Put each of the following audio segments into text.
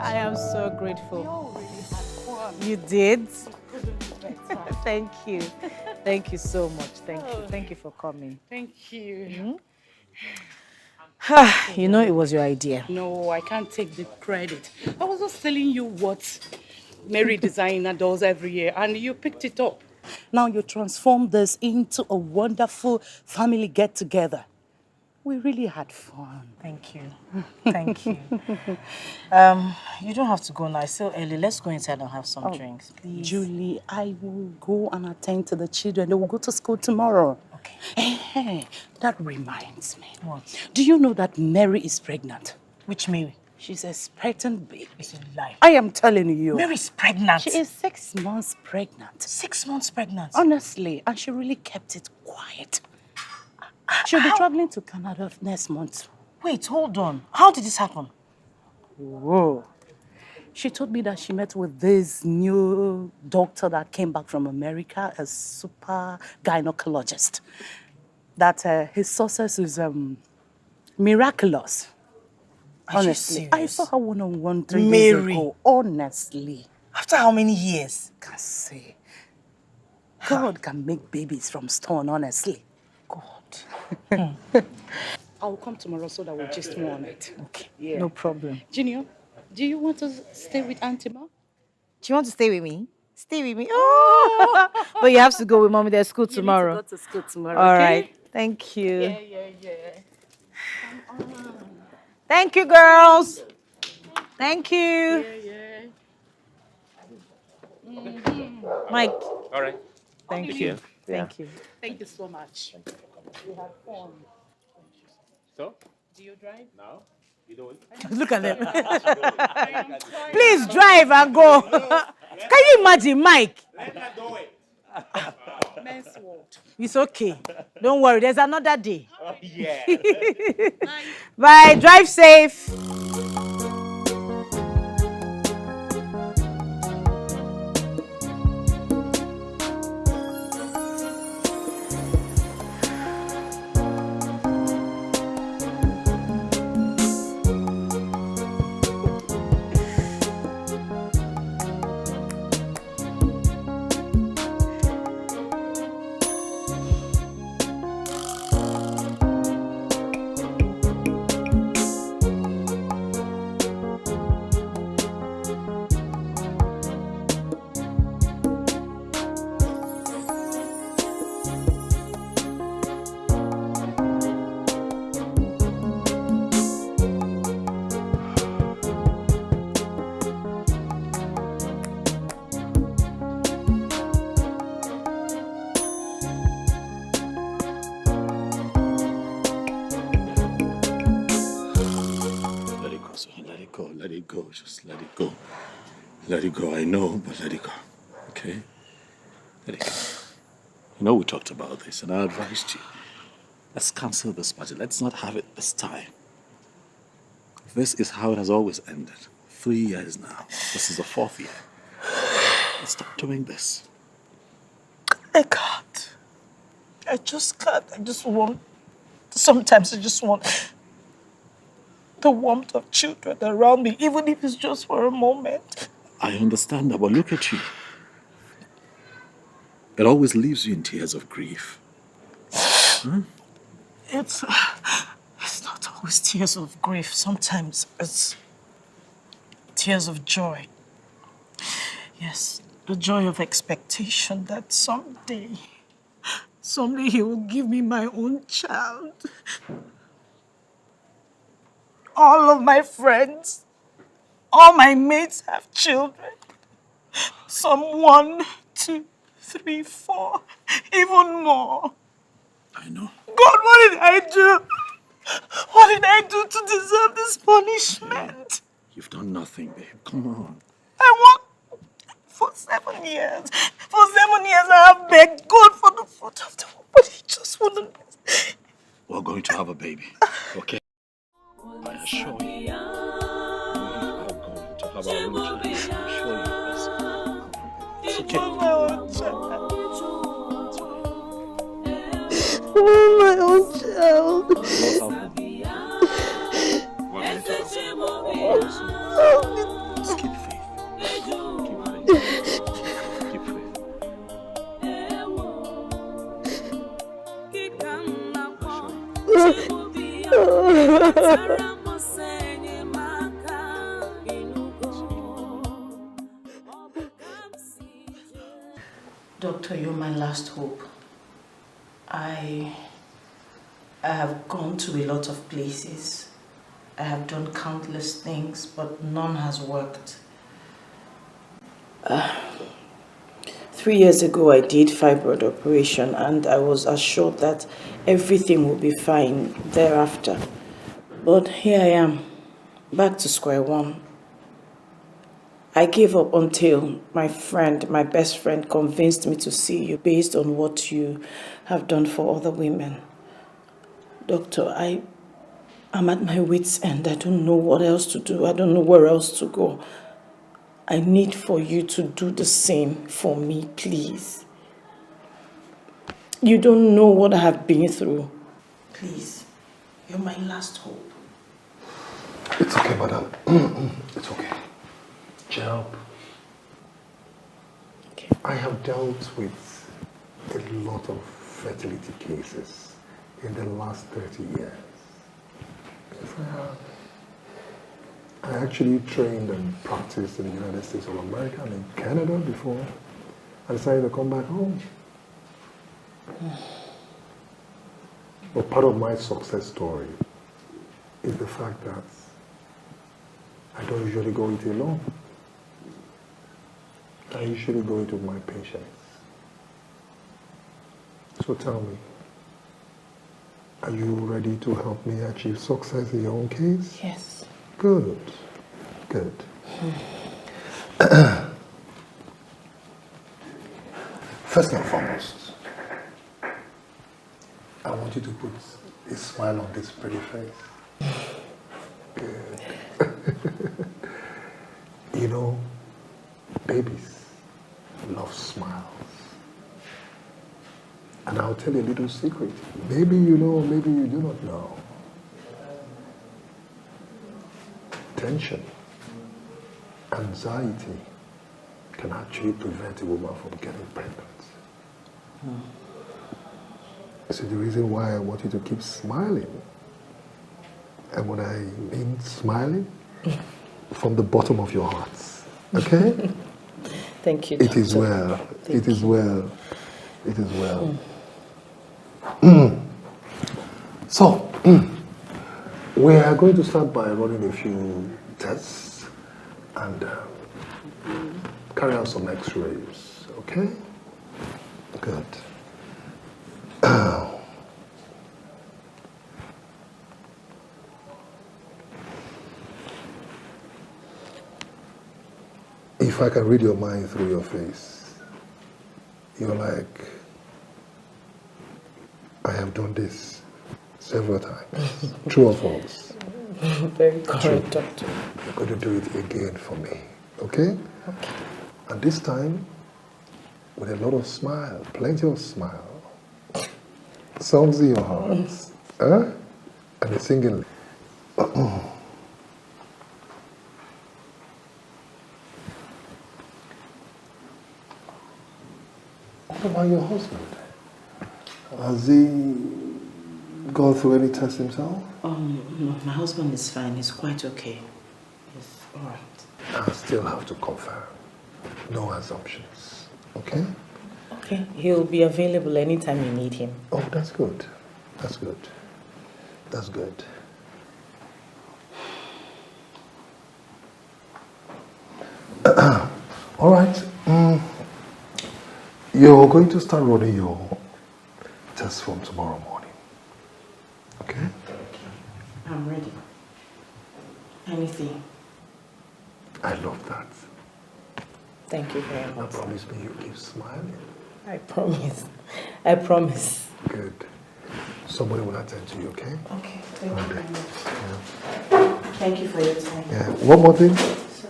I am so grateful. We all really had fun. You did? Couldn't be better. Thank you. Thank you so much. Thank you. Thank you for coming. Thank you. You know it was your idea. No, I can't take the credit. I was just telling you what Mary Designer does every year, and you picked it up. Now you transformed this into a wonderful family get-together. We really had fun. Thank you. Thank you. You don't have to go now. It's still early. Let's go inside and have some drinks, please. Julie, I will go and attend to the children. They will go to school tomorrow. Okay. Hey, that reminds me. What? Do you know that Mary is pregnant? Which Mary? She's expecting baby. It's a lie. I am telling you. Mary's pregnant. She is 6 months pregnant. 6 months pregnant. Honestly, and she really kept it quiet. She'll be traveling to Canada next month. Wait, hold on. How did this happen? Whoa. She told me that she met with this new doctor that came back from America, a super gynecologist. That his success is miraculous. Honestly, I saw her one-on-one 3 days ago. Honestly. After how many years? Can't say. God can make babies from stone, honestly. God. I'll come tomorrow so that we'll just more on it. Okay, Yeah. no problem. Junior, do you want to stay with Auntie Ma? Do you want to stay with me? Stay with me. Oh! But you have to go with mommy. There's school tomorrow. You need to go to school tomorrow, All okay? right. Thank you. Yeah. Come on. Thank you, girls. Thank you. Yeah. Mike. All right. Thank you. Thank you. Thank you so much. We had fun. So, Do you drive? now, you do it. Look at them. Please drive and go. Can you imagine, Mike? Let her do it. Men's world. It's okay. Don't worry. There's another day. Oh, yeah. Bye. Drive safe. Let it go. Just let it go. Let it go. I know, but let it go. Okay? Let it go. You know we talked about this, and I advised you. Let's cancel this party. Let's not have it this time. This is how it has always ended. 3 years now. This is the 4th year. Let's stop doing this. I can't. I just can't. Sometimes I just want the warmth of children around me, even if it's just for a moment. I understand that, but look at you. It always leaves you in tears of grief. Huh? It's not always tears of grief. Sometimes it's tears of joy. Yes, the joy of expectation that someday he will give me my own child. All of my friends, all my mates have children. Some 1, 2, 3, 4, even more. I know. God, what did I do? What did I do to deserve this punishment? You've done nothing, babe. Come on. I worked for 7 years. For 7 years, I have begged God for the fruit of the womb, but he just wouldn't. We're going to have a baby, okay? I assure you. We're going to have our own child. I assure you this. It's okay. My own child. My own child. What happened? What happened? Doctor, you're my last hope. I have gone to a lot of places. I have done countless things, but none has worked. 3 years ago, I did fibroid operation and I was assured that everything will be fine thereafter. But here I am, back to square one. I gave up until my best friend, convinced me to see you based on what you have done for other women. Doctor, I'm at my wit's end. I don't know what else to do. I don't know where else to go. I need for you to do the same for me, please. You don't know what I have been through. Please, you're my last hope. It's okay, madam. It's okay. Help. Okay. I have dealt with a lot of fertility cases in the last 30 years. Yes, I have. I actually trained and practiced in the United States of America and in Canada before I decided to come back home. But part of my success story is the fact that I don't usually go it alone. I usually go it with my patients. So tell me, are you ready to help me achieve success in your own case? Yes. Good, good. First and foremost, I want you to put a smile on this pretty face. Good. You know, babies love smiles. And I'll tell you a little secret. Maybe you know, maybe you do not know. Tension, anxiety can actually prevent a woman from getting pregnant. So the reason why I want you to keep smiling, and when I mean smiling, from the bottom of your hearts, okay? Thank you, It Doctor. is well. Thank It is you. well. It is well. So, we are going to start by running a few tests and carry out some x-rays, okay? Good. If I can read your mind through your face, you're like, I have done this several times. True or false? Very correct, Doctor. You're going to do it again for me, okay? Okay. And this time, with a lot of smile, plenty of smile. Songs in your heart, huh? And a singing. What about your husband? Has he gone through any tests himself? No, my husband is fine. He's quite okay. He's all right. I still have to confirm. No assumptions, okay? Okay. He'll be available anytime you need him. Oh, that's good. That's good. That's good. All right. You're going to start running your test from tomorrow morning. Okay? I'm ready. Anything. I love that. Thank you very Now much. promise me you keep smiling. I promise. I promise. Good. Somebody will attend to you, okay? Okay. Thank you very much. Yeah. Thank you for your time. Yeah. One more thing. So,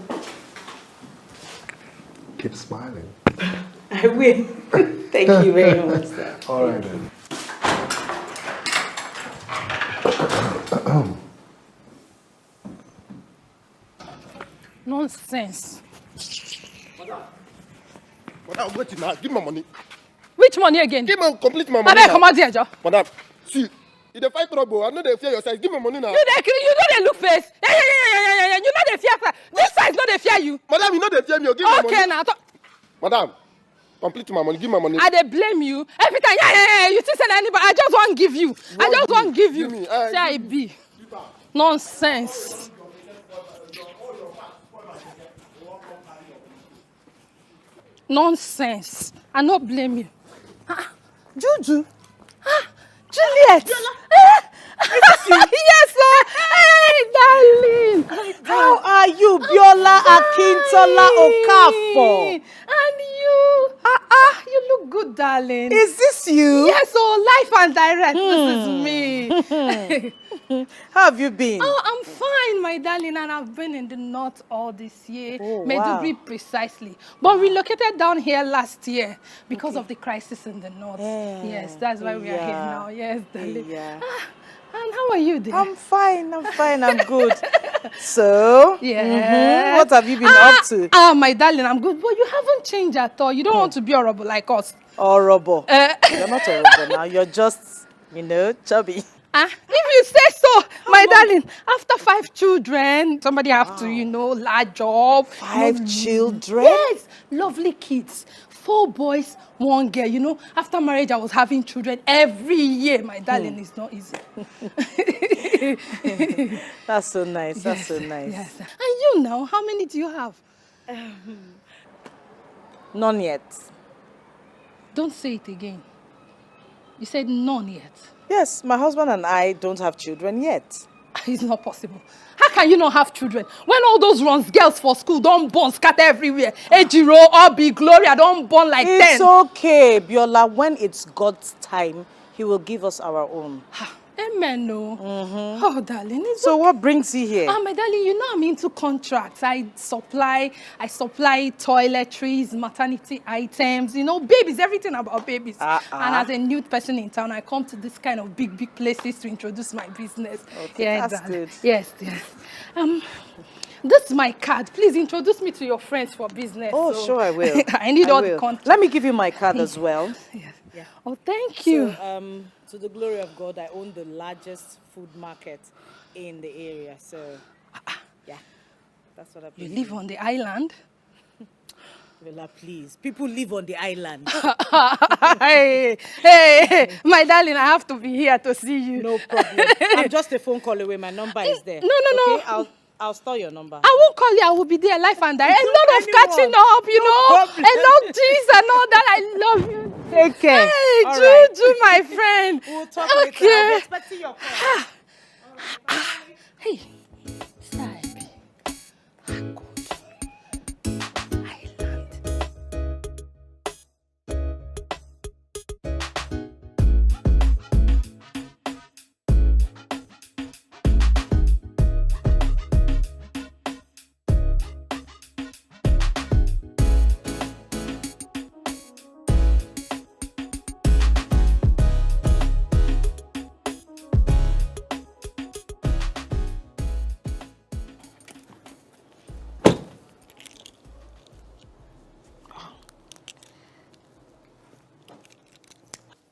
Keep smiling. I will. Thank you very much, sir. All right then. Nonsense. Madam, wait now. Give me my money. Which money again? Give me complete my money. Abeg, now. come out here, Joe. Madam, see, you dey fight trouble. I know they fear your size. Give me money now. You know they look face. Yeah. You know they fear. This size no they fear you. Madam, you know they fear me. Give me Okay, money. now. Madam, Complete my money. Give my money. I dey blame you. Every time, yeah. You still send anybody. I just want give you. I just want give you. Give me, Say I be. Nonsense. Nonsense. I not blame you. Juju. Juliet. Yes, sir. Hey, darling. How are you, Biola Akintola Okafor? And you. You look good, darling. Is this you? Yes, life and direct. This is me. How have you been? Oh, I'm fine, my darling, and I've been in the north all this year. Oh, Maiduguri wow. precisely. But relocated down here last year because of the crisis in the north. Yeah. Yes, that's why we are here now. Yes, darling. Yeah. And how are you there? I'm fine, I'm good. So, Yeah. what have you been up to? My darling, I'm good. But you haven't changed at all. You don't want to be horrible like us. Horrible. You're not horrible now, you're just, chubby. If you say so, my darling, after 5 children, somebody have to, large job. 5 children? Yes, lovely kids. 4 boys, 1 girl. After marriage, I was having children every year. My darling, it's not easy. That's so nice, that's so nice. Yes. And you now, how many do you have? None yet. Don't say it again. You said none yet. Yes, my husband and I don't have children yet. It's not possible. How can you not have children? When all those runs girls for school don't born scatter everywhere. Ejiro, Obi, Gloria don't born like 10. It's okay, Biola. When it's God's time, He will give us our own. Amen, no. Oh, darling. So what brings you here? My darling, I'm into contracts. I supply toiletries, maternity items, babies, everything about babies. And as a new person in town, I come to this kind of big places to introduce my business. Okay, Yeah, that's darling. good. Yes. This is my card. Please introduce me to your friends for business. Oh, So sure, I will. I need all the contacts. Let me give you my card as well. Yeah. Oh, thank you. So, to the glory of God, I own the largest food market in the area. So, yeah, that's what You live on the island? Bella, please. People live on the island. Hey, my darling, I have to be here to see you. No problem. I'm just a phone call away. My number is there. No. Okay, I'll store your number. I won't call you. I will be there, life and direct. A lot of anyone. catching up, problem. a lot of things and all that. I love you. Take care. Hey, All right. Juju, my friend. We'll talk later. Okay. I'm expecting your call. Hey, Saibi. Island.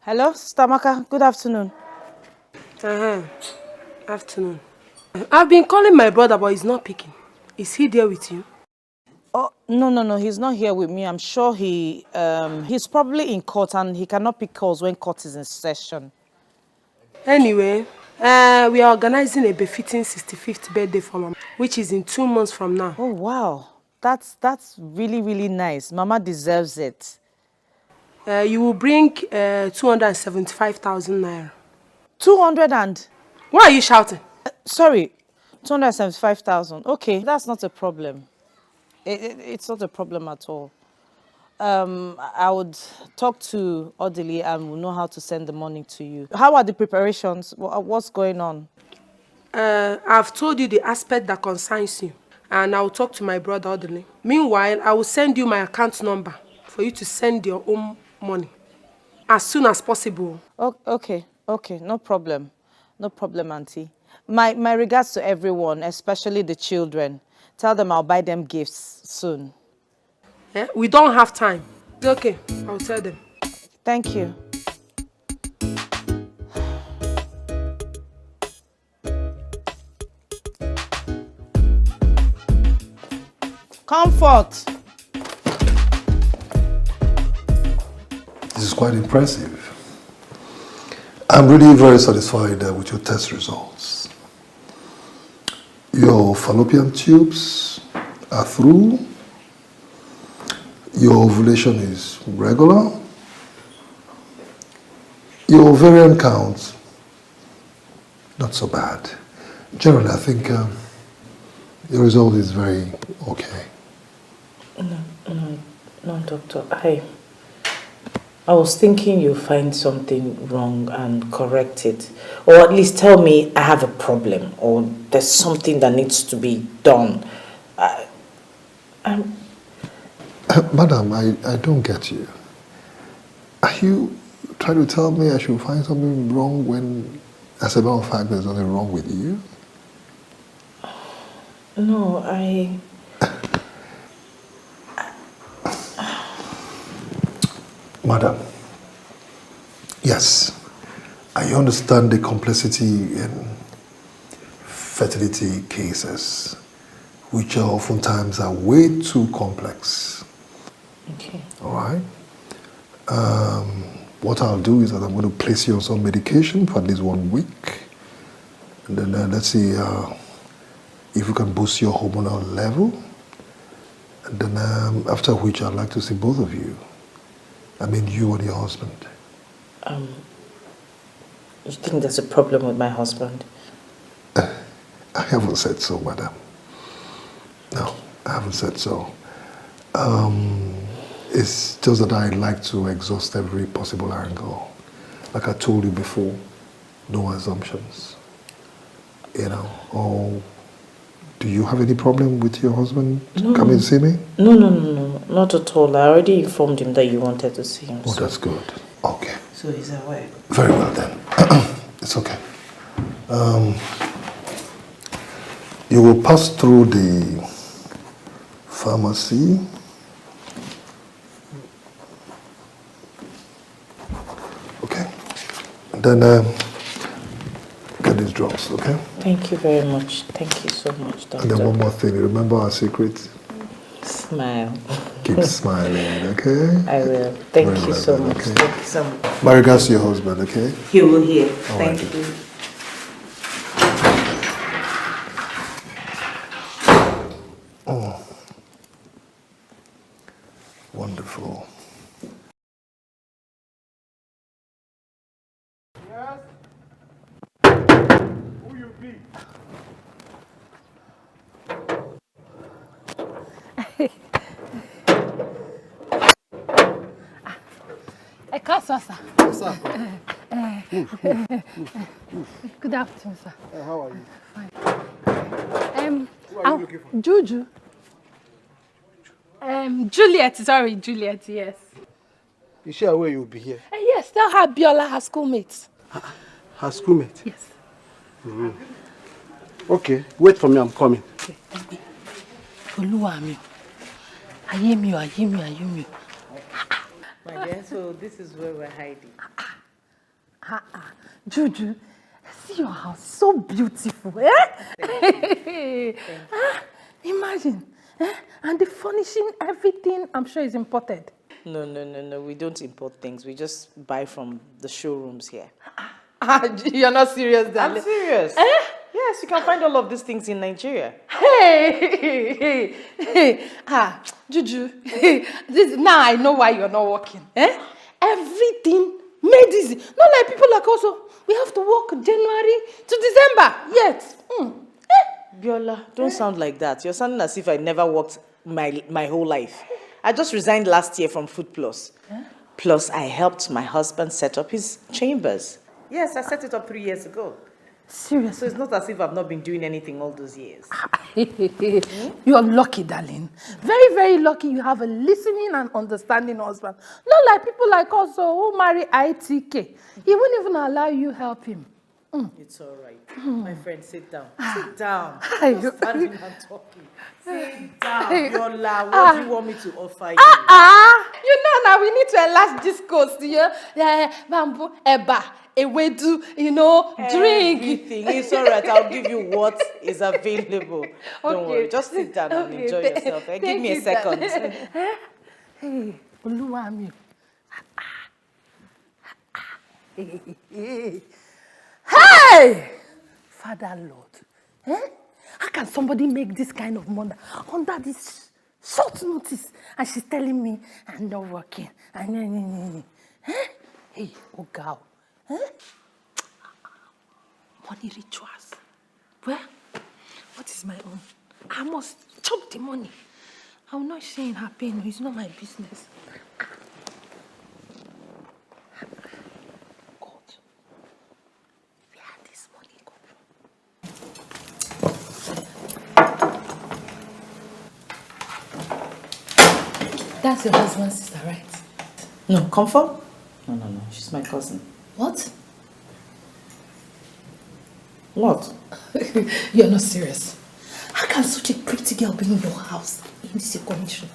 Hello, Sister Maka. Good afternoon. Afternoon. I've been calling my brother, but he's not picking. Is he there with you? Oh, no. He's not here with me. I'm sure he's probably in court and he cannot pick calls when court is in session. Anyway, we are organizing a befitting 65th birthday for Mama, which is in 2 months from now. Oh, wow. That's really, really nice. Mama deserves it. You will bring 275,000 naira. 200 and... Why are you shouting? Sorry, 275,000. Okay, that's not a problem. It's not a problem at all. I would talk to Odili and we'll know how to send the money to you. How are the preparations? What's going on? I've told you the aspect that concerns you, and I'll talk to my brother Odili. Meanwhile, I will send you my account number for you to send your own money as soon as possible. Okay, no problem. No problem, Auntie. My regards to everyone, especially the children. Tell them I'll buy them gifts soon. Yeah? We don't have time. It's okay, I'll tell them. Thank you. Comfort. quite impressive. I'm really very satisfied with your test results. Your fallopian tubes are through. Your ovulation is regular. Your ovarian count, not so bad. Generally, I think the result is very okay. No, doctor. I was thinking you'll find something wrong and correct it. Or at least tell me I have a problem or there's something that needs to be done. Madam, I don't get you. Are you trying to tell me I should find something wrong when, as a matter of fact, there's nothing wrong with you? No, Madam, yes, I understand the complexity in fertility cases, which oftentimes are way too complex. Okay. All right? What I'll do is that I'm going to place you on some medication for at least 1 week. And then let's see if we can boost your hormonal level. And then after which I'd like to see both of you. I mean, you and your husband. You think there's a problem with my husband? I haven't said so, madam. No, I haven't said so. It's just that I like to exhaust every possible angle. Like I told you before, no assumptions. You know, or do you have any problem with your husband coming to see me? No, not at all. I already informed him that you wanted to see him. Oh, that's good. Okay. So he's aware. Very well then. It's okay. You will pass through the pharmacy. Okay. And then get these drops, okay? Thank you very much. Thank you so much, doctor. And then one more thing. Remember our secret? Smile. Keep smiling, okay? I will. Thank Very you well so then, much. okay? Thank you so much. My regards to your husband, okay? He will hear. All Thank right. you. Oh. Wonderful. Yes? Who you be? Sir. Good afternoon, sir. How are you? Who are you looking for? Juju. Juliet, yes. Is she aware you'll be here? Yes, tell her Biola, her schoolmates. Her schoolmate? Yes. Okay, wait for me, I'm coming. Oluwami. Ayemi. My dear, so this is where we're hiding. Juju, see your house, so beautiful, eh? Imagine, and the furnishing, everything, I'm sure is imported. No, we don't import things. We just buy from the showrooms here. You're not serious, darling. I'm serious. Yes, you can find all of these things in Nigeria. Hey. Juju, now I know why you're not working. Everything made easy. Not like people like us, we have to work January to December. Yet. Biola, don't sound like that. You're sounding as if I never worked my whole life. I just resigned last year from Food Plus. Plus, I helped my husband set up his chambers. Yes, I set it up 3 years ago. Seriously? So it's not as if I've not been doing anything all those years. You're lucky, darling. Very, very lucky you have a listening and understanding husband. Not like people like us who marry ITK. He won't even allow you help him. It's all right. My friend, sit down. Sit down. You're standing and talking. Sit down, Biola. What do you want me to offer you? You know now we need to enlarge this coast, bamboo, eba, ewedu, drink. Everything. It's all right. I'll give you what is available. Don't worry. Just sit down and enjoy yourself. Give me a second. Hey, Oluwami. Hey! Father Lord, how can somebody make this kind of money under this short notice? And she's telling me I'm not working. Hey, oh girl. Money rituals. Well, what is my own? I must chop the money. I'm not sharing her pain. It's not my business. God, where this money come from? That's your husband's sister, right? No, Comfort? No. She's my cousin. What? What? You're not serious. How can such a pretty girl be in your house in this condition?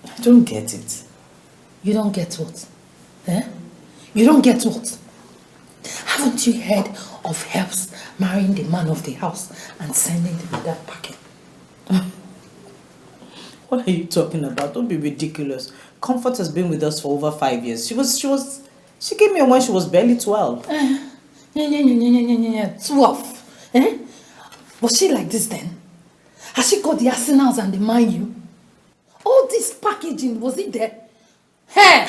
I don't get it. You don't get what? You don't get what? Haven't you heard of helps marrying the man of the house and sending them with that packet? What are you talking about? Don't be ridiculous. Comfort has been with us for over 5 years. She came here when she was barely 12. 12. Was she like this then? Has she got the arsenals and the mind you? All this packaging, was it there? Hey,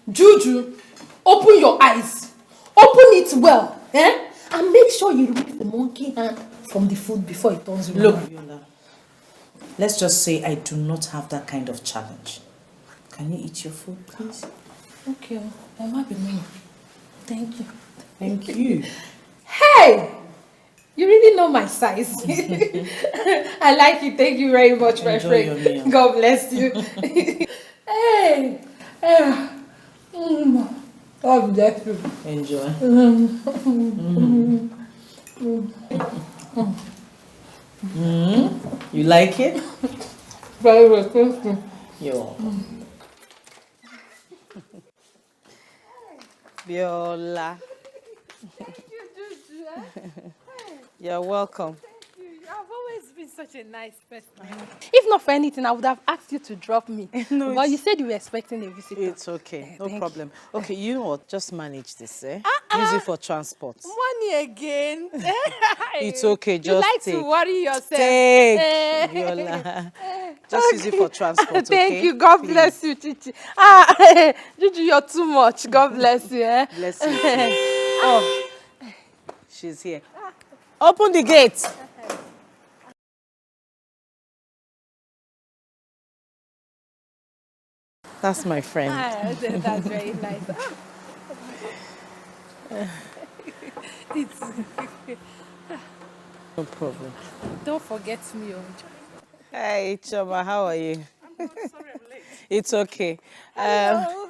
Juju, open your eyes. Open it well, and make sure you remove the monkey hand from the food before it turns around. Look, Viola, let's just say I do not have that kind of challenge. Can you eat your food, please? Okay, I might be me. Thank you. Thank you. Hey! You really know my size. I like it. Thank you very much, my Enjoy your friend. meal. God bless you. Hey! God bless you. Enjoy. You like it? Very well, thank you. You're welcome. Biola. You're welcome. I've always been such a nice person. If not for anything, I would have asked you to drop me. No, but you said you were expecting a visitor. It's okay. No Thank problem. Okay, you know what? Just manage this, Use it for transport. Money again. It's okay. You Just like take. to worry yourself. Take, Viola. Just use it for transport, Thank okay? you. God Please. bless you, Chichi. Juju, you're too much. God bless you. Bless you. Oh, she's here. Open the gate. That's my friend. That's very nice. No problem. Don't forget me. Hi, Choma. How are you? I'm sorry I'm late. It's okay. Hello.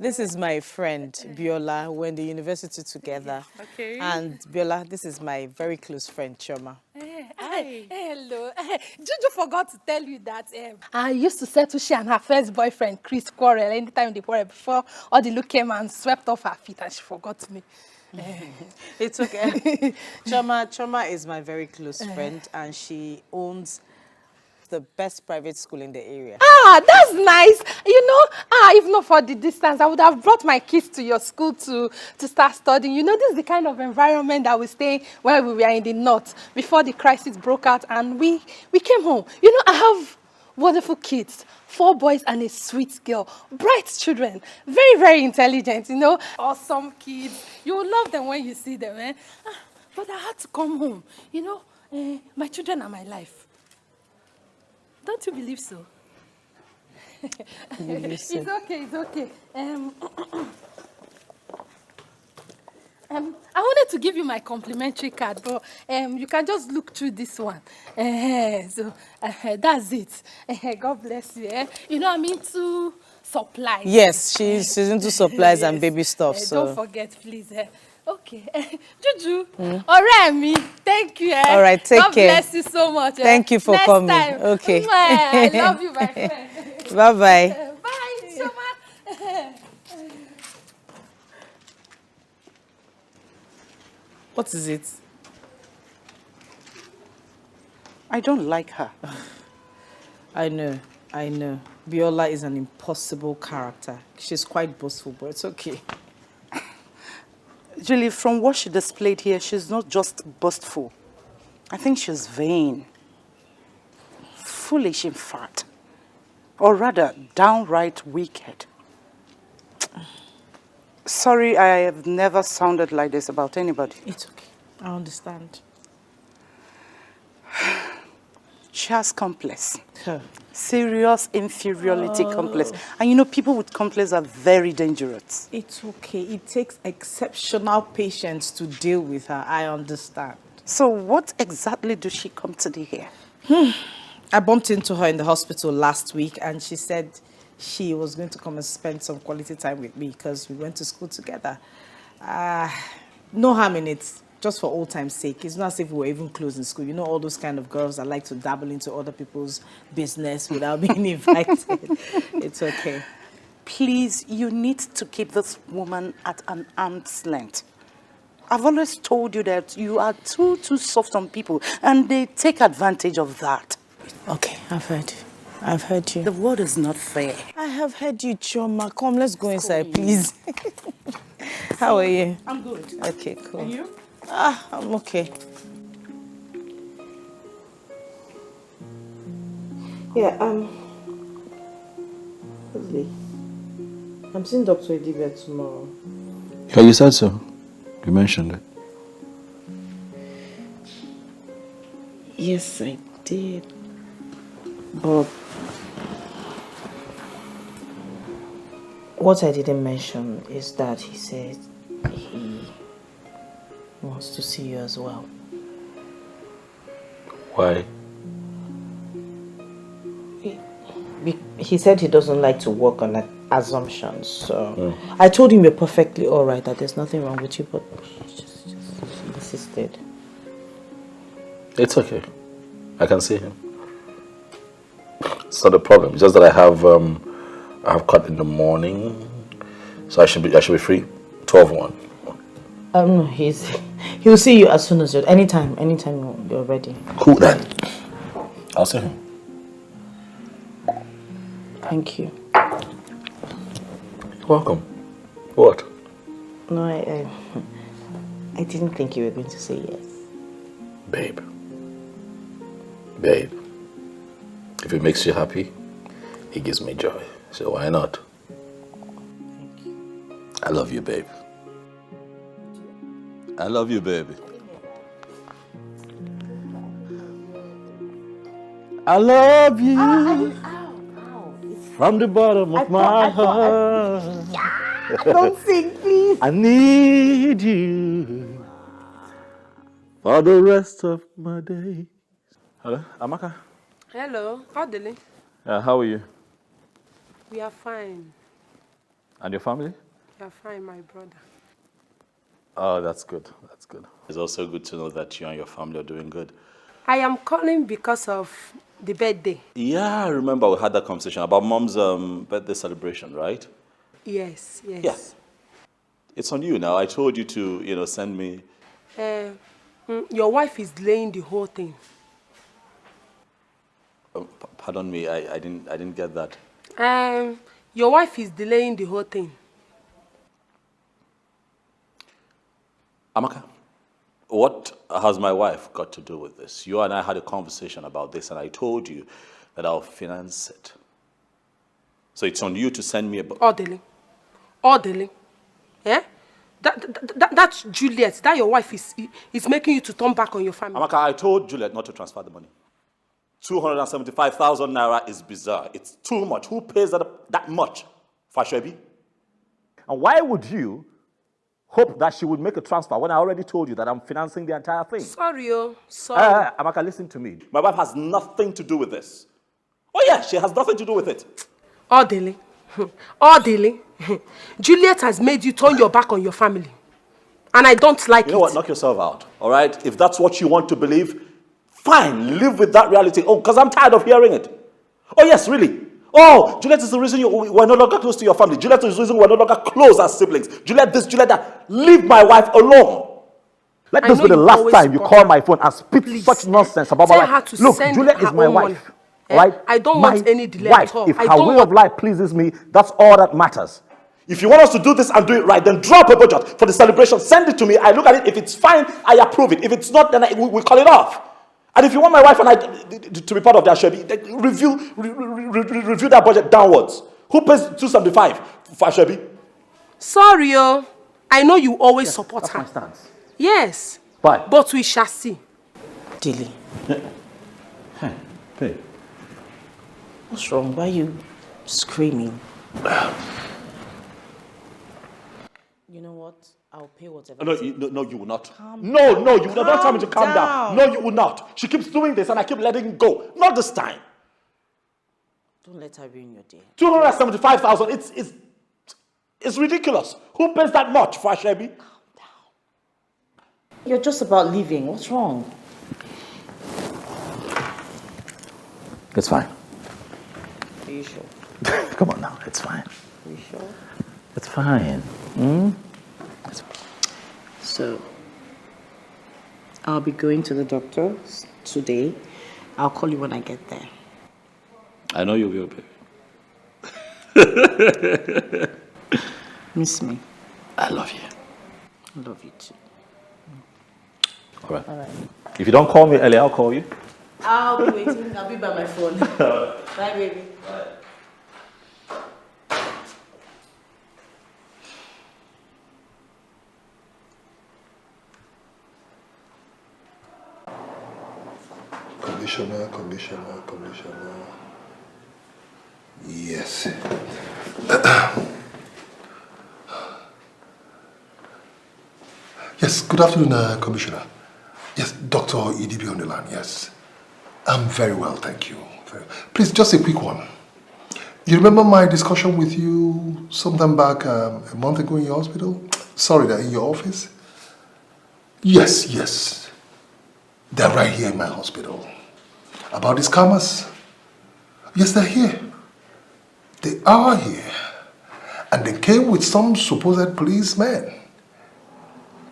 This is my friend, Biola. We're in the university together. Okay. And Biola, this is my very close friend, Choma. Hello. Juju forgot to tell you that I used to settle she and her first boyfriend, Chris, quarrel anytime they quarrel before all the look came and swept off her feet and she forgot me. It's okay. Choma is my very close friend and she owns the best private school in the area. That's nice. You know, if not for the distance, I would have brought my kids to your school to start studying. You know, this is the kind of environment that we stay in when we were in the north before the crisis broke out and we came home. You know, I have wonderful kids, 4 boys and a sweet girl, bright children, very, very intelligent, you know, awesome kids. You will love them when you see them, But I had to come home. You know, my children are my life. Don't you believe so? It's okay, it's okay. I wanted to give you my complimentary card, but you can just look through this one. So that's it. God bless you. You know, I'm into supplies. Yes, she's into supplies and baby stuff. So Don't forget, please. Okay. Juju, ọ̀rẹ́ mi, thank you. All right, take God care. bless you so much. Thank you for Next coming. Time. Okay. I love you, my friend. Bye-bye. Bye, Choma. What is it? I don't like her. I know. Biola is an impossible character. She's quite boastful, but it's okay. Julie, from what she displayed here, she's not just boastful. I think she's vain. Foolish, in fact. Or rather, downright wicked. Sorry, I have never sounded like this about anybody. It's okay. I understand. She has complex. Huh. Serious inferiority complex. And you know, people with complex are very dangerous. It's okay. It takes exceptional patience to deal with her. I understand. So what exactly does she come to do here? I bumped into her in the hospital last week and she said she was going to come and spend some quality time with me because we went to school together. No harm in it, just for old time's sake. It's not as if we were even close in school. You know all those kind of girls that like to dabble into other people's business without being invited. It's okay. Please, you need to keep this woman at an arm's length. I've always told you that you are too soft on people and they take advantage of that. Okay, I've heard you. I've heard you. The world is not fair. I have heard you, Chioma. Come, let's go inside, please. How are you? I'm good. Okay, cool. And you? I'm okay. Yeah, Leslie, I'm seeing Dr. Edibia tomorrow. Yeah, you said so. You mentioned it. Yes, I did. But what I didn't mention is that he said he wants to see you as well. Why? He said he doesn't like to work on assumptions, so I told him you're perfectly alright, that there's nothing wrong with you, but he just insisted. It's okay. I can see him. It's not a problem. It's just that I have cut in the morning, so I should be free. 12:01. No, he'll see you as soon as anytime you're ready. Cool then. I'll see him. Thank you. Welcome. What? No, I didn't think you were going to say yes. Babe. Babe. If it makes you happy, it gives me joy. So why not? Thank you. I love you, babe. I love you, baby. I love you. From the bottom of my heart. Don't sing, please. I need you for the rest of my days. Hello, Amaka. Hello, Adele. How are you? We are fine. And your family? We are fine, my brother. Oh, that's good. That's good. It's also good to know that you and your family are doing good. I am calling because of the birthday. Yeah, I remember we had that conversation about Mom's birthday celebration, right? Yes. Yeah. It's on you now. I told you to, send me. Your wife is delaying the whole thing. Pardon me, I didn't get that. Your wife is delaying the whole thing. Amaka, what has my wife got to do with this? You and I had a conversation about this, and I told you that I'll finance it. So it's on you to send me a... Orderly. Yeah? That's Juliet. That your wife is making you to turn back on your family. Amaka, I told Juliet not to transfer the money. 275,000 naira is bizarre. It's too much. Who pays that much for Shebi? And why would you hope that she would make a transfer when I already told you that I'm financing the entire thing? Sorry. Amaka, listen to me. My wife has nothing to do with this. Oh yeah, she has nothing to do with it. Orderly. Juliet has made you turn your back on your family. And I don't like it. You know what? Knock yourself out, all right? If that's what you want to believe, fine, live with that reality. Oh, because I'm tired of hearing it. Oh, yes, really. Oh, Juliet is the reason we're no longer close to your family. Juliet is the reason we're no longer close as siblings. Juliet this, Juliet that. Leave my wife alone. Let this be the last time you call my phone and speak such nonsense about my wife. Look, Juliet is my wife. Right? I don't want any delay wife. at all. If her way of life pleases me, that's all that matters. If you want us to do this and do it right, then drop a budget for the celebration. Send it to me. I look at it. If it's fine, I approve it. If it's not, then we call it off. And if you want my wife and I to be part of that, Shebi, review that budget downwards. Who pays 275 for Shebi? Sorry, I know you always support her. That's my stance. Yes. Why? But we shall see. Dilly, Hey. what's wrong? Why are you screaming? You know what? I'll pay whatever. No, you will not. No, you will not. Don't tell me to calm down. No, you will not. She keeps doing this and I keep letting go. Not this time. Don't let her ruin your day. 275,000. It's ridiculous. Who pays that much for Ashebi? Calm down. You're just about leaving. What's wrong? It's fine. Are you sure? Come on now. It's fine. Are you sure? It's fine. So, I'll be going to the doctor today. I'll call you when I get there. I know you'll be okay. Miss me. I love you. I love you too. All right. If you don't call me early, I'll call you. I'll be waiting. I'll be by my phone. Bye, baby. Bye. Commissioner. Yes. Yes, good afternoon, Commissioner. Yes, Dr. Idibi on the line, yes. I'm very well, thank you. Please, just a quick one. You remember my discussion with you sometime back a month ago in your hospital? Sorry, in your office? Yes. They're right here in my hospital. About these scammers? Yes, they're here. They are here. And they came with some supposed policemen.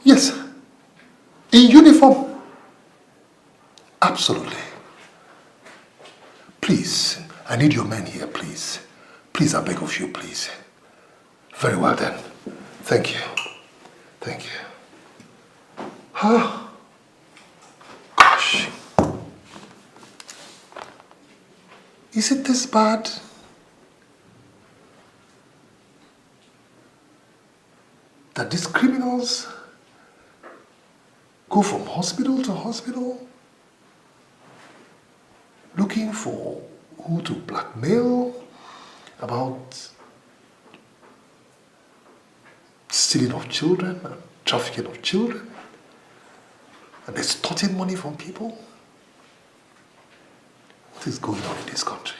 Yes. In uniform. Absolutely. Please, I need your men here, please. Please, I beg of you, please. Very well then. Thank you. Gosh. Is it this bad? That these criminals go from hospital to hospital looking for who to blackmail about stealing of children and trafficking of children and extorting money from people? What is going on in this country?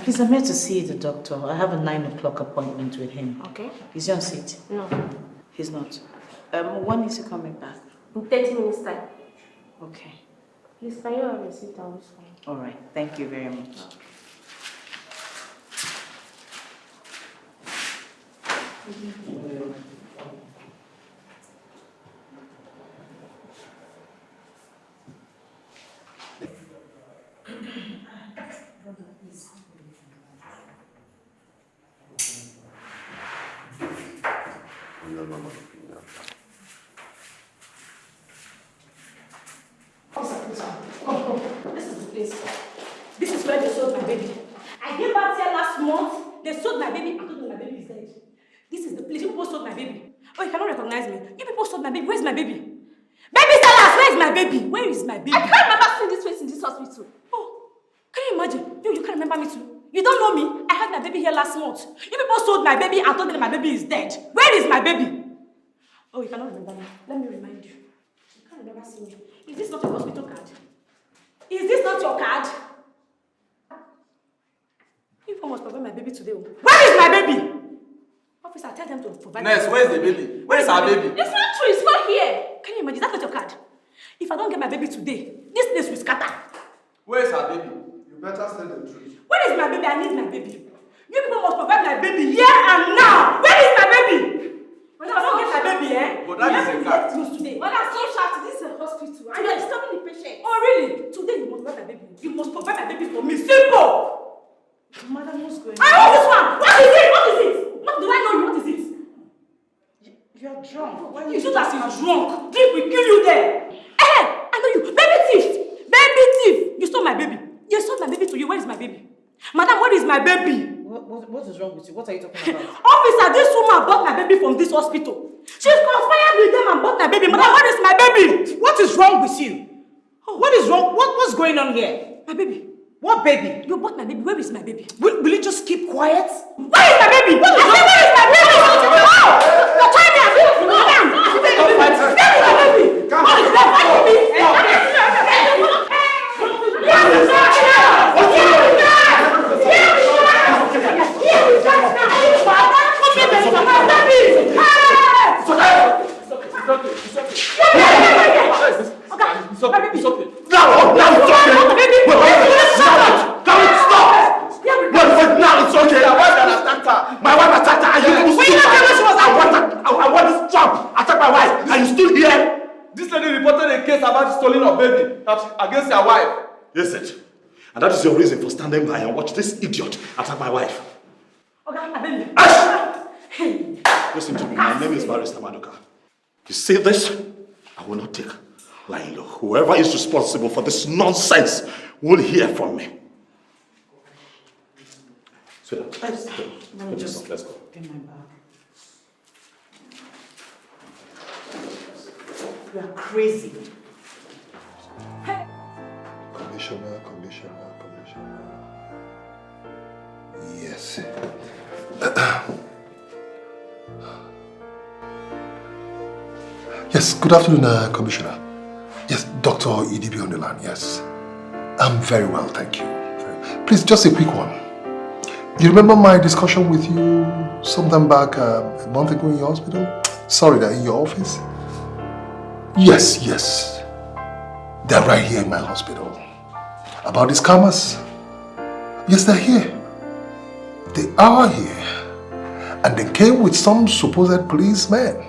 Please, I'm here to see the doctor. I have a 9 o'clock appointment with him. Okay. Is he on seat? No. He's not. When is he coming back? In 30 minutes time. Okay. Please, can you have a seat on this phone? All right. Thank you very much. This is the place. This is where they sold my baby. I gave birth here last month. They sold my baby. I told them my baby is dead. This is the place. You people sold my baby. Oh, you cannot recognize me. You people sold my baby. Where's my baby? Baby sellers, where is my baby? Where is my baby? I can't remember seeing this face in this hospital. Oh, can you imagine? You can't remember me too. You don't know me. I had my baby here last month. You people sold my baby and told them my baby is dead. Where is my baby? Oh, you cannot remember me. Let me remind you. You can't remember seeing me. Is this not your hospital card? Is this not your card? You must provide my baby today. Where is my baby? Officer, tell them to provide. Nurse, where is the baby? Where is our baby? It's not true. It's not here. Can you imagine? That's not your card. If I don't get my baby today, this place will scatter. Where is our baby? You better tell the truth. Where is my baby? I need my baby. You people must provide my baby here and now. Where is my baby? When I don't get my baby, But that is a card. Today. When I'm so sharp, this is a hospital. And you're disturbing the patient. Oh, really? Today you must provide my baby. You must provide my baby to you. Where is my baby? Madam, where is my baby? What is wrong with you? What are you talking about? Officer, this woman bought my baby from this hospital. She's conspired with them and bought my baby. Madam, where is my baby? What is wrong with you? What is wrong? What's going on here? My baby. What baby? You bought my baby. Where is my baby? Will you just keep quiet? Where is my baby? Where is my baby? You're trying to abuse me, madam. Where is my baby? What is that? It's okay. Now it's okay. Wait, now it's okay. My wife attacked her. And you I want this trap. Attack my wife. And you still here? This lady reported a case about the stealing of baby against her wife. Yes, it. And that is your reason for standing by and watch this idiot attack my wife. Okay, Listen to me. My name is Barrister Maduka. You see this? I will not take lying low. Whoever is responsible for this nonsense will hear from me. Sweetheart, let's go. Get my bag. You are crazy. Commissioner. Yes. Yes, good afternoon, Commissioner. Yes, Dr. Idibi on the line, yes. I'm very well, thank you. Please, just a quick one. You remember my discussion with you sometime back a month ago in your hospital? Sorry, in your office? Yes. They're right here in my hospital. About these scammers? Yes, they're here. They are here. And they came with some supposed policemen.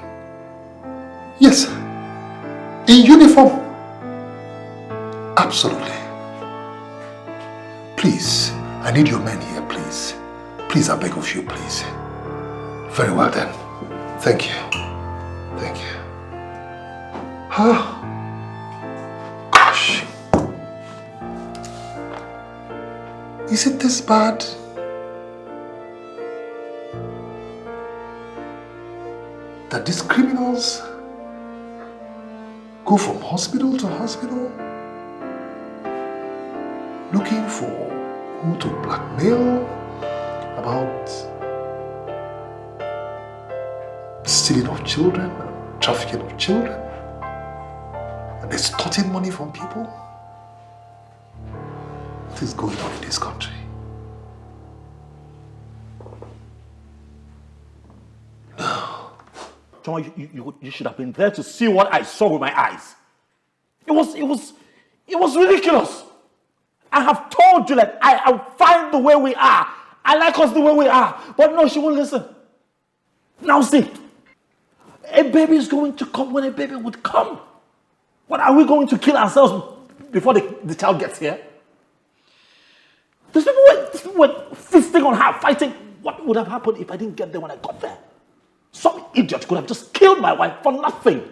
Yes. In uniform. Absolutely. Please, I need your men here, please. Please, I beg of you, please. Very well then. Thank you. Thank you. Gosh. Is it this bad? That these criminals go from hospital to hospital looking for who to blackmail about stealing of children, trafficking of children, and extorting money from people? What is going on in this country? John, you should have been there to see what I saw with my eyes. It was ridiculous. I have told you that I'm fine the way we are. I like us the way we are. But no, she won't listen. Now see, a baby is going to come when a baby would come. What, are we going to kill ourselves before the child gets here? These people were feasting on her, fighting. What would have happened if I didn't get there when I got there? Some idiot could have just killed my wife for nothing.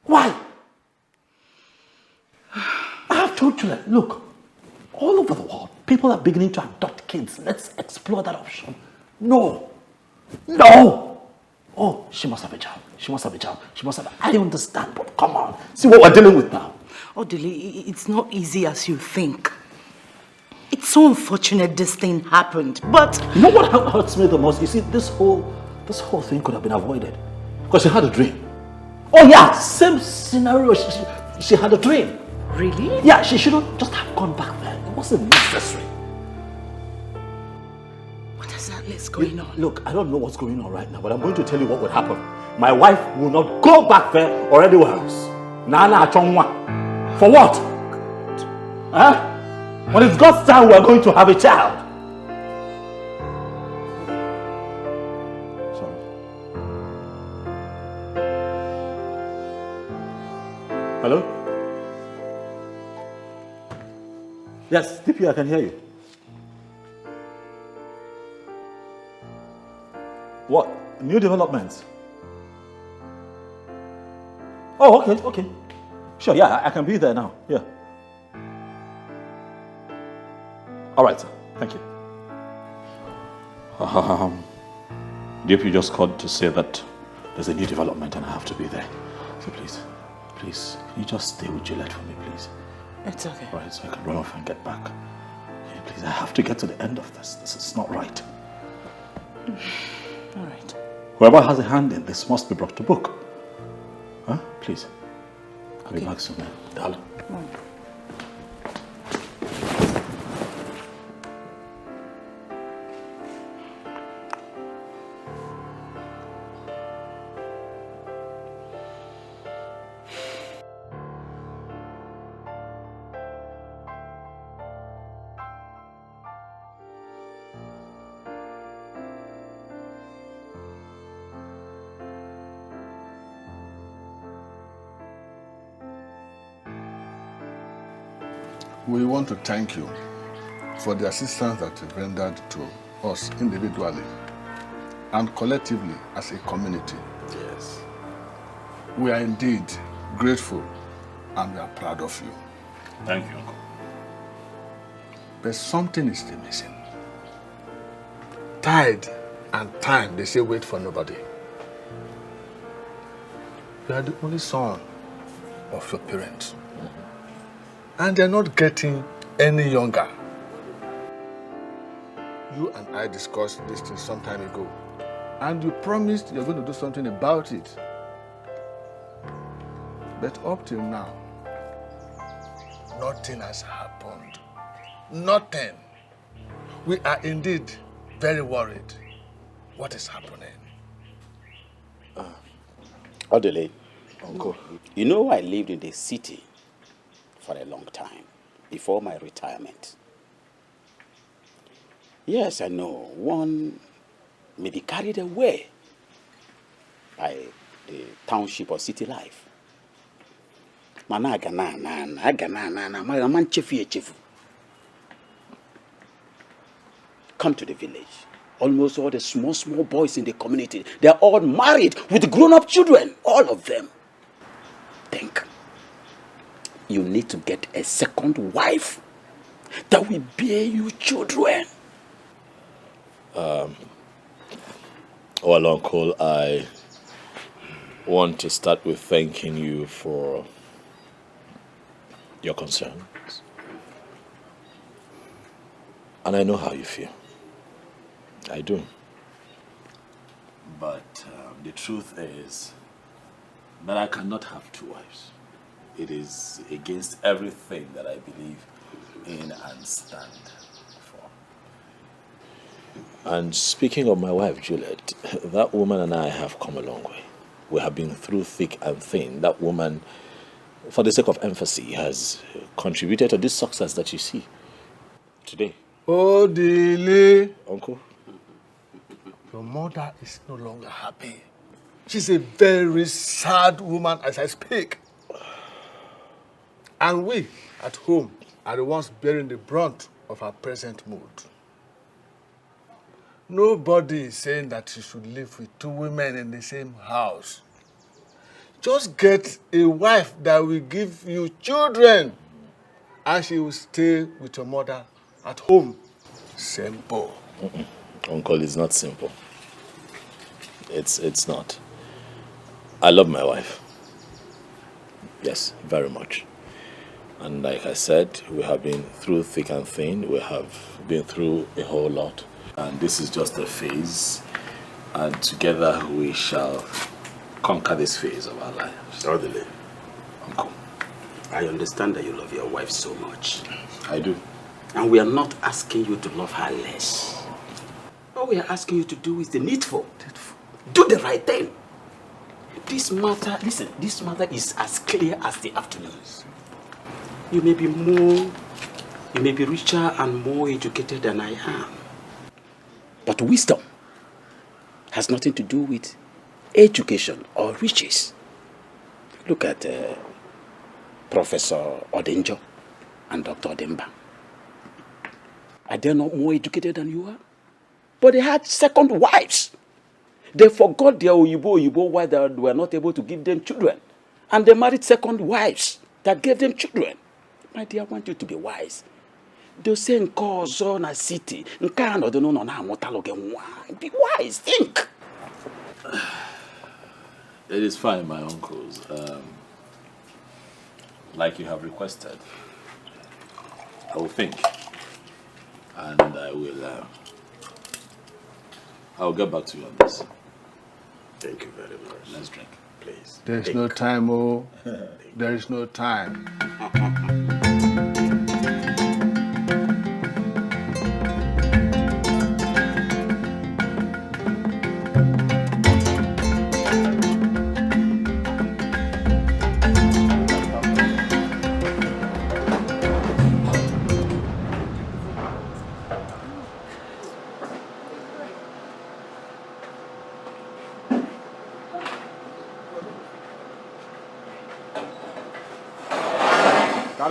Why? I have told you that, look, all over the world, people are beginning to adopt kids. Let's explore that option. No. Oh, she must have a job. She must have a job. I understand, but come on. See what we're dealing with now. Odili, it's not easy as you think. It's so unfortunate this thing happened, but... You know what hurts me the most? You see, this whole thing could have been avoided. Because she had a dream. Oh yeah, same scenario. She had a dream. Really? Yeah, she shouldn't just have gone back there. It wasn't necessary. What exactly is going on? Look, I don't know what's going on right now, but I'm going to tell you what would happen. My wife will not go back there or anywhere else. Nana Chongwa. For what? Huh? When it's God's time, we're going to have a child. Sorry. Hello? Yes, DP, I can hear you. What? New developments? Oh, okay. Sure, yeah, I can be there now. Yeah. All right, sir. Thank you. DP just called to say that there's a new development and I have to be there. So please, can you just stay with Juliet for me, please? It's okay. All right, so I can run off and get back. Okay, please, I have to get to the end of this. This is not right. All right. Whoever has a hand in this must be brought to book. Huh? Please. I'll be back soon, darling. We want to thank you for the assistance that you rendered to us individually and collectively as a community. Yes. We are indeed grateful and we are proud of you. Thank you, Uncle. But something is still missing. Tide and time, they say wait for nobody. You are the only son of your parents. And they're not getting any younger. You and I discussed this thing some time ago. And you promised you're going to do something about it. But up till now, nothing has happened. Nothing. We are indeed very worried. What is happening? Odele, Uncle, you know I lived in the city for a long time, before my retirement. Yes, I know, one may be carried away by the township or city life. Come to the village. Almost all the small boys in the community, they are all married with grown-up children, all of them. Think. You need to get a second wife that will bear you children. Well, Uncle, I want to start with thanking you for your concerns. And I know how you feel. I do. But the truth is that I cannot have two wives. It is against everything that I believe in and stand for. And speaking of my wife, Juliet, that woman and I have come a long way. We have been through thick and thin. That woman, for the sake of emphasis, has contributed to this success that you see today. Oh, Dele. Uncle? Your mother is no longer happy. She's a very sad woman as I speak. And we, at home, are the ones bearing the brunt of her present mood. Nobody is saying that you should live with two women in the same house. Just get a wife that will give you children, and she will stay with your mother at home. Simple. Uncle, it's not simple. It's not. I love my wife. Yes, very much. And like I said, we have been through thick and thin. We have been through a whole lot. And this is just a phase. And together we shall conquer this phase of our lives. Odele, Uncle, I understand that you love your wife so much. I do. And we are not asking you to love her less. All we are asking you to do is the needful. Do the right thing. This matter, listen, this matter is as clear as the afternoons. You may be richer and more educated than I am. But wisdom has nothing to do with education or riches. Look at Professor Odenjo and Dr. Odemba. Are they not more educated than you are? But they had second wives. They forgot their Oyibo wives that were not able to give them children. And they married second wives that gave them children. My dear, I want you to be wise. dose nke ọzọ na city nke a nọdụ n'ụlọ na-amụtalụ gị nwa. Be wise, think. It is fine, my uncles. Like you have requested, I will think, and I'll get back to you on this. Thank you very much. Let's drink, please. There's no time, oh. There is no time.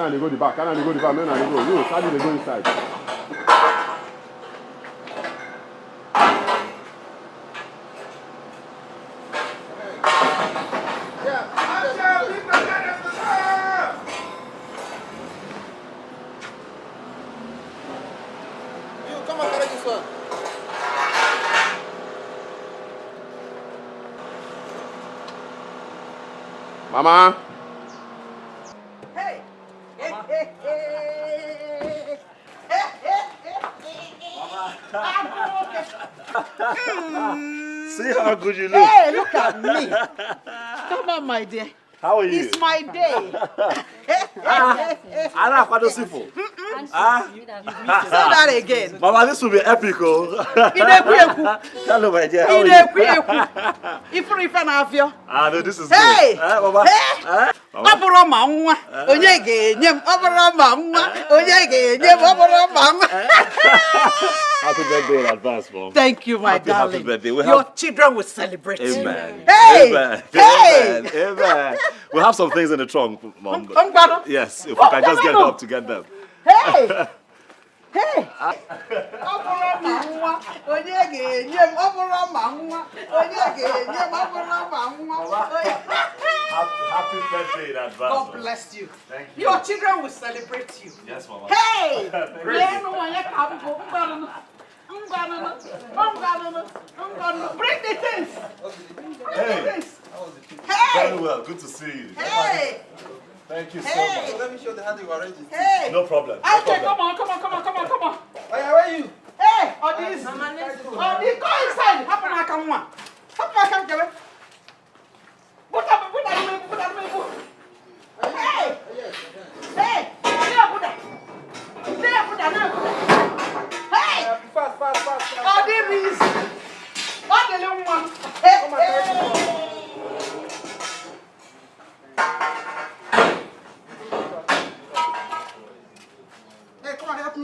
They go the back. Can they go the back? Men, they go. You, Sadi, they go inside. You come and carry this one. Mama. See how good you look. Hey, look at me. Come on, my dear. How are you? It's my day. Anna, what does it for? Say that again. Mama, this will be epic, oh. Hello, my dear. How are you? If you have you. Ah, no, this is Hey! good. Mama. Hey! Oboro mama, onye ga-enye m oboro mama, onye ga-enye m oboro mama. Happy birthday in advance, Mom. Thank you, my darling. Happy birthday. Your children will celebrate. Amen. Hey! Amen. Hey! Amen. Amen. We'll have some things in the trunk, Mom. Yes, if we can just get up to get them. Hey! Hey! Oboro mama, onye ga-enye m oboro mama, onye ga-enye m oboro mama. Happy birthday in advance. God bless you. Thank you. Your children will celebrate you. Yes, Mama. Hey! Thank you. Bring the things. Hey. Hey! Very well. Good to see you. Hey! Thank you so Hey! much. Let me show the hand you arranged it. Hey! No problem. No Okay, problem. come on. Where are you? Hey! All these. All these. Go inside. Happen like a one. Happen like a one. Put that. Hey! Hey! Hey! Fast. All these. All the little one. Hey! Hey, come on, help me.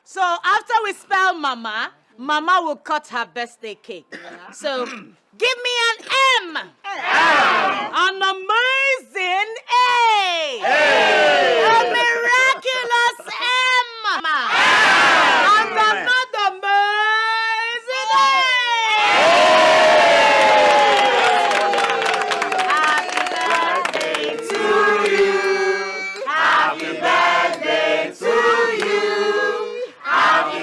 So after we spell Mama, Mama will cut her birthday cake. So give me an M. An amazing A. A miraculous M. And another amazing A. Happy birthday to you. Happy birthday to you. Happy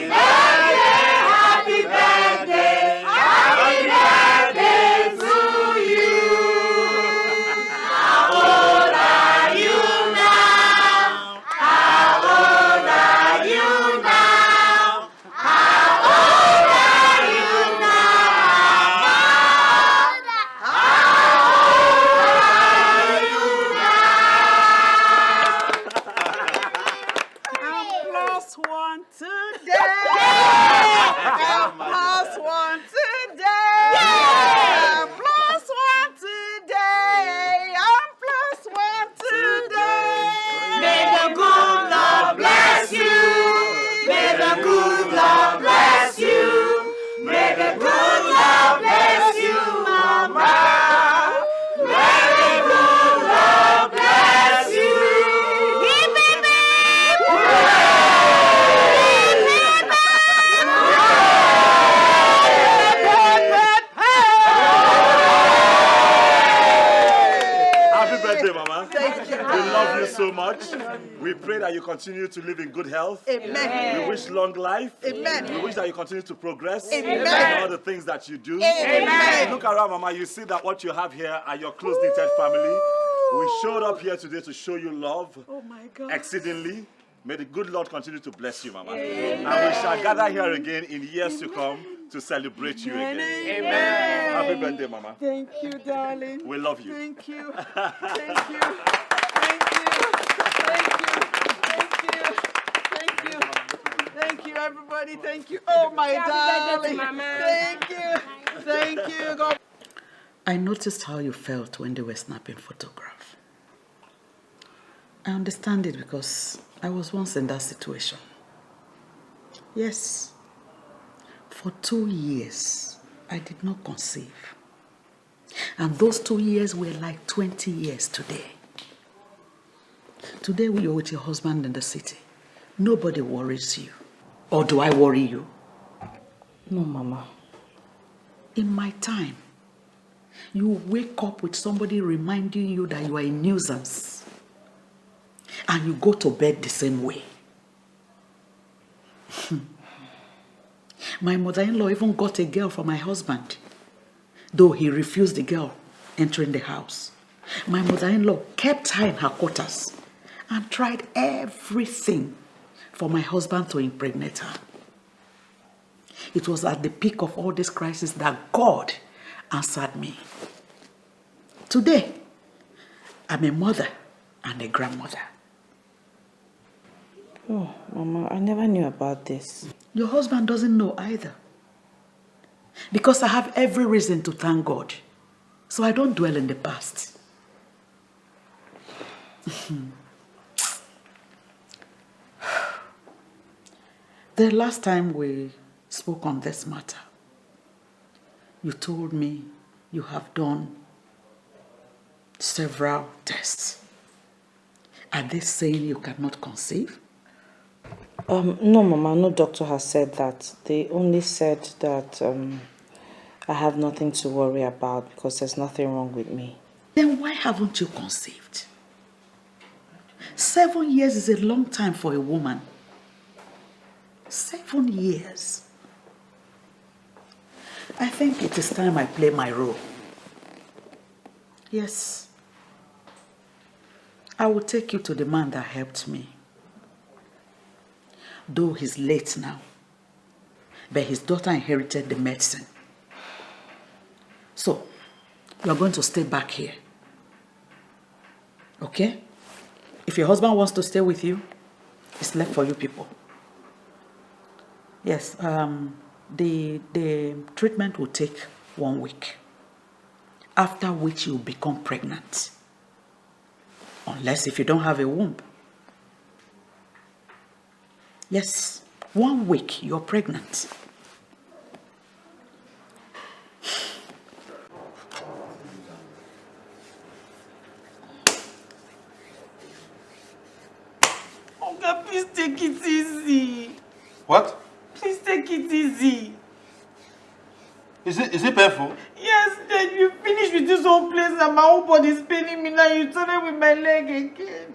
birthday to you. How old are you now? How old are you now? How old are you now? I'm plus one today. I'm plus one today. I'm plus one today. I'm plus one today. May the good Lord bless you. May the good Lord bless you. May the good Lord bless you, Mama. May the good Lord bless you. Hip, hip, hip. Hip, hip, hip. much. We pray that you continue to live in good health. Amen. We wish long life. Amen. We wish that you continue to progress Amen. in all the things that you do. Amen. Look around, Mama. You see that what you have here are your close-knitted family. We showed up here today to show you love exceedingly. May the good Lord continue to bless you, Mama. Amen. And we shall gather here again in years to come to celebrate you again. Amen. Happy birthday, Mama. Thank you, darling. We love you. Thank you. Thank you. Thank you. Thank you. Thank you. Thank you, everybody. Thank you. Oh, my darling. Thank you. Thank you. God. I noticed how you felt when they were snapping photographs. I understand it because I was once in that situation. Yes. For 2 years, I did not conceive. And those 2 years were like 20 years today. Today we are with your husband in the city. Nobody worries you. Or do I worry you? No, Mama. In my time, you wake up with somebody reminding you that you are a nuisance. And you go to bed the same way. My mother-in-law even got a girl for my husband, though he refused the girl entering the house. My mother-in-law kept her in her quarters and tried everything for my husband to impregnate her. It was at the peak of all this crisis that God answered me. Today, I'm a mother and a grandmother. Oh, Mama, I never knew about this. Your husband doesn't know either. Because I have every reason to thank God. So I don't dwell in the past. The last time we spoke on this matter, you told me you have done several tests. Are they saying you cannot conceive? No, Mama, no doctor has said that. They only said that I have nothing to worry about because there's nothing wrong with me. Then why haven't you conceived? 7 years is a long time for a woman. 7 years. I think it is time I play my role. Yes. I will take you to the man that helped me. Though he's late now, but his daughter inherited the medicine. So, you're going to stay back here. Okay? If your husband wants to stay with you, it's left for you people. Yes, the treatment will take 1 week, after which you'll become pregnant. Unless if you don't have a womb. Yes, 1 week, you're pregnant. Oga, please take it easy. What? Please take it easy. Is it painful? Yes, then you finish with this whole place and my whole body is paining me now. You turn it with my leg again.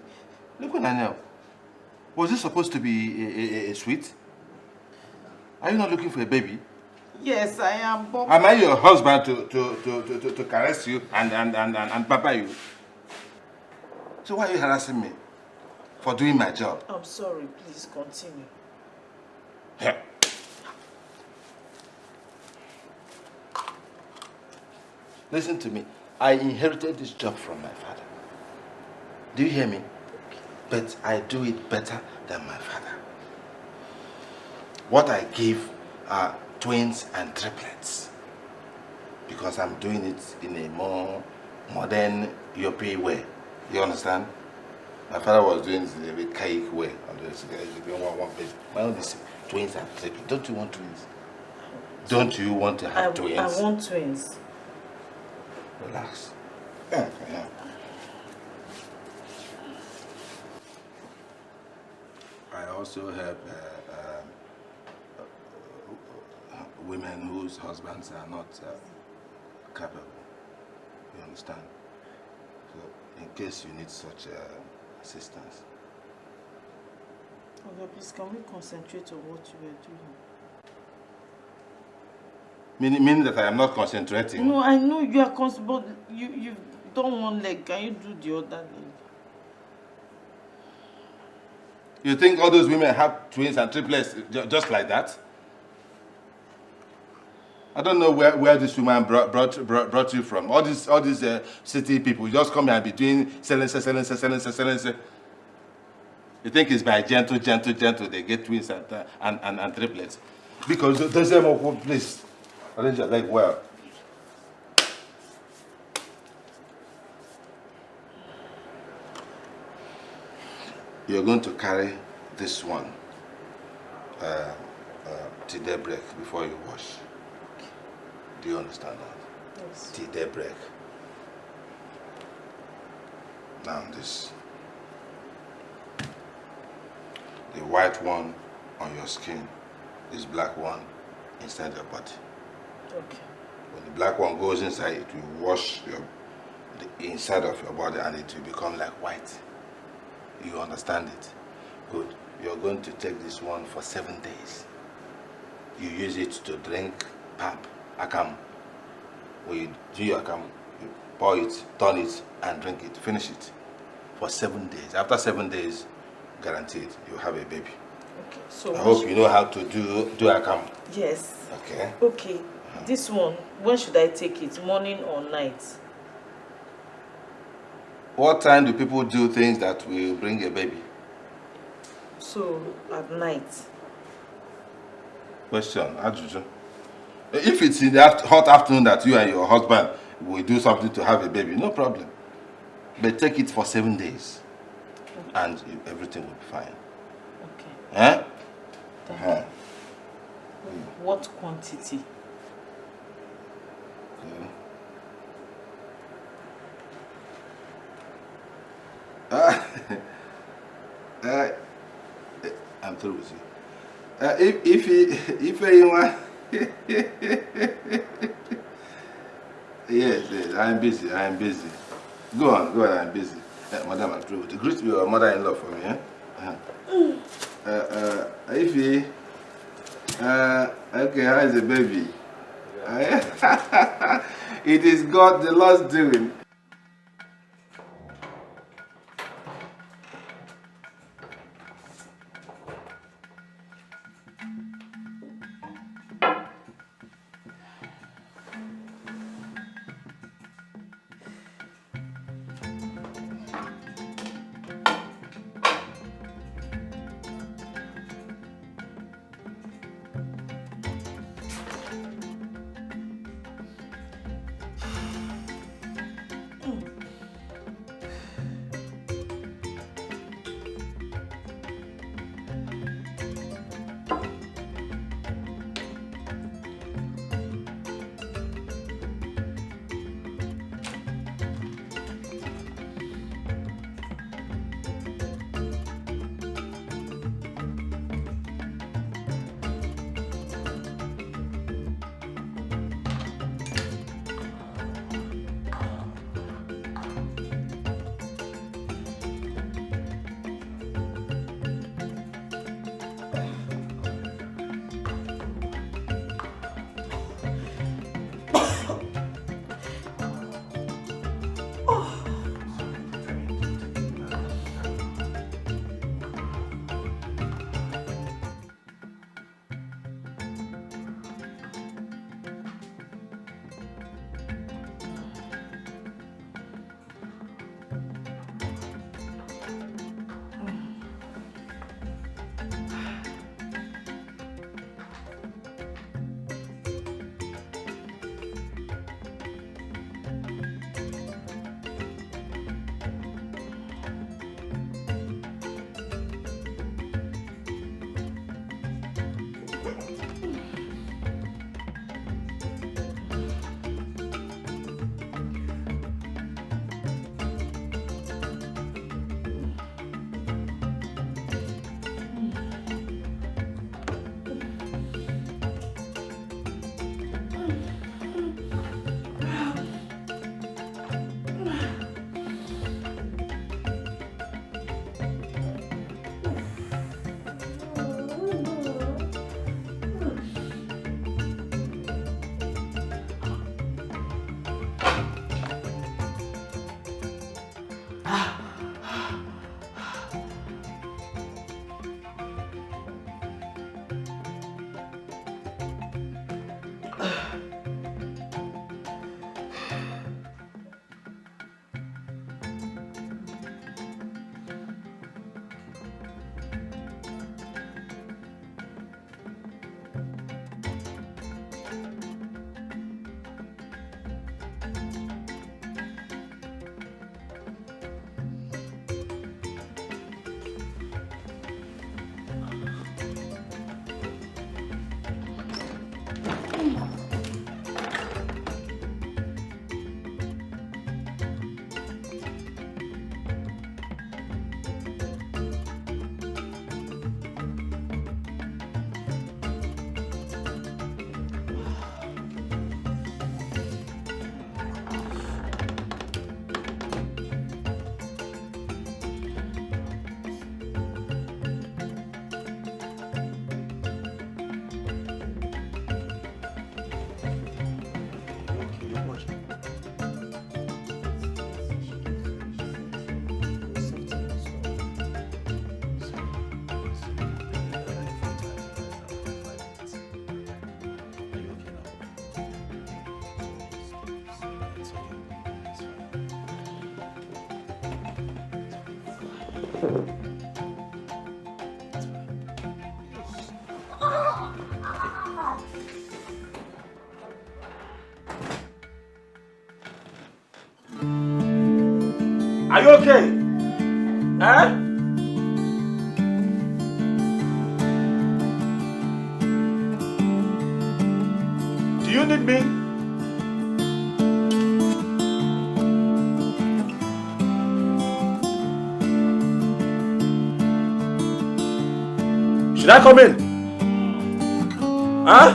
Look what I know. Was this supposed to be a sweet? Are you not looking for a baby? Yes, I am. But Am I your husband to caress you and pamper you? So why are you harassing me for doing my job? I'm sorry, please continue. Yeah. Listen to me. I inherited this job from my father. Do you hear me? But I do it better than my father. What I give are twins and triplets. Because I'm doing it in a more modern European way. You understand? My father was doing it in a very cake way. My own is twins and triplets. Don't you want twins? Don't you want to have twins? I want twins. Relax. Yeah. I also have women whose husbands are not capable. You understand? So, in case you need such assistance. Okay, please, can we concentrate on what you were doing? Meaning that I am not concentrating? No, I know you are but you've done one leg. Can you do the other leg? You think all those women have twins and triplets just like that? I don't know where this woman brought you from. All these city people just come here and be doing selling. You think it's by gentle they get twins and triplets? Because there's a more place. Arrange your leg well. You're going to carry this one till daybreak before you wash. Do you understand that? Yes. Till daybreak. Now this. The white one on your skin, this black one inside your body. Okay. When the black one goes inside, it will wash the inside of your body and it will become like white. You understand it? Good. You're going to take this one for 7 days. You use it to drink pap, akam. When you do your akam, you pour it, turn it, and drink it. Finish it for 7 days. After 7 days, guaranteed, you'll have a baby. Okay. So I hope you know how to do akam. Yes. Okay. Okay. This one, when should I take it? Morning or night? What time do people do things that will bring a baby? So, at night. Question, Ajuju. If it's in the hot afternoon that you and your husband will do something to have a baby, no problem. But take it for 7 days. Okay. And everything will be fine. Okay. Eh? Thank you. What quantity? I'm through with you. If anyone, yes, I'm busy. Go on, I'm busy. Madam, I'm through with you. Greet your mother-in-law for me, Ify, okay, how is the baby? It is God, the Lord's doing. Are you okay? Huh? Do you need me? Should I come in? Huh?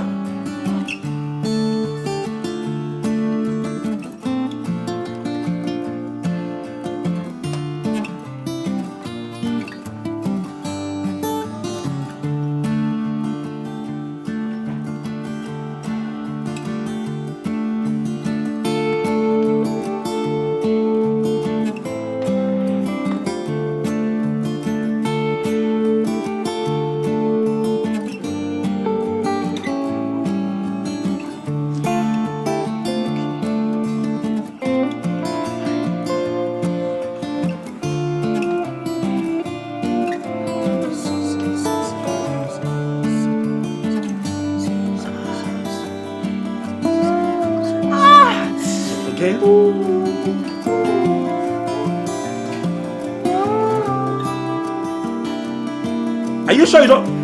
Are you sure you don't?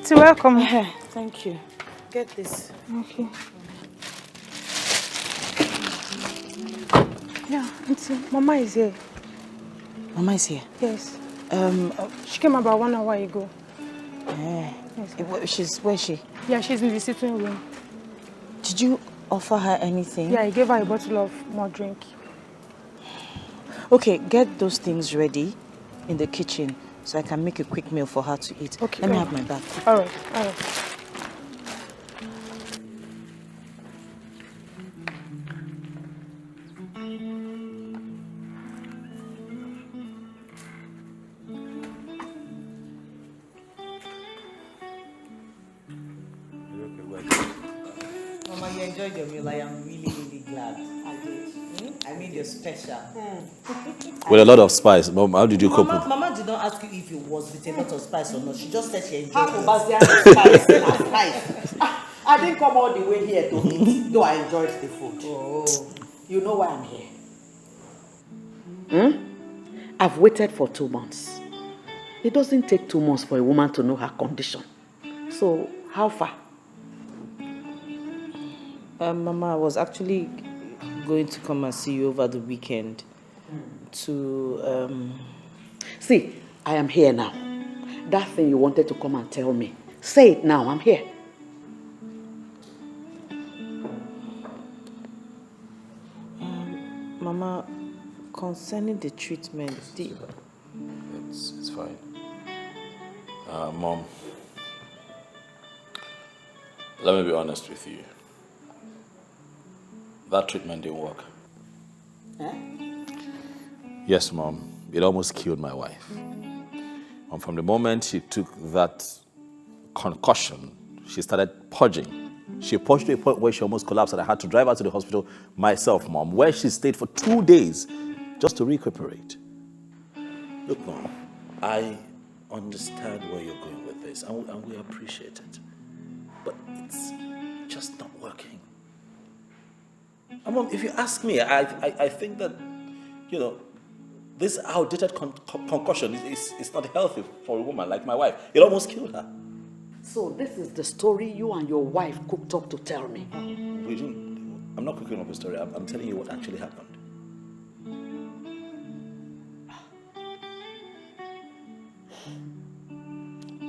So welcome. Thank you. Get this. Okay. Yeah, Auntie, Mama is here. Mama is here? Yes. She came about 1 hour ago. Yes. Where is she? Yeah, she's in the sitting room. Did you offer her anything? Yeah, I gave her a bottle of more drink. Okay, get those things ready in the kitchen so I can make a quick meal for her to eat. Okay. Let me have my bag. All right. Mama, you enjoyed your meal. I am really, really glad. I did. I made you special. With a lot of spice. Mom, how did you cope with it? Mama did not ask you if it was with a lot of spice or not. She just said she enjoyed Half it. of us spice. I didn't come all the way here to eat, though I enjoyed the food. Oh. You know why I'm here? I've waited for 2 months. It doesn't take 2 months for a woman to know her condition. So, how far? Mama, I was actually going to come and see you over the weekend to... See, I am here now. That thing you wanted to come and tell me, say it now, I'm here. Mama, concerning the treatment, It's fine. Mom, let me be honest with you. That treatment didn't work. Eh? Yes, Mom. It almost killed my wife. And from the moment she took that concussion, she started purging. She purged to a point where she almost collapsed and I had to drive her to the hospital myself, Mom, where she stayed for 2 days just to recuperate. Look, Mom, I understand where you're going with this and we appreciate it. But it's just not working. And Mom, if you ask me, I think that, this outdated concussion is not healthy for a woman like my wife. It almost killed her. So this is the story you and your wife cooked up to tell me. I'm not cooking up a story. I'm telling you what actually happened.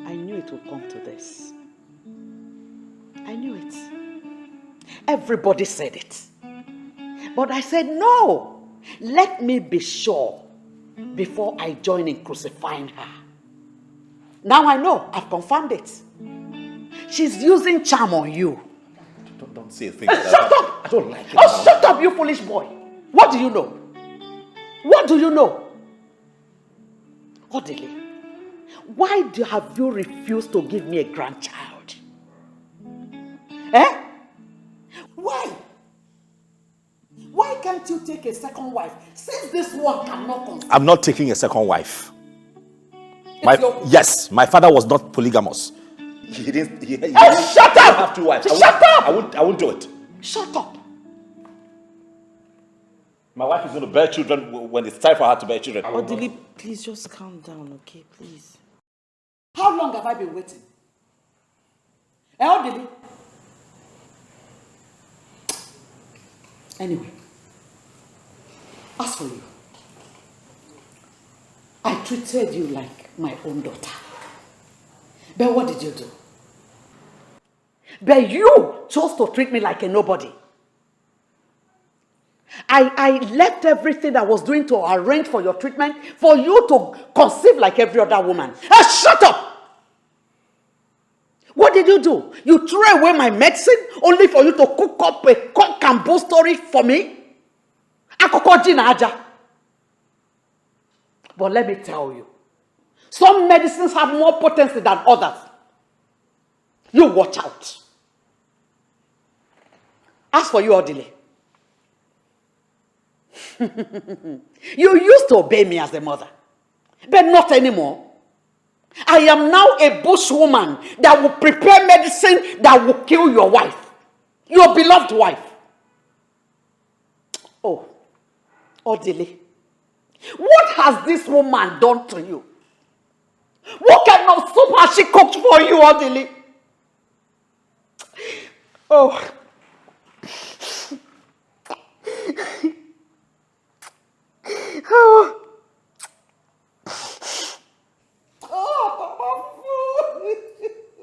I knew it would come to this. I knew it. Everybody said it. But I said, no, let me be sure before I join in crucifying her. Now I know, I've confirmed it. She's using charm on you. Don't say a thing like that. Shut up! I don't like it. Oh, shut up, you foolish boy. What do you know? What do you know? Odile, why have you refused to give me a grandchild? Eh? Why? Why can't you take a second wife since this one cannot conceive? I'm not taking a second wife. Yes, my father was not polygamous. He didn't. Shut up! Have 2 wives. Shut up! I won't do it. Shut up! My wife is going to bear children when it's time for her to bear children. Odili, please just calm down, okay? Please. How long have I been waiting? Odili? Anyway, as for you, I treated you like my own daughter. But what did you do? But you chose to treat me like a nobody. I left everything I was doing to arrange for your treatment for you to conceive like every other woman. Shut up! What did you do? You threw away my medicine only for you to cook up a cock and bull story for me? But let me tell you, some medicines have more potency than others. You watch out. As for you, Odile, you used to obey me as a mother, but not anymore. I am now a bushwoman that will prepare medicine that will kill your wife, your beloved wife. Oh, Odile, what has this woman done to you? What kind of soup has she cooked for you, Odile? Oh. Oh.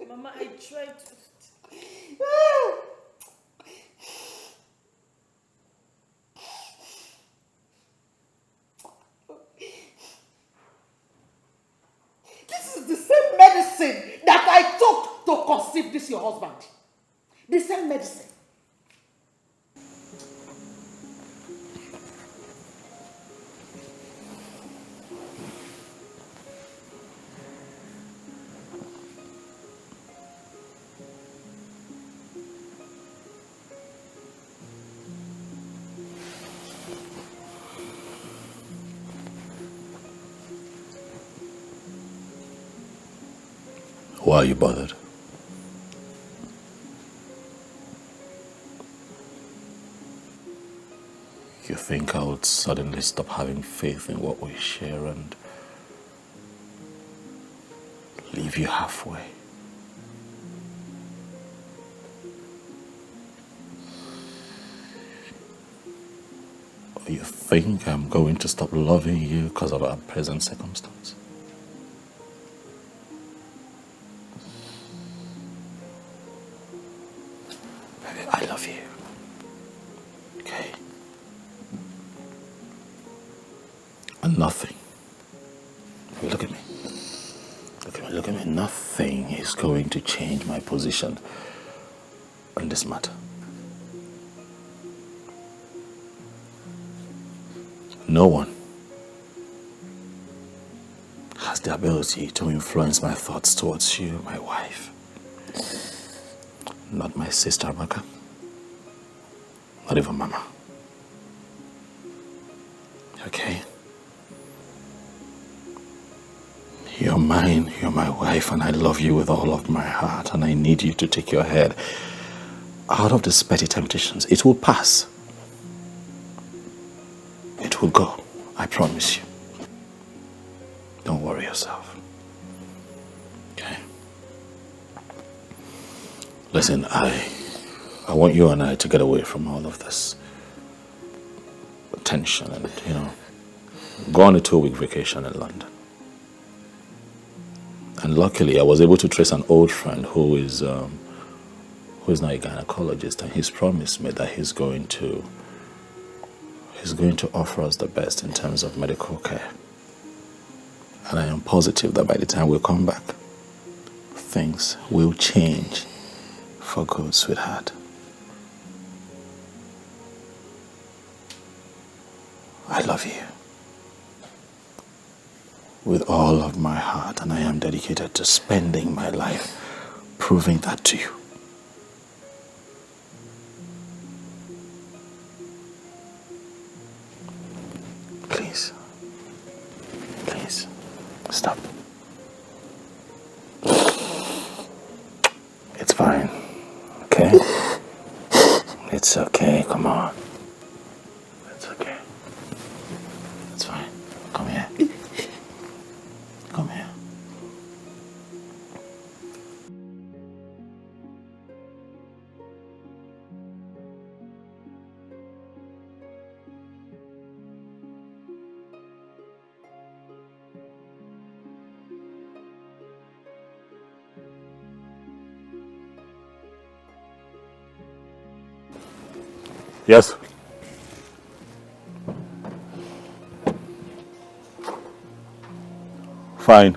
Mama, I tried to. This is the same medicine that I took to conceive this your husband. The same medicine. Why are you bothered? You think I would suddenly stop having faith in what we share and leave you halfway? Or you think I'm going to stop loving you because of our present circumstance? Baby, I love you. Okay? And nothing. Look at me. Look at me. Nothing is going to change my position on this matter. No one has the ability to influence my thoughts towards you, my wife. Not my sister, Amaka. Not even Mama. Okay? You're mine, you're my wife, and I love you with all of my heart, and I need you to take your head out of these petty temptations. It will pass. It will go. I promise you. Don't worry yourself. Okay? Listen, I want you and I to get away from all of this tension and, go on a 2-week vacation in London. And luckily, I was able to trace an old friend who is now a gynecologist, and he's promised me that he's going to offer us the best in terms of medical care. And I am positive that by the time we come back, things will change for good, sweetheart. I love you with all of my heart, and I am dedicated to spending my life proving that to you. Please. Please. Stop. It's fine. Okay? It's okay. Come on. It's okay. It's fine. Come here. Come here. Yes. Fine.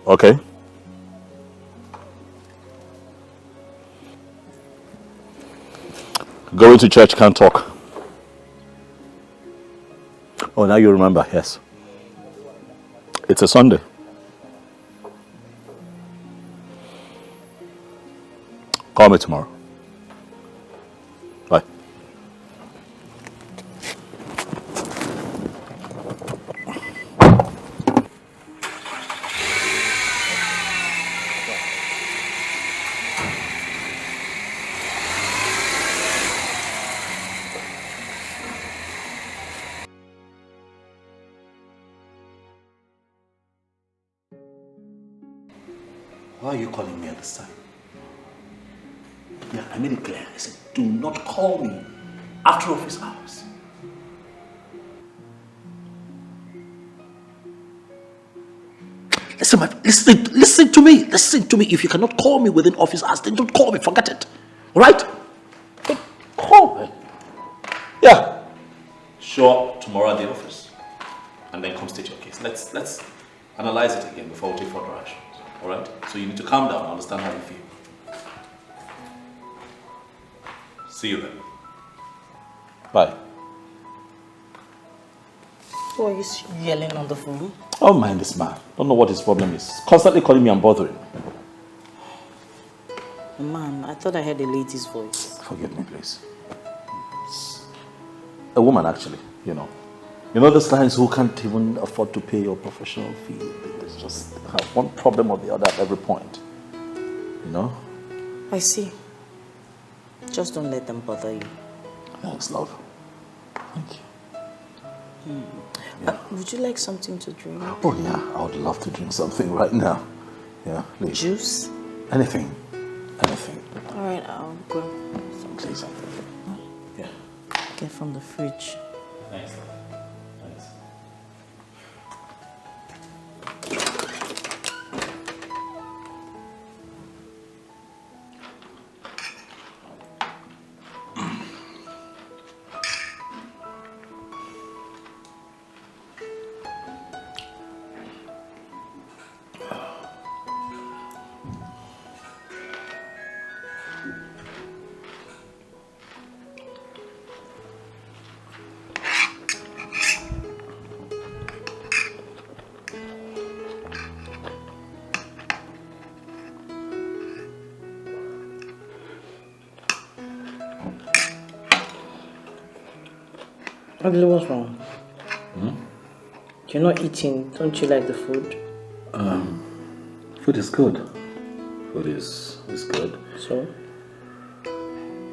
Okay. Going to church, can't talk. Oh, now you remember, yes. It's a Sunday. Call me tomorrow. Bye. Why are you calling me at this time? Yeah, I made it clear. I said, do not call me after office hours. Listen to me. Listen to me. If you cannot call me within office hours, then don't call me. Forget it. All right? Don't call me. Yeah. Show up tomorrow at the office, and then come state your case. Let's analyze it again before we take further actions. All right? So you need to calm down and understand how you feel. See you then. Bye. Why are you yelling on the phone? Oh, mind this man. Don't know what his problem is. Constantly calling me and bothering me. Man, I thought I heard a lady's voice. Forgive me, please. It's a woman, actually, You know those clients who can't even afford to pay your professional fee. They just have one problem or the other at every point. I see. Just don't let them bother you. Thanks, love. Thank you. Yeah. Would you like something to drink? Oh, yeah. I would love to drink something right now. Yeah, please. Juice? Anything. Anything. All right, I'll grab some. Please. Yeah. Get from the fridge. Thanks. Ugly, what's wrong? You're not eating. Don't you like the food? Food is good. Food is good. So?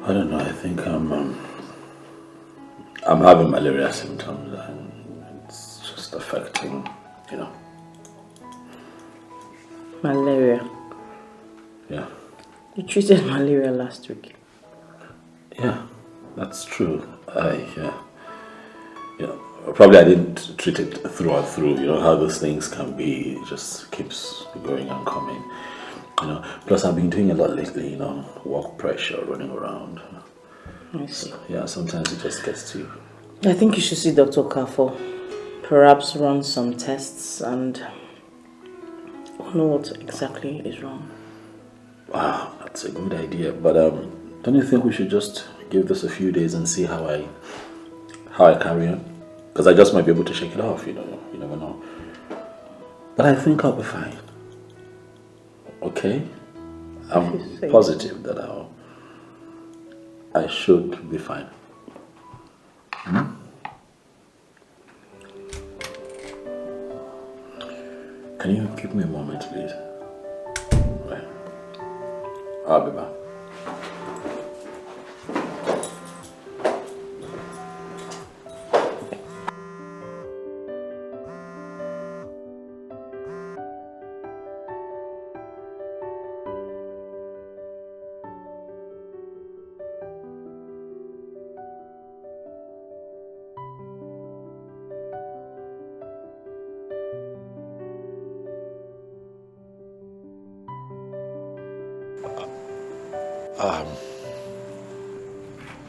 I don't know. I think I'm having malaria symptoms, and it's just affecting, you know. Malaria? Yeah. You treated malaria last week. Yeah, that's true. Probably I didn't treat it through and through. You know how those things can be. It just keeps going and coming. You know. Plus, I've been doing a lot lately. You know, work pressure, running around. I see. Yeah, sometimes it just gets to you. I think you should see Dr. Kafo. Perhaps run some tests and know what exactly is wrong. Wow, that's a good idea. But don't you think we should just give this a few days and see how I carry on? Because I just might be able to shake it off, you know. You never know. But I think I'll be fine. Okay? I'm positive that I should be fine. Can you give me a moment, please? Right. I'll be back.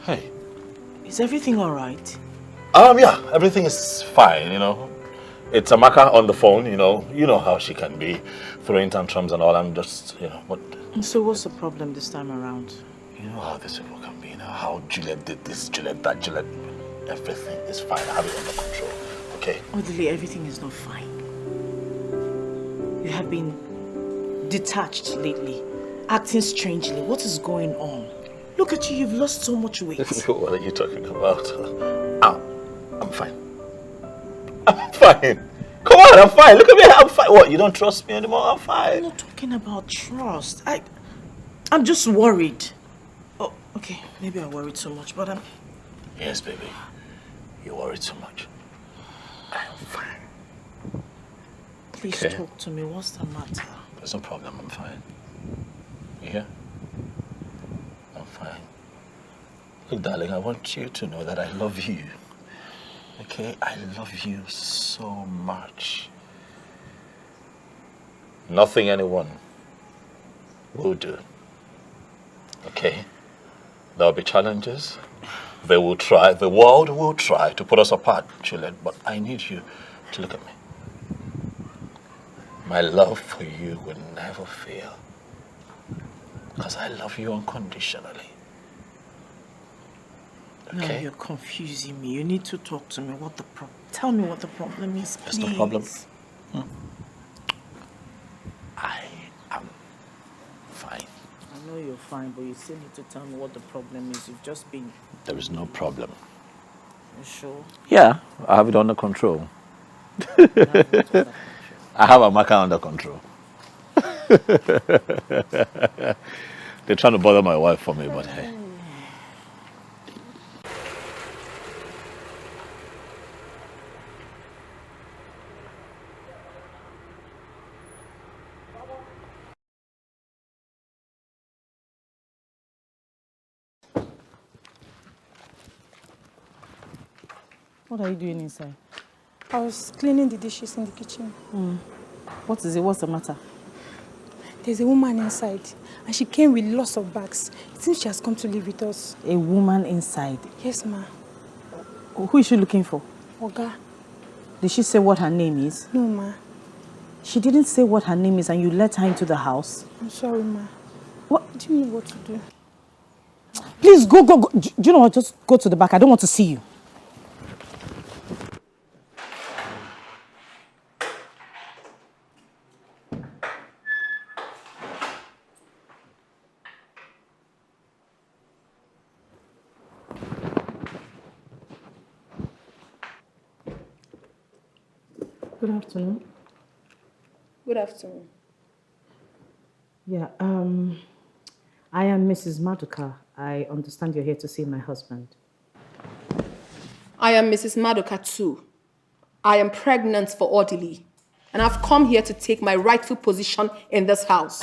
Hey. Is everything all right? Yeah, everything is fine, you know. It's Amaka on the phone, you know how she can be, throwing tantrums and all. I'm just, you know, what... So what's the problem this time around? You know how these people can be, you know, how Juliet did this, Juliet that, Juliet... Everything is fine, I have it under control, okay? Odile, everything is not fine. You have been detached lately, acting strangely. What is going on? Look at you, you've lost so much weight. What are you talking about? I'm fine. I'm fine. Come on, I'm fine. Look at me, I'm fine. What, you don't trust me anymore? I'm fine. I'm not talking about trust. I'm just worried. Oh, okay, maybe I worried too much, but I'm... Yes, baby. You worry too much. I'm fine. Please talk to me. What's the matter? There's no problem. I'm fine. You hear? I'm fine. Look, darling, I want you to know that I love you. Okay? I love you so much. Nothing anyone will do. Okay? There'll be challenges. They will try, the world will try to put us apart, Juliet, but I need you to look at me. My love for you will never fail. Because I love you unconditionally. Okay? No, you're confusing me. You need to talk to me. Tell me what the problem is, please. There's no problem. I am fine. I know you're fine, but you still need to tell me what the problem is. You've just been... There is no problem. You sure? Yeah, I have it under control. I have Amaka under control. They're trying to bother my wife for me, but hey. What are you doing inside? I was cleaning the dishes in the kitchen. What is it? What's the matter? There's a woman inside, and she came with lots of bags. It seems she has come to live with us. A woman inside? Yes, ma. Who is she looking for? Oga. Did she say what her name is? No, ma. She didn't say what her name is and you let her into the house? I'm sorry, ma. What? Do you know what to do? Please, go. Do you know what? Just go to the back. I don't want to see you. Good afternoon. Good afternoon. Yeah, I am Mrs. Maduka. I understand you're here to see my husband. I am Mrs. Madoka too. I am pregnant for Odili, and I've come here to take my rightful position in this house.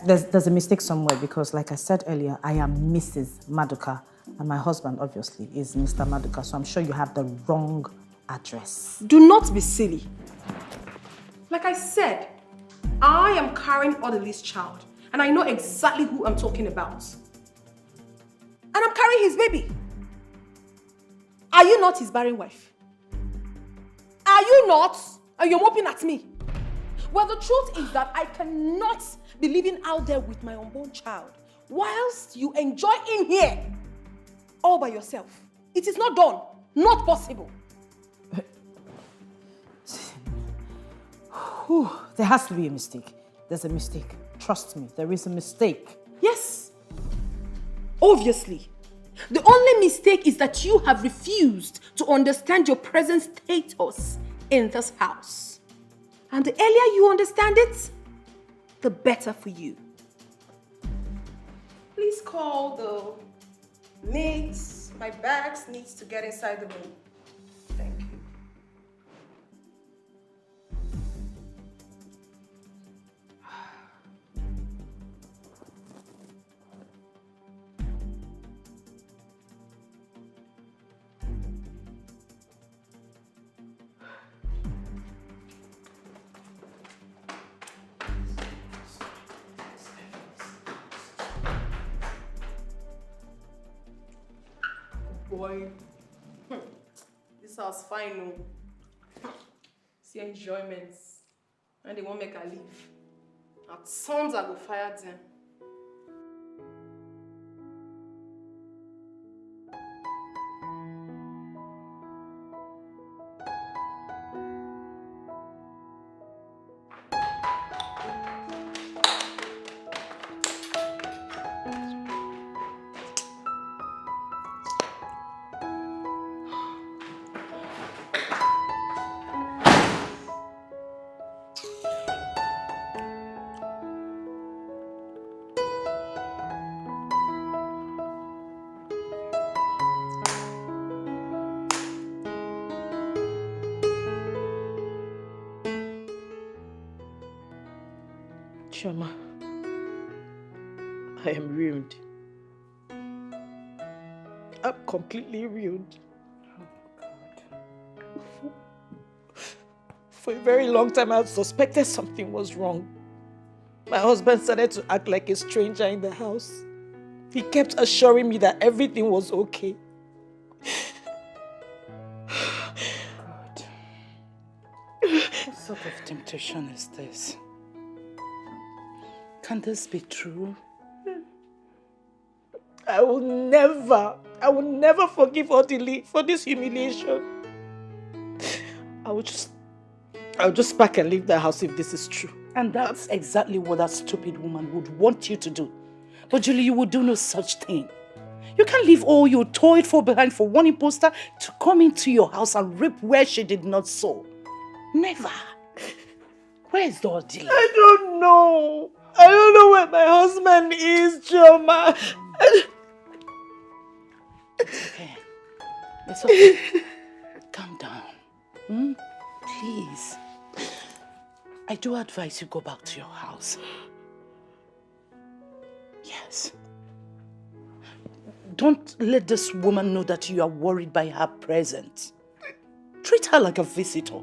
There's a mistake somewhere because, like I said earlier, I am Mrs. Maduka, and my husband, obviously, is Mr. Maduka, so I'm sure you have the wrong address. Do not be silly. Like I said, I am carrying Odili's child, and I know exactly who I'm talking about. And I'm carrying his baby. Are you not his barren wife? Are you not? And you're moping at me. Well, the truth is that I cannot be living out there with my unborn child whilst you enjoy in here all by yourself. It is not done. Not possible. Whew, there has to be a mistake. There's a mistake. Trust me, there is a mistake. Yes. Obviously. The only mistake is that you have refused to understand your present status in this house. And the earlier you understand it, the better for you. Please call the maids. My bags needs to get inside the room. Thank you. Boy, this house fine, no. See enjoyments. And they won't make her leave. At sons I go fire them. Chioma, I am ruined. I'm completely ruined. Oh, God. For a very long time, I suspected something was wrong. My husband started to act like a stranger in the house. He kept assuring me that everything was okay. God. What sort of temptation is this? Can this be true? I will never forgive Odili for this humiliation. I'll just pack and leave the house if this is true. And that's exactly what that stupid woman would want you to do. But Julie, you would do no such thing. You can't leave all you toiled for behind for one imposter to come into your house and reap where she did not sow. Never. Where is the Odili? I don't know. I don't know where my husband is, Chioma. It's okay. It's okay. Calm down. Please. I do advise you go back to your house. Yes. Don't let this woman know that you are worried by her presence. Treat her like a visitor.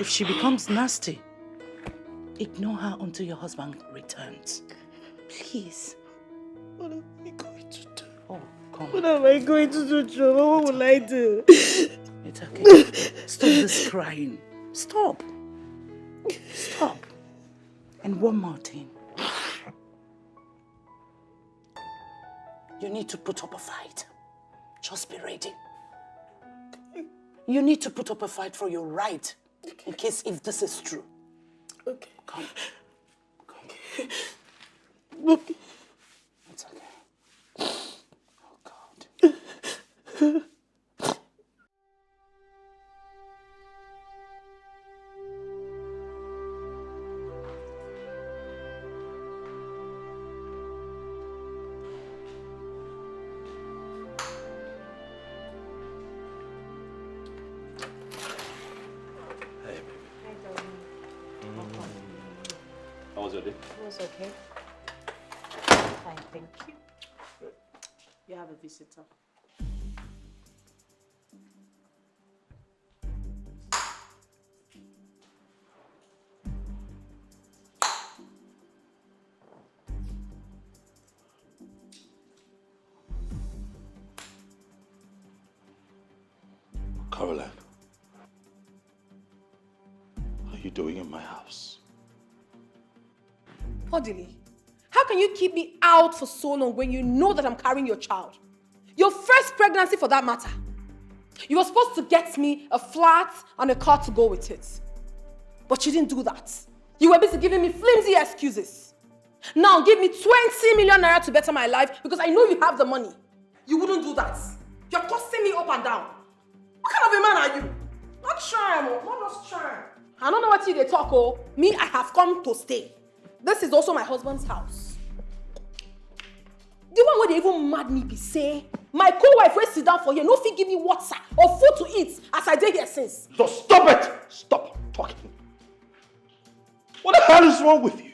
If she becomes nasty, ignore her until your husband returns. Please. What am I going to do? Oh, come What on. am I going to do, Chioma? What will I do? It's okay. Stop this crying. Stop. Stop. And one more thing. You need to put up a fight. Just be ready. You need to put up a fight for your right. In case if this is true. Okay. Come. Okay. It's okay. Oh, God. was okay. Fine, thank you. You have a visitor. Caroline, what are you doing in my house? Odili, how can you keep me out for so long when you know that I'm carrying your child? Your first pregnancy for that matter. You were supposed to get me a flat and a car to go with it. But you didn't do that. You were busy giving me flimsy excuses. Now give me 20 million naira to better my life because I know you have the money. You wouldn't do that. You're tossing me up and down. What kind of a man are you? Not charm, not just charm. I don't know what they talk, oh. Me, I have come to stay. This is also my husband's house. The one where they even mad me be say, my co-wife will sit down for here, no fit give me water or food to eat as I did here since. So stop it! Stop talking. What the hell is wrong with you?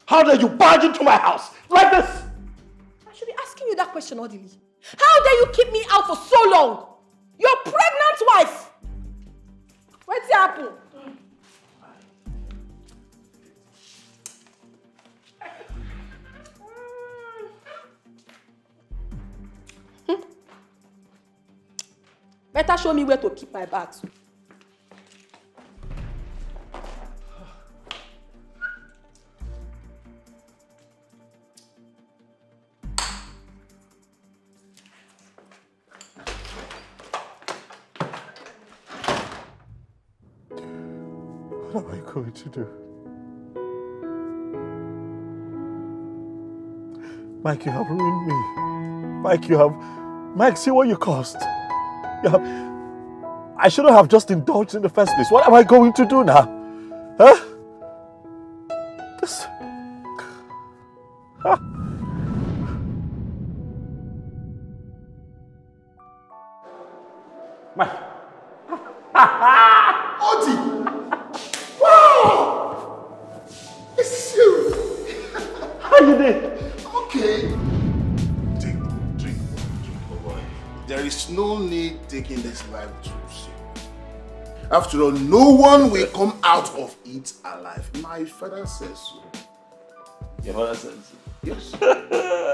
How dare you barge into my house like this? I should be asking you that question, Odili. How dare you keep me out for so long? Your pregnant wife. What's happened? Better show me where to keep my bags. What am I going to do? Mike, you have ruined me. Mike, see what you caused. I shouldn't have just indulged in the first place. What am I going to do now? Huh? This... Mike. Odi! Wow! This is you! How you doing? Okay. Drink, boy. There is no need taking this life too seriously. After all, no one will come out of it alive. My father says so. Your father says so? Yes.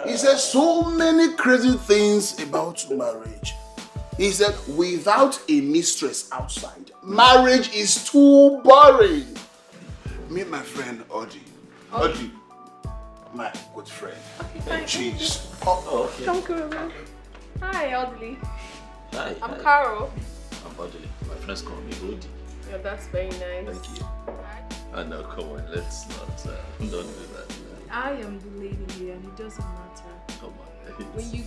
He said so many crazy things about marriage. He said, without a mistress outside, marriage is too boring. Meet my friend, Odi. Odi, my good friend. Okay, Jeez. Okay. Thank you. Hi, Audley. Hi. I'm Carol. I'm Audley. My friends call me Odi. Yeah, that's very nice. Thank you. No, come on, let's not, don't do that. I am the lady here and it doesn't matter. Come on. When you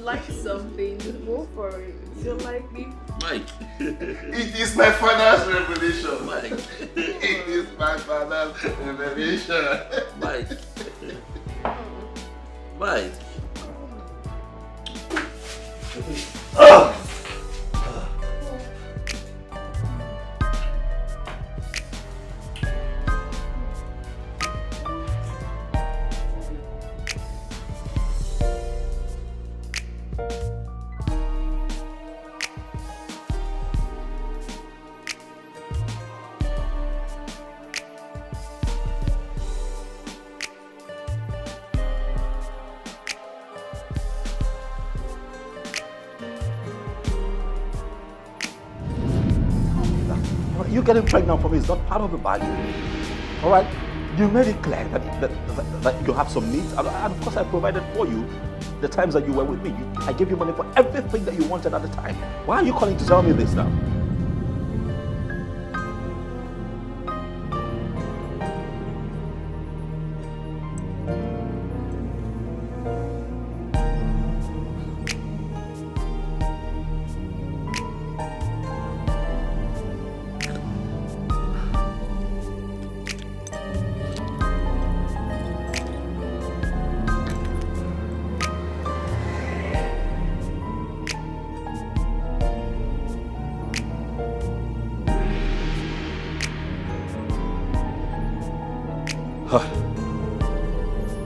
like something, go for it. You don't like me? Mike. It is my father's revelation. Mike. It is my father's revelation. Mike. Mike. Oh! You getting pregnant for me is not part of the bargain. All right? You made it clear that you have some needs, and of course I provided for you the times that you were with me. I gave you money for everything that you wanted at the time. Why are you calling to tell me this now?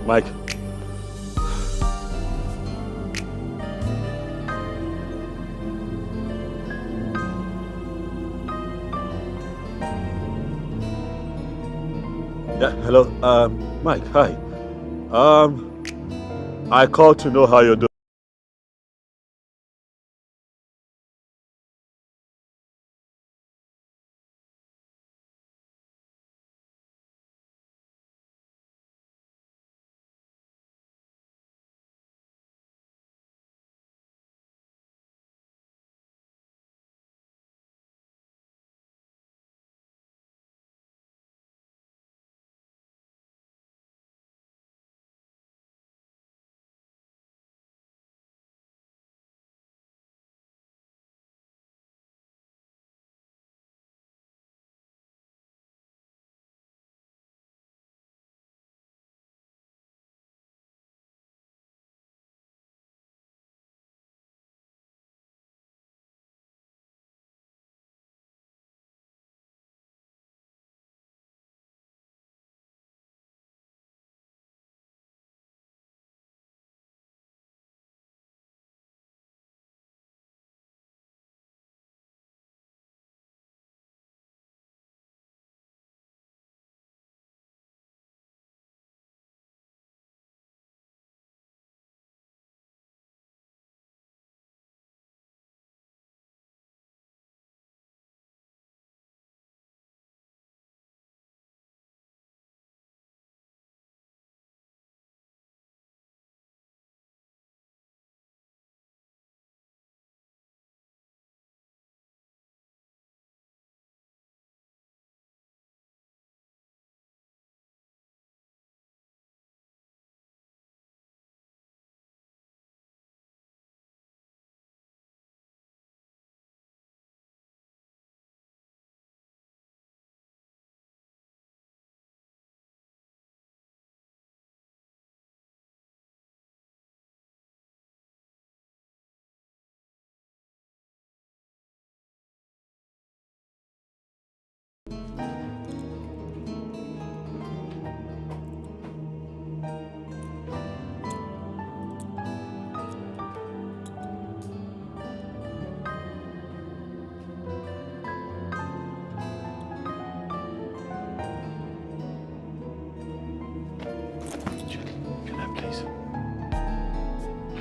Mike. Yeah, hello. Mike, hi. I called to know how you're doing.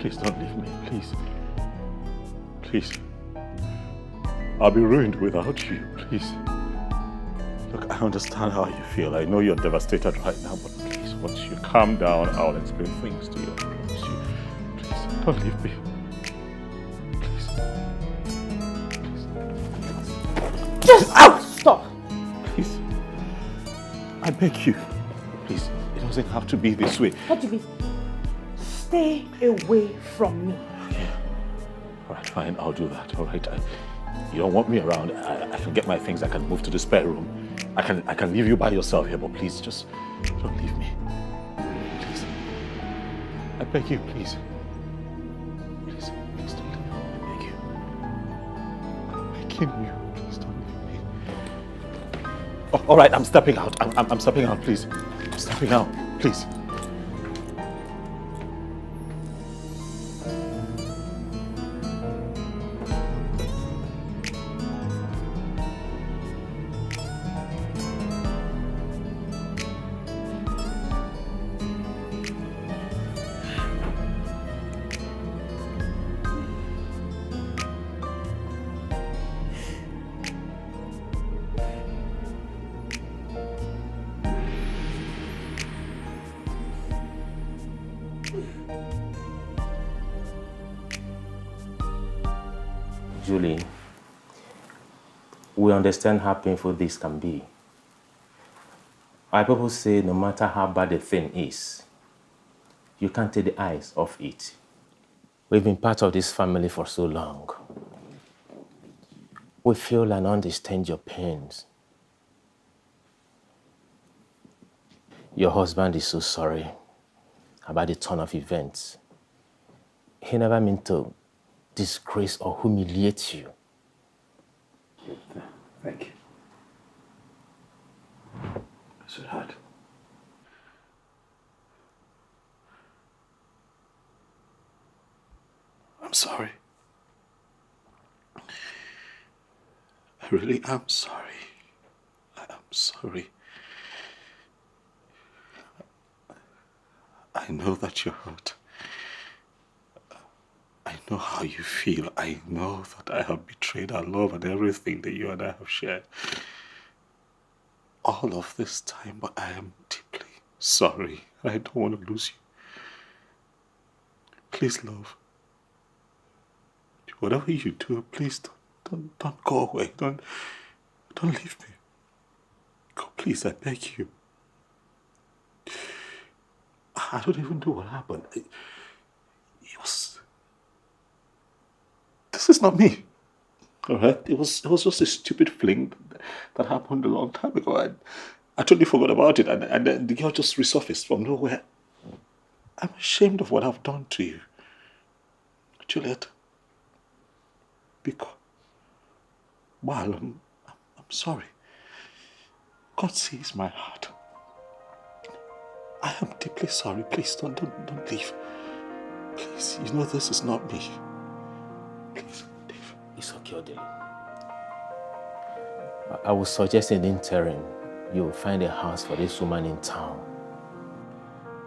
Please don't leave me, please. Please. I'll be ruined without you, please. Look, I understand how you feel. I know you're devastated right now, but please, once you calm down, I'll explain things to you. I promise you. Please, don't leave me. Please. Please. Just stop. Please. I beg you. Please, it doesn't have to be this way. What do you mean? Stay away from me. Okay. All right, fine, I'll do that. All right. You don't want me around. I can get my things. I can move to the spare room. I can leave you by yourself here, but please, just don't leave me. Please. I beg you, please. Please, please don't leave me. I beg you. I'm begging you. Please don't leave me. Oh, all right, I'm stepping out. I'm stepping out, please. I'm stepping out, please. Julie, we understand how painful this can be. Our people say no matter how bad the thing is, you can't take the eyes off it. We've been part of this family for so long. We feel and understand your pains. Your husband is so sorry about the turn of events. He never meant to disgrace or humiliate you. Thank you. Sweetheart. I'm sorry. I really am sorry. I am sorry. I know that you're hurt. I know how you feel. I know that I have betrayed our love and everything that you and I have shared. All of this time, but I am deeply sorry. I don't want to lose you. Please, love. Whatever you do, please don't go away. Don't leave me. Go, please, I beg you. I don't even know what happened. It was... This is not me. All right? It was just a stupid fling that happened a long time ago. I totally forgot about it, and then the girl just resurfaced from nowhere. I'm ashamed of what I've done to you. Juliet. Because... Well, I'm sorry. God sees my heart. I am deeply sorry. Please don't leave. Please, you know this is not me. Please, Dave. It's okay, Odele. I would suggest in the interim, you will find a house for this woman in town.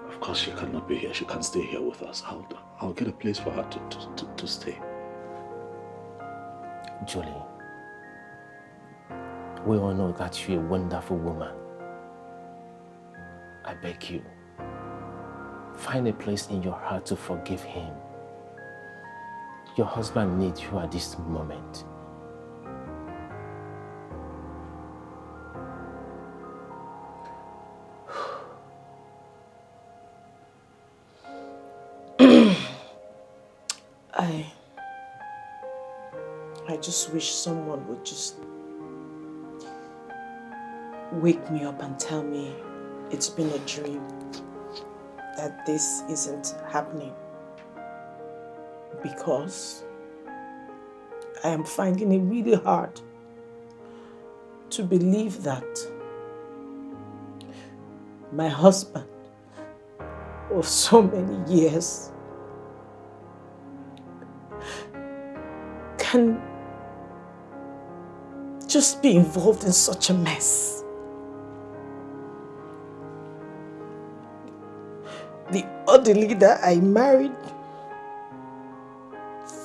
Of course, she cannot be here. She can't stay here with us. I'll get a place for her to stay. Julie, we all know that you're a wonderful woman. I beg you, find a place in your heart to forgive him. Your husband needs you at this moment. I just wish someone would just wake me up and tell me it's been a dream, that this isn't happening. Because I am finding it really hard to believe that my husband of so many years can just be involved in such a mess. The other leader I married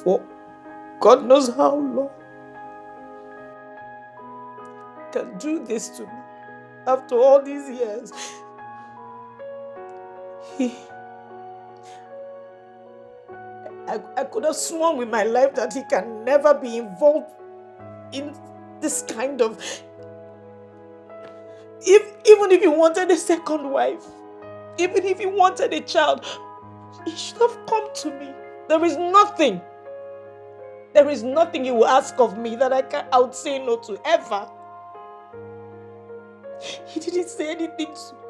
for God knows how long can do this to me after all these years. I could have sworn with my life that he can never be involved in this kind of... Even if he wanted a second wife, even if he wanted a child, he should have come to me. There is nothing he will ask of me that I would say no to, ever. He didn't say anything to me.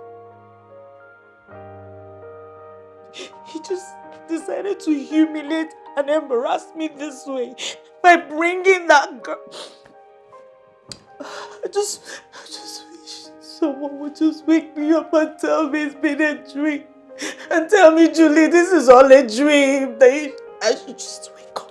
He just decided to humiliate and embarrass me this way by bringing that girl. I just wish someone would just wake me up and tell me it's been a dream. And tell me, Julie, this is all a dream. I should just wake up.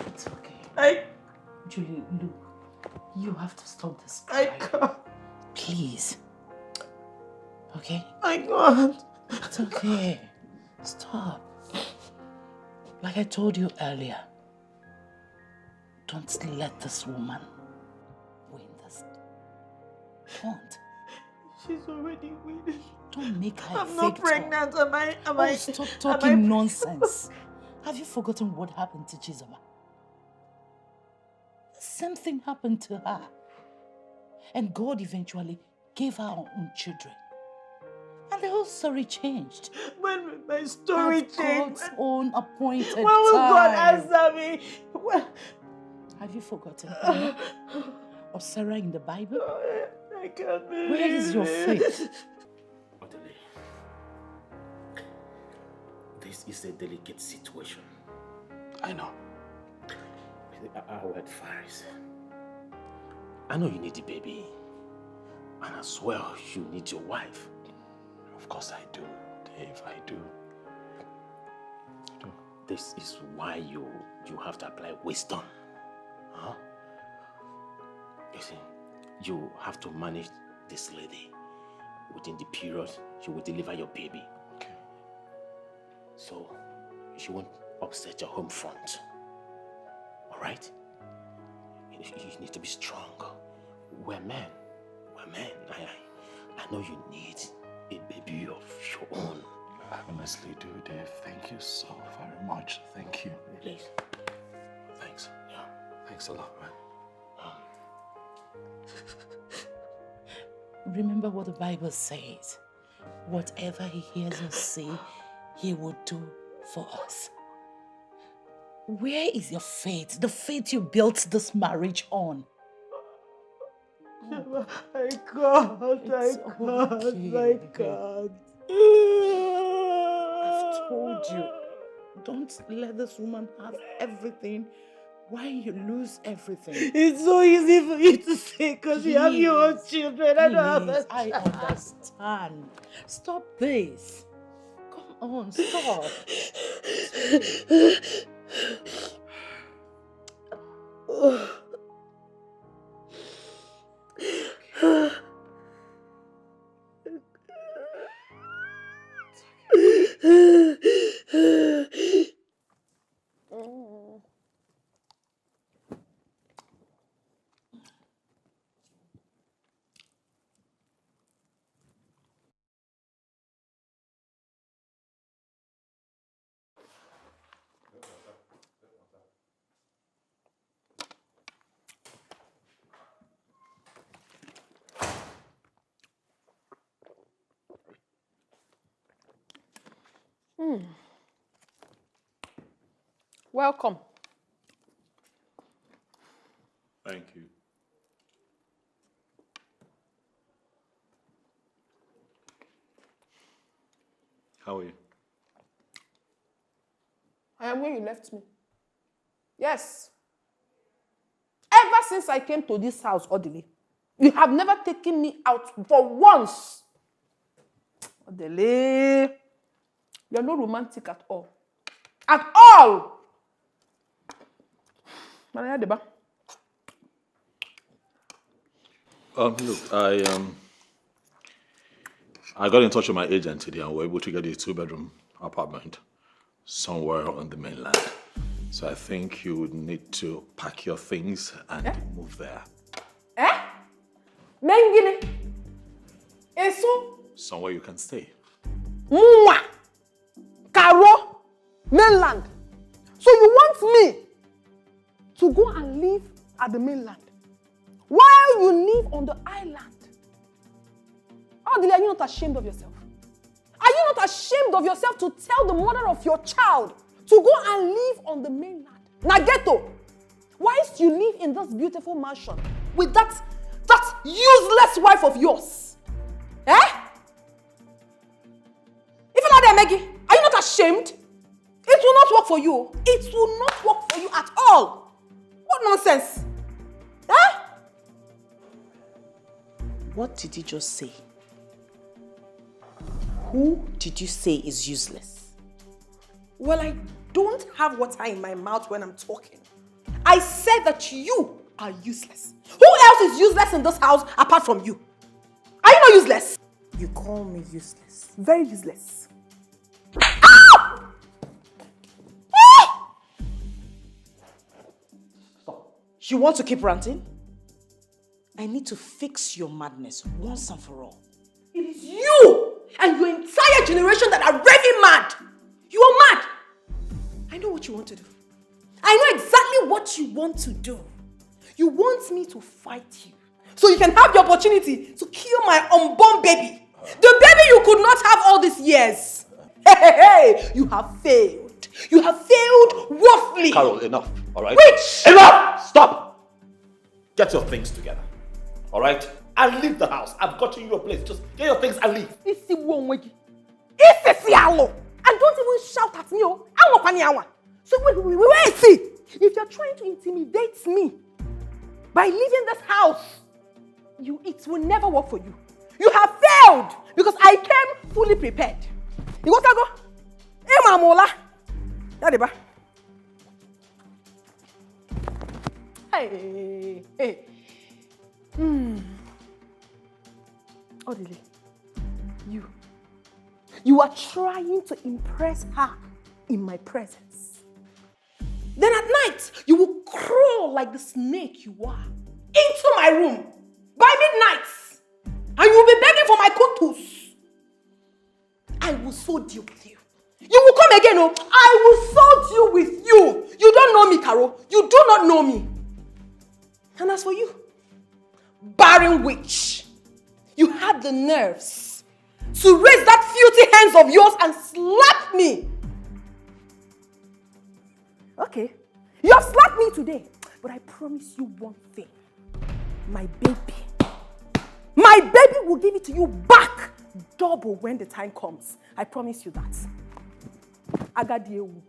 It's okay. Julie, look, you have to stop this crying. I can't. Please. Okay? I can't. It's okay. Stop. Like I told you earlier, don't let this woman win this. Don't. She's already winning. Don't make her I'm not pregnant. Am I? Stop talking nonsense. Have you forgotten what happened to Chizoma? The same thing happened to her. And God eventually gave her her own children. And the whole story changed. When will my story At change? God's own appointed When will God time. answer me? Have you forgotten Hannah or Sarah in the Bible? I can't believe Where is your faith? Odele, this is a delicate situation. I know. I will advise. I know you need the baby. And as well, you need your wife. Of course I do, Dave, I do. This is why you have to apply wisdom. Huh? You see, you have to manage this lady. Within the period, she will deliver your baby. Okay. So, she won't upset your home front. Alright? You need to be strong. We're men. We're men. I know you need a baby of your own. I honestly do, Dave. Thank you so very much. Thank you. Please. Thanks. Yeah. Thanks a lot, man. Remember what the Bible says. Whatever He hears us say, He will do for us. Where is your faith? The faith you built this marriage on. I can't. I've told you, don't let this woman have everything. Why you lose everything? It's so easy for you to say because you have your own children. I don't have I understand. Stop this. Come on, stop. Welcome. Thank you. How are you? I am where you left me. Yes. Ever since I came to this house, Odile, you have never taken me out for once. Odile, you're not romantic at all. At all! Maria Deba. Look, I got in touch with my agent today and we're able to get a 2-bedroom apartment somewhere on the mainland. So I think you would need to pack your things and move there. Mengine. Eso. Somewhere you can stay. Mwah. Karo. Mainland. So you want me to go and live at the mainland while you live on the island? Oh, Dile, are you not ashamed of yourself? Are you not ashamed of yourself to tell the mother of your child to go and live on the mainland? Nageto, whilst you live in this beautiful mansion with that useless wife of yours? If you're not there, Maggie, are you not ashamed? It will not work for you. It will not work for you at all. What nonsense? What did you just say? Who did you say is useless? Well, I don't have water in my mouth when I'm talking. I said that you are useless. Who else is useless in this house apart from you? Are you not useless? You call me useless. Very useless. Stop. You want to keep ranting? I need to fix your madness once and for all. It is you and your entire generation that are raving mad. You are mad. I know what you want to do. I know exactly what you want to do. You want me to fight you so you can have the opportunity to kill my unborn baby. The baby you could not have all these years. Hey, you have failed. You have failed woefully. Carol, enough, all right? Which? Enough! Stop! Get your things together, all right? And leave the house. I've gotten you a place. Just get your things and leave. And don't even shout at me. So wait, see. If you're trying to intimidate me by leaving this house, it will never work for you. You have failed because I came fully prepared. You want to go? Hey, Mamola. Daddy, hey. Odile, you are trying to impress her in my presence. Then at night, you will crawl like the snake you are into my room by midnight, and you will be begging for my kutus. I will so deal with you. You will come again, oh, I will so deal with you. You don't know me, Carol. You do not know me. And as for you, barren witch, you had the nerves to raise that filthy hands of yours and slap me. Okay, you have slapped me today, but I promise you one thing. My baby will give it to you back double when the time comes. I promise you that. Agadiewu.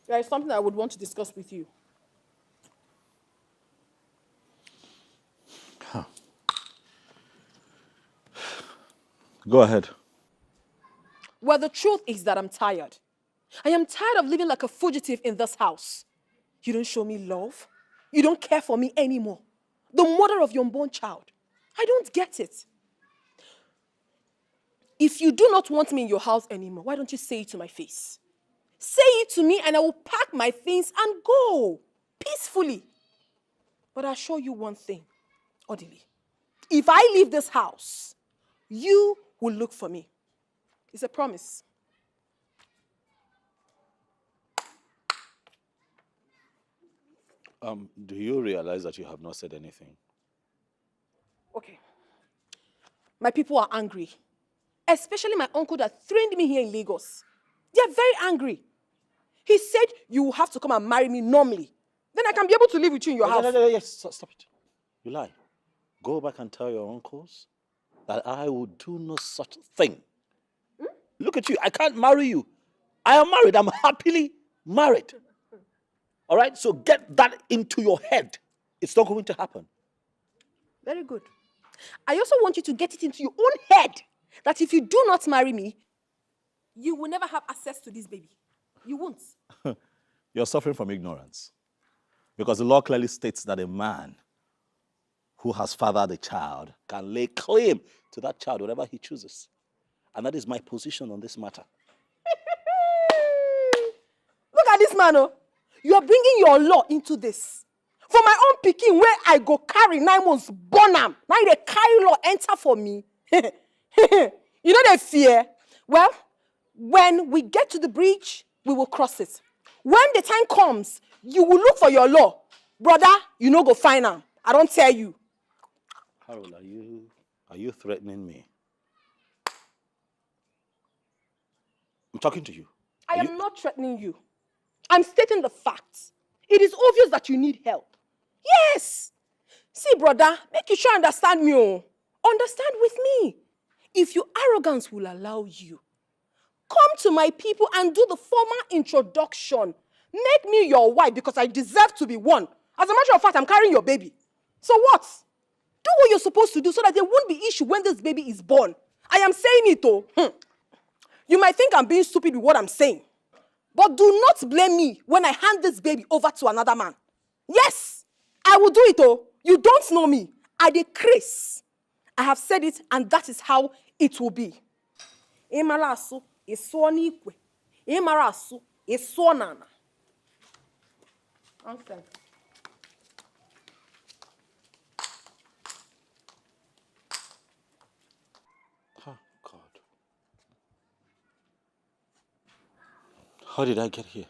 There is something I would want to discuss with you. Go ahead. Well, the truth is that I'm tired. I am tired of living like a fugitive in this house. You don't show me love. You don't care for me anymore. The mother of your unborn child. I don't get it. If you do not want me in your house anymore, why don't you say it to my face? Say it to me and I will pack my things and go peacefully. But I assure you one thing, Odile. If I leave this house, you will look for me. It's a promise. Do you realize that you have not said anything? Okay. My people are angry. Especially my uncle that trained me here in Lagos. They are very angry. He said you will have to come and marry me normally. Then I can be able to live with you in your house. No, yes, stop it. You lie. Go back and tell your uncles that I will do no such thing. Look at you. I can't marry you. I am married. I'm happily married. All right? So get that into your head. It's not going to happen. Very good. I also want you to get it into your own head that if you do not marry me, you will never have access to this baby. You won't. You're suffering from ignorance. Because the law clearly states that a man who has fathered a child can lay claim to that child whenever he chooses. And that is my position on this matter. Look at this man, oh. You are bringing your law into this. For my own picking, where I go carry 9 months, born am. Now they carry law enter for me. You know they fear. Well, when we get to the bridge, we will cross it. When the time comes, you will look for your law. Brother, you know go find am. I don't tell you. Harold, are you threatening me? I'm talking to you. I am not threatening you. I'm stating the facts. It is obvious that you need help. Yes. See, brother, make you try understand me. Oh. Understand with me. If your arrogance will allow you, come to my people and do the formal introduction. Make me your wife because I deserve to be one. As a matter of fact, I'm carrying your baby. So what? Do what you're supposed to do so that there won't be issue when this baby is born. I am saying it, oh. You might think I'm being stupid with what I'm saying. But do not blame me when I hand this baby over to another man. Yes, I will do it, oh. You don't know me. I decrease. I have said it, and that is how it will be. Imarasu is so nikwe. Imarasu is so nana. Oh, God. How did I get here?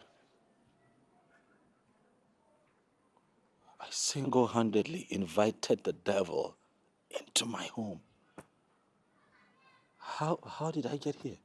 I single-handedly invited the devil into my home. How did I get here?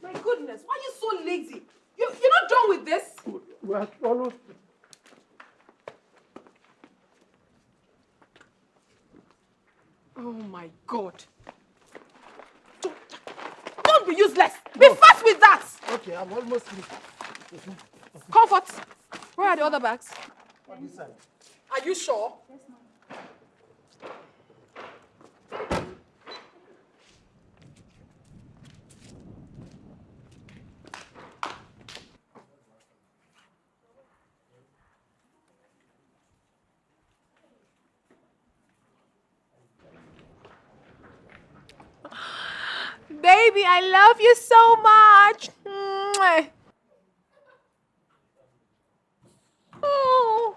My goodness, why are you so lazy? You're not done with this? We're almost... Oh my God. Don't be useless. Be fast with that. Okay, I'm almost finished. Comfort. Where are the other bags? On this side. Are you sure? Yes, ma'am. Baby, I love you so much. Mwah. Oh.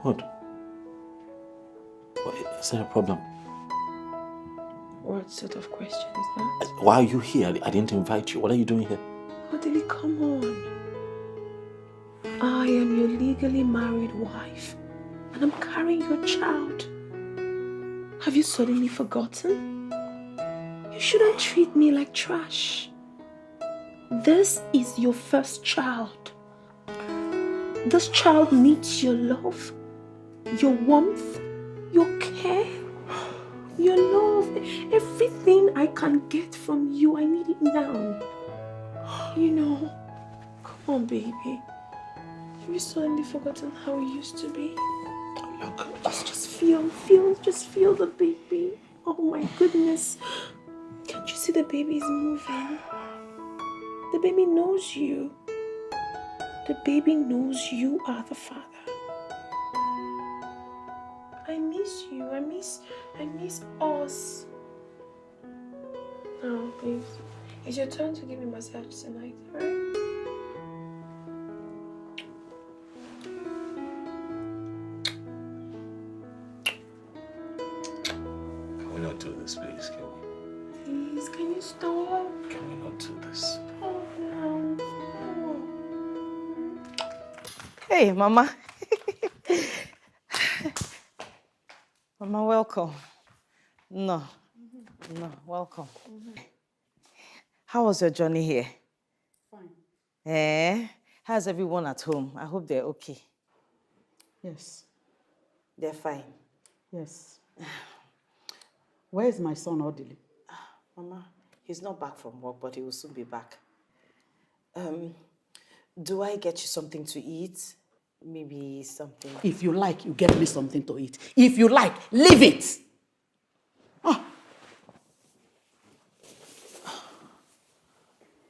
What? Is there a problem? What sort of question is that? Why are you here? I didn't invite you. What are you doing here? Odili, come on. I am your legally married wife, and I'm carrying your child. Have you suddenly forgotten? You shouldn't treat me like trash. This is your first child. This child needs your love, your warmth, your care, your love. Everything I can get from you, I need it now. You know, come on, baby. Have you suddenly forgotten how it used to be? Look. Just feel the baby. Oh my goodness. Can't you see the baby is moving? The baby knows you. The baby knows you are the father. I miss you. I miss us. Now, please. It's your turn to give me massage tonight, alright? Can we not do this, please? Can we? Please, can you stop? Can we not do this? Oh, no. Hey, Mama. Mama, welcome. No, welcome. How was your journey here? Fine. How's everyone at home? I hope they're okay. Yes. They're fine. Yes. Where is my son, Odili? Mama, he's not back from work, but he will soon be back. Do I get you something to eat? Maybe something. If you like, you get me something to eat. If you like, leave it.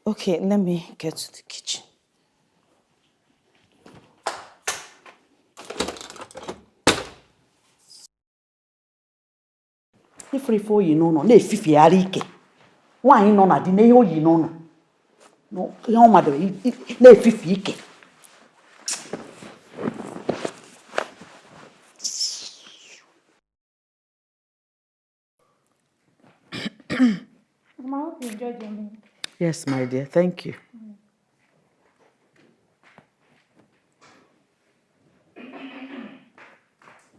Okay, let me get to the kitchen. Ifrifo yi no na efifi ara ike. Nwaanyị nọ na di na ihe oyi no no. No, ihe ọ madara na efifi ike. Mama, I hope you enjoyed your meal. Yes, my dear. Thank you.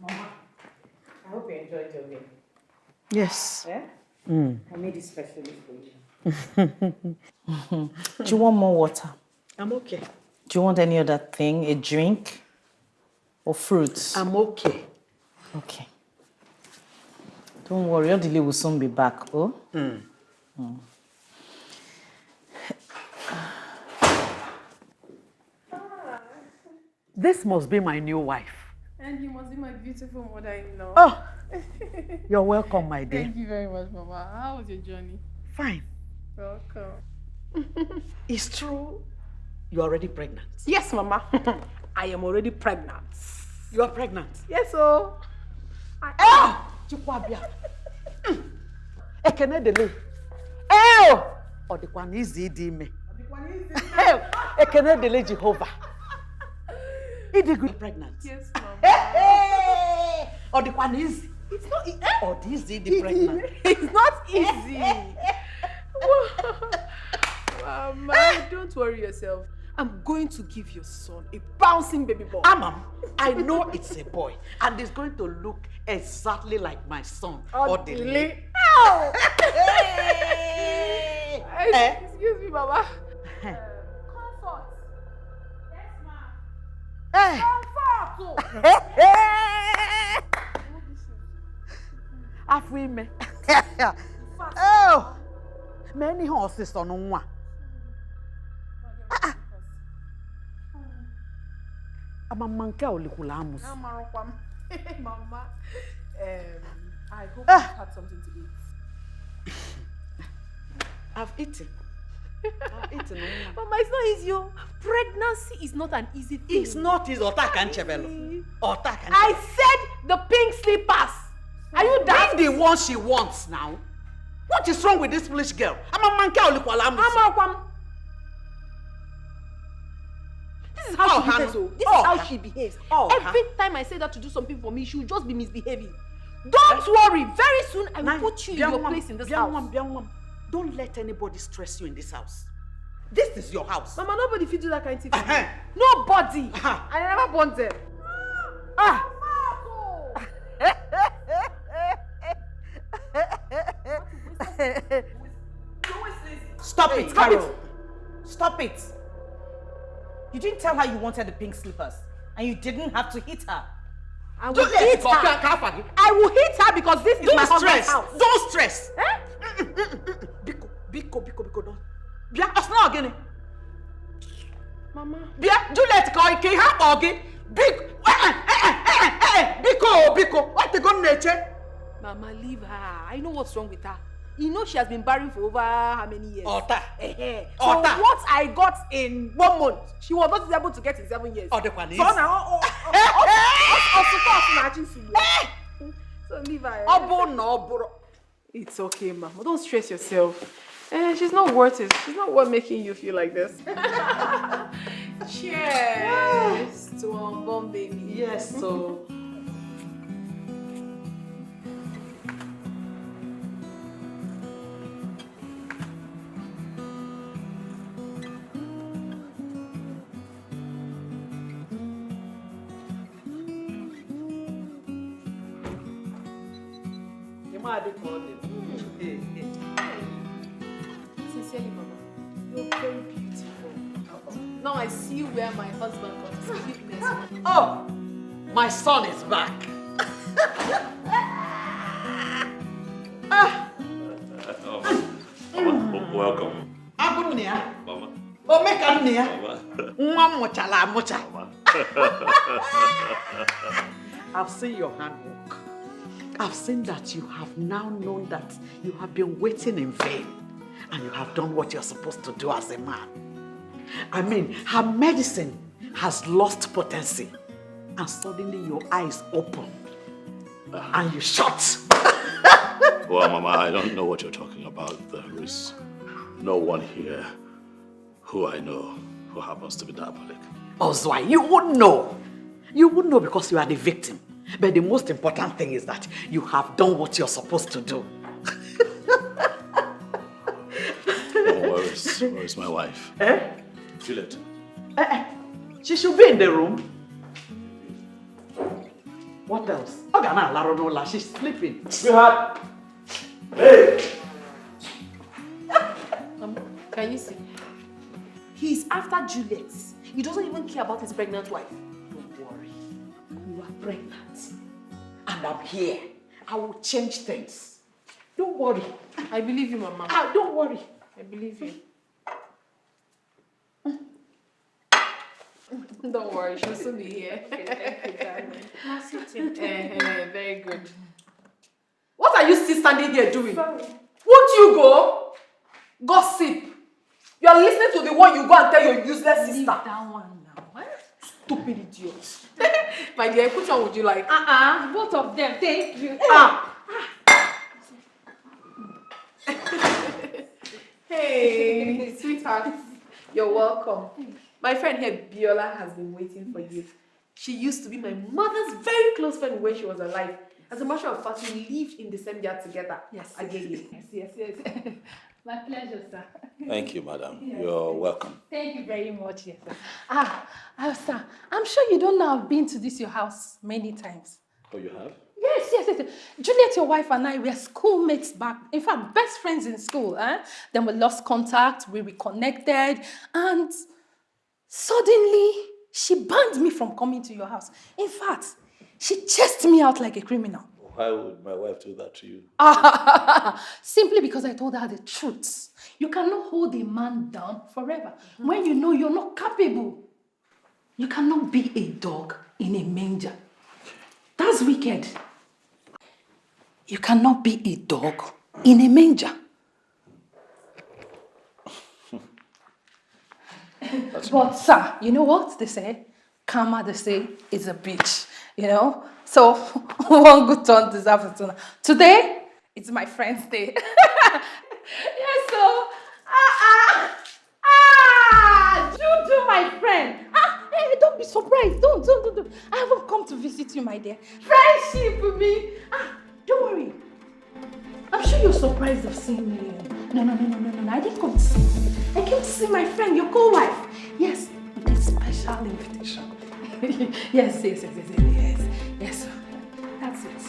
Mama, I hope you enjoyed your meal. Yes. Yeah? I made it specially for you. Do you want more water? I'm okay. Do you want any other thing? A drink? Or fruits? I'm okay. Okay. Don't worry, your delay will soon be back, oh? This must be my new wife. And you must be my beautiful mother-in-law. Oh, you're welcome, my dear. Thank you very much, Mama. How was your journey? Fine. Welcome. It's true you're already pregnant. Yes, Mama. I am already pregnant. You are pregnant? Yes, oh. Chikwabia. Ekene dele. Oh! Odikwan izi di me. Ekene dele Jehovah. Idi good pregnant. Yes, Mama. Hey! Odikwan izi. It's not easy. Odi di pregnant. It's not easy. Mama, don't worry yourself. I'm going to give your son a bouncing baby boy. Amam, I know it's a boy, and it's going to look exactly like my son, Odile. Ow! Excuse me, Mama. Comfort. Yes, ma'am. Hey! Afwime. Oh! Many horses on one. Amamanka olikulamus. Mama, I hope you had something to eat. I've eaten. Mama, it's not easy. Pregnancy is not an easy thing. It's not easy. I said the pink slippers. Are you daft? Bring the one she wants now. What is wrong with this foolish girl? Amamanka olikulamus. This is how she behaves. This is how she behaves. Every time I say that to do something for me, she will just be misbehaving. Don't worry. Very soon I will put you in your place in this house. Don't let anybody stress you in this house. This is your house. Mama, nobody feed you that kind of thing. Nobody. I never born them. Stop it, Carol. Stop it. You didn't tell her you wanted the pink slippers, and you didn't have to hit her. I will hit her. I will hit her because this is my husband's house. Don't stress. Biko, don't. Bia, asna again. Mama. Bia, Juliet, go ike ha ogi. Biko. What the gun nature? Mama, leave her. I know what's wrong with her. You know she has been barren for over how many years? So what I got in 1 month, she was not able to get in 7 years. So now, so leave her. It's okay, Mama. Don't stress yourself. She's not worth it. She's not worth making you feel like this. Cheers to unborn baby. Yes, so. Sincerely, Mama, you're very beautiful. Now I see where my husband got his weakness. Oh, my son is back. Welcome. Abunia. Mama. Oh, make Abunia. Mama. I've seen your handwork. I've seen that you have now known that you have been waiting in vain and you have done what you're supposed to do as a man. I mean, her medicine has lost potency and suddenly your eyes open and you shut. Well, Mama, I don't know what you're talking about. There is no one here who I know who happens to be diabolic. Ozwai, you wouldn't know. You wouldn't know because you are the victim. But the most important thing is that you have done what you're supposed to do. Where is my wife? Juliet. She should be in the room. What else? She's sleeping. Sweetheart. Hey! Can you see? He's after Juliet. He doesn't even care about his pregnant wife. Don't worry. You are pregnant. And I'm here. I will change things. Don't worry. I believe you, Mama. Don't worry. I believe you. Don't worry, she'll soon be here. Very good. What are you still standing here doing? Won't you go? Gossip. You are listening to the one you go and tell your useless sister. That one now. What? Stupid idiot. My dear, which one would you like? Both of them. Thank you. Hey, sweetheart. You're welcome. My friend here, Biola, has been waiting for you. She used to be my mother's very close friend when she was alive. As a matter of fact, we lived in the same yard together. Yes. Again. Yes. My pleasure, sir. Thank you, madam. Yes. You're welcome. Thank you very much, yes, sir. Sir, I'm sure you don't know I've been to your house many times. Oh, you have? Yes. Juliet, your wife, and I were schoolmates back. In fact, best friends in school. Then we lost contact, we reconnected, and suddenly she banned me from coming to your house. In fact, she chased me out like a criminal. Why would my wife do that to you? Simply because I told her the truth. You cannot hold a man down forever when you know you're not capable. You cannot be a dog in a manger. That's wicked. You cannot be a dog in a manger. But sir, you know what they say? Karma, they say, is a bitch. You know? So, one good turn deserves a turn. Today, it's my friend's day. Yes, so, Juju, my friend. Hey, don't be surprised. Don't. I haven't come to visit you, my dear. Friendship with me. Don't worry. I'm sure you're surprised of seeing me. No. I didn't come to see you. I came to see my friend, your co-wife. Yes, with a special invitation. Yes. That's it.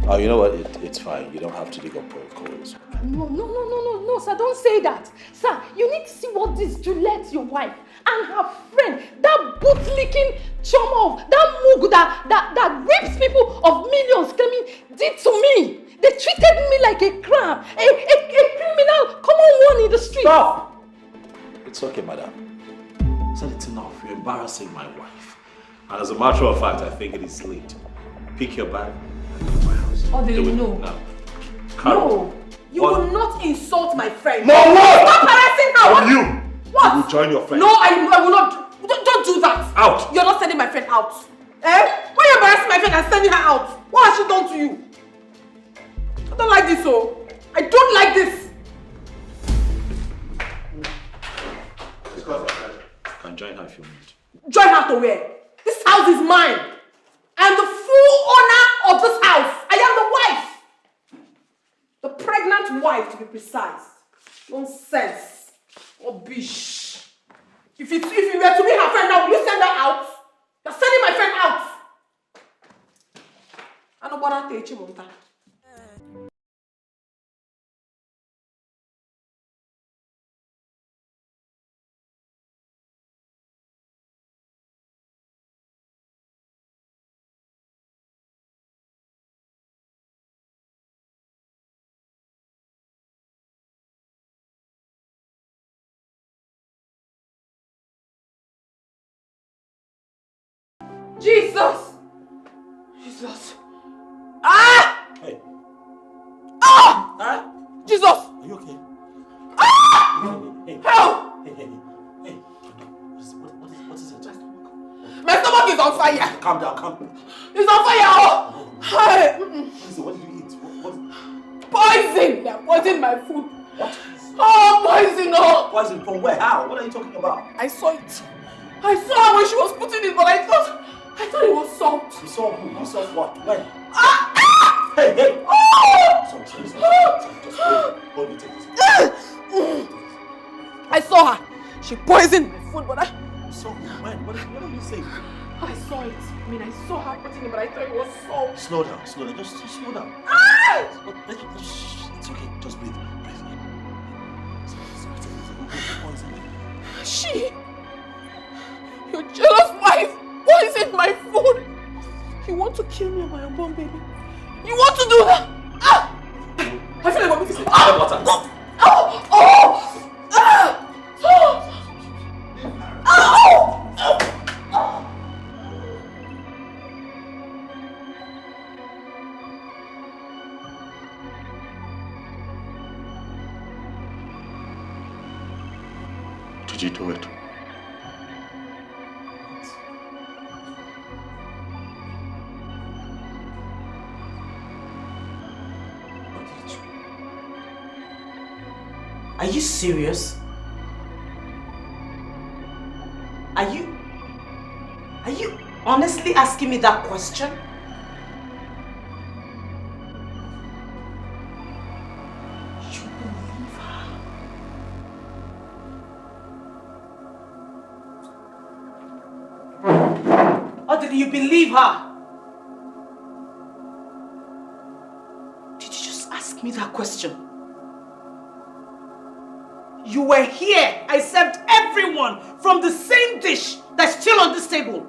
Oh, you know what? It's fine. You don't have to dig up old coals. No, sir, don't say that. Sir, you need to see what this Juliet, your wife, and her friend, that boot-licking chum of, that mug that rapes people of millions claiming did to me. They treated me like a crab, a criminal, common one in the street. Stop! It's okay, madam. So it's enough. You're embarrassing my wife. And as a matter of fact, I think it is late. Pick your bag and leave my house. Oh, they Do it know. now. Carol, You will not insult my friend. No, what? Stop harassing her. From you. What? You will join your friend. No, I will not. Don't do that. Out. You're not sending my friend out. Why are you embarrassing my friend and sending her out? What has she done to you? I don't like this, I don't like this. You can join her if you want. Join her to where? This house is mine. I am the full owner of this house. I am the wife. The pregnant wife, to be precise. Nonsense. Rubbish. If you were to be her friend now, will you send her out? You're sending my friend out. I don't want to take you, Jesus! Jesus! Hey. Jesus! Are you okay? Hey. Help! Hey. What is it? My stomach is on fire! Calm down. It's on fire! Hey. Listen, what did you eat? Poison! They poisoned my food. What? Poison! Poison from where? How? What are you talking about? I saw it. I saw her when she was putting it, but I thought it was salt. You saw who? You saw what? When? Hey! Sorry. Just hold me, take this. I saw her. She poisoned my food, but You saw who? When? What are you saying? I saw it. I mean, I saw her putting it, but I thought it was salt. Slow down. Just slow down. It's okay. Just breathe. She, your jealous wife, poisoned my food. You want to kill me and my unborn baby? You want to do that? I feel like vomiting. Did you do it? Are you serious? Are you honestly asking me that question? You believe her? Or did you believe her? Did you just ask me that question? You were here. I served everyone from the same dish that's still on this table.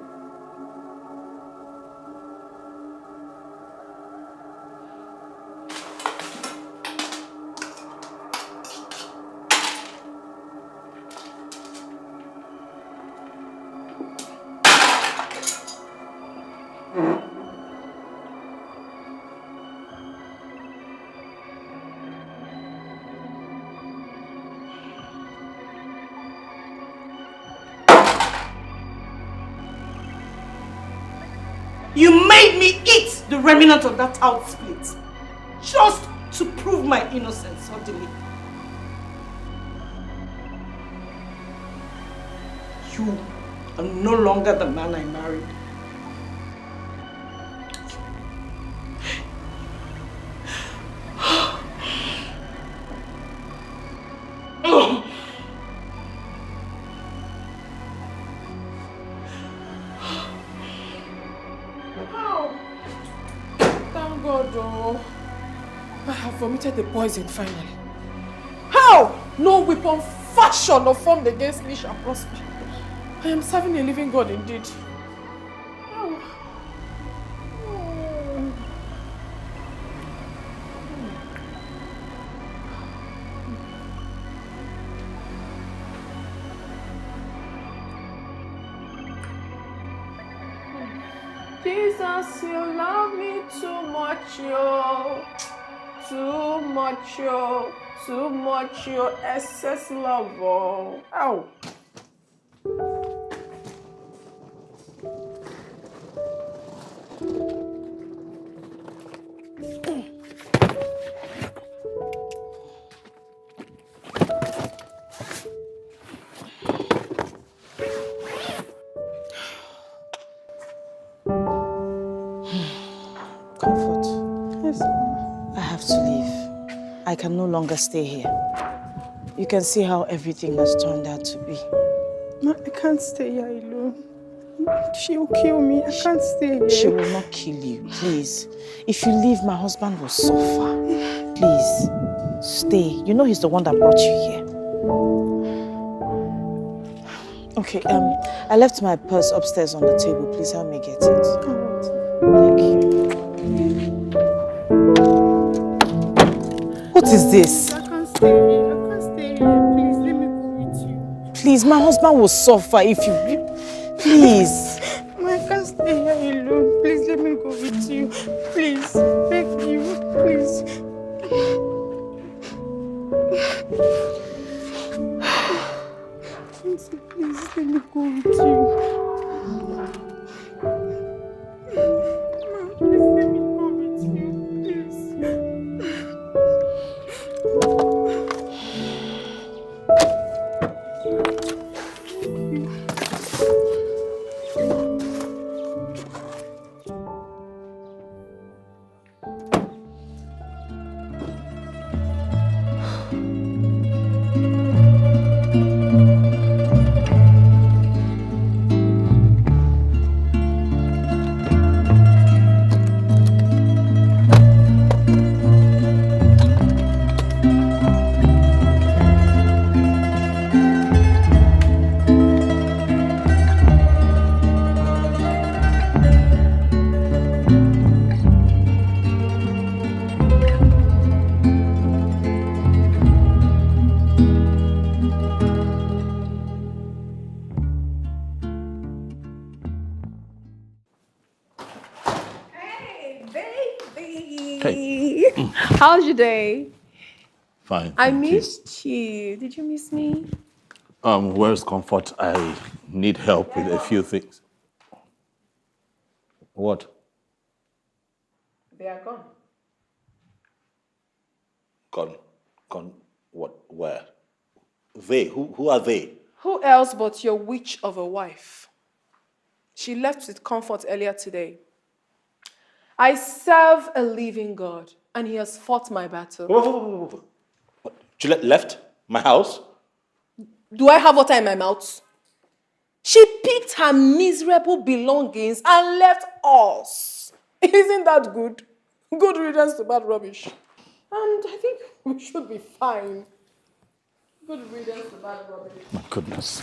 You made me eat the remnant of that out split just to prove my innocence suddenly. You are no longer the man I married. Vomited the poison finally. How? No weapon fashioned or formed against me shall prosper. I am serving a living God indeed. Jesus, you love me too much, yo. Too much, your excess love. Ow. Comfort. Yes, I have to leave. I can no longer stay here. You can see how everything has turned out to be. Ma, I can't stay here alone. She will kill me. I can't stay here. She will not kill you, please. If you leave, my husband will suffer. Please, stay. You know he's the one that brought you here. Okay, I left my purse upstairs on the table. Please help me get it. Thank you. What is this? I can't stay here. I can't stay here. Please, let me go with you. Please, my husband will suffer if you... Please. Ma, I can't stay here alone. Please let me go with you. Please, beg you, please. Please let me go with you. Please let me go with you, please. How's your day? Fine. I thank you. missed you. Did you miss me? Where's Comfort? I need help with a few things. What? They are gone. Gone. What? Where? They? Who are they? Who else but your witch of a wife? She left with Comfort earlier today. I serve a living God, and he has fought my battle. Whoa. She left my house? Do I have water in my mouth? She picked her miserable belongings and left us. Isn't that good? Good riddance to bad rubbish. And I think we should be fine. Good riddance to bad rubbish. My goodness.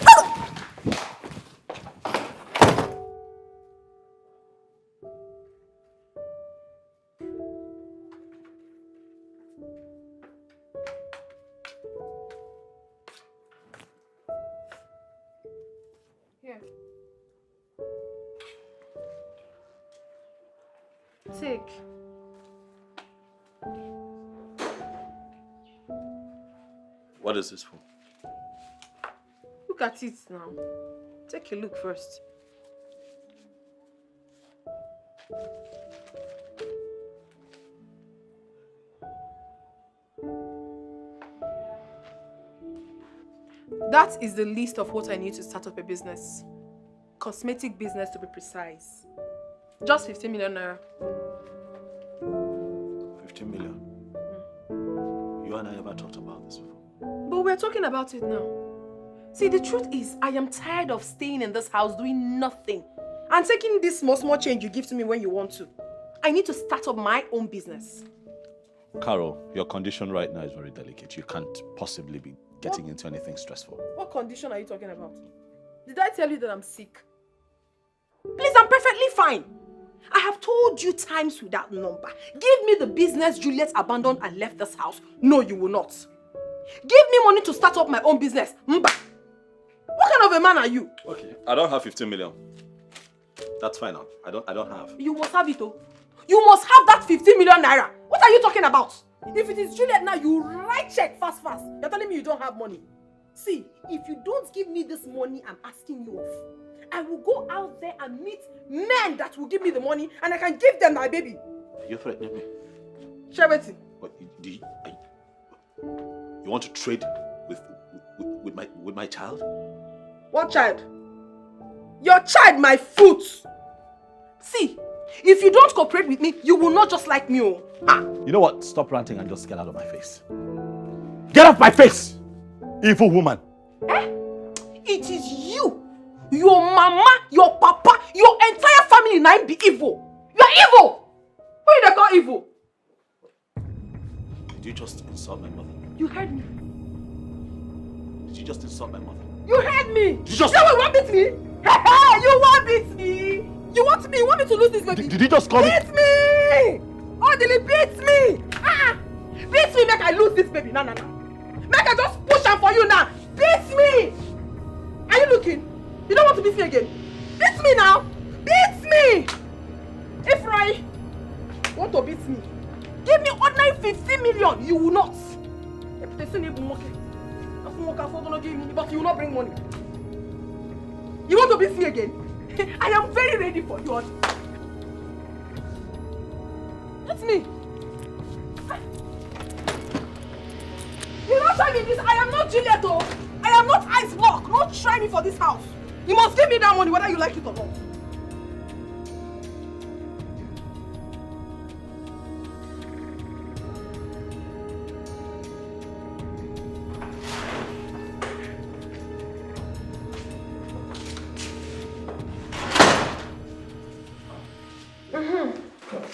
Here. Take. What is this for? Look at it now. Take a look first. That is the list of what I need to start up a business. Cosmetic business to be precise. Just 15 million naira. 15 million? You and I never talked about this before. But we're talking about it now. See, the truth is, I am tired of staying in this house doing nothing and taking this small change you give to me when you want to. I need to start up my own business. Carol, your condition right now is very delicate. You can't possibly be getting into anything stressful. What condition are you talking about? Did I tell you that I'm sick? Please, I'm perfectly fine. I have told you times without number. Give me the business Juliet abandoned and left this house. No, you will not. Give me money to start up my own business. Mba. What kind of a man are you? Okay, I don't have 15 million. That's fine now. I don't have. You must have it, oh. You must have that 15 million naira. What are you talking about? If it is Juliet now, you write check fast. You're telling me you don't have money. See, if you don't give me this money I'm asking you of, I will go out there and meet men that will give me the money and I can give them my baby. You're threatening me. Shabeti. What, you want to trade with my child? What child? Your child, my foot. See, if you don't cooperate with me, you will not just like me. Oh. Ah. You know what? Stop ranting and just get out of my face. Get off my face! Evil woman. It is you, your mama, your papa, your entire family now be evil. You are evil. Who you they call evil? Did you just insult my mother? You heard me. Did you just insult my mother? You heard me. Did you just... You want beat me? You want beat me? You want me? You want me to lose this baby? Did you just call me? Beat me! Odili, beat me! Beat me, make I lose this baby. No. Make I just push her for you now. Beat me! Are you looking? You don't want to beat me again? Beat me now! Beat me! me! If I want to beat me, give me ordinary 50 million. You will not. If they send you but you will not bring money. You want to beat me again? I am very ready for you. That's me. You don't try me this. I am not Juliet, though. I am not Ice Block. Don't try me for this house. You must give me that money whether you like it or not.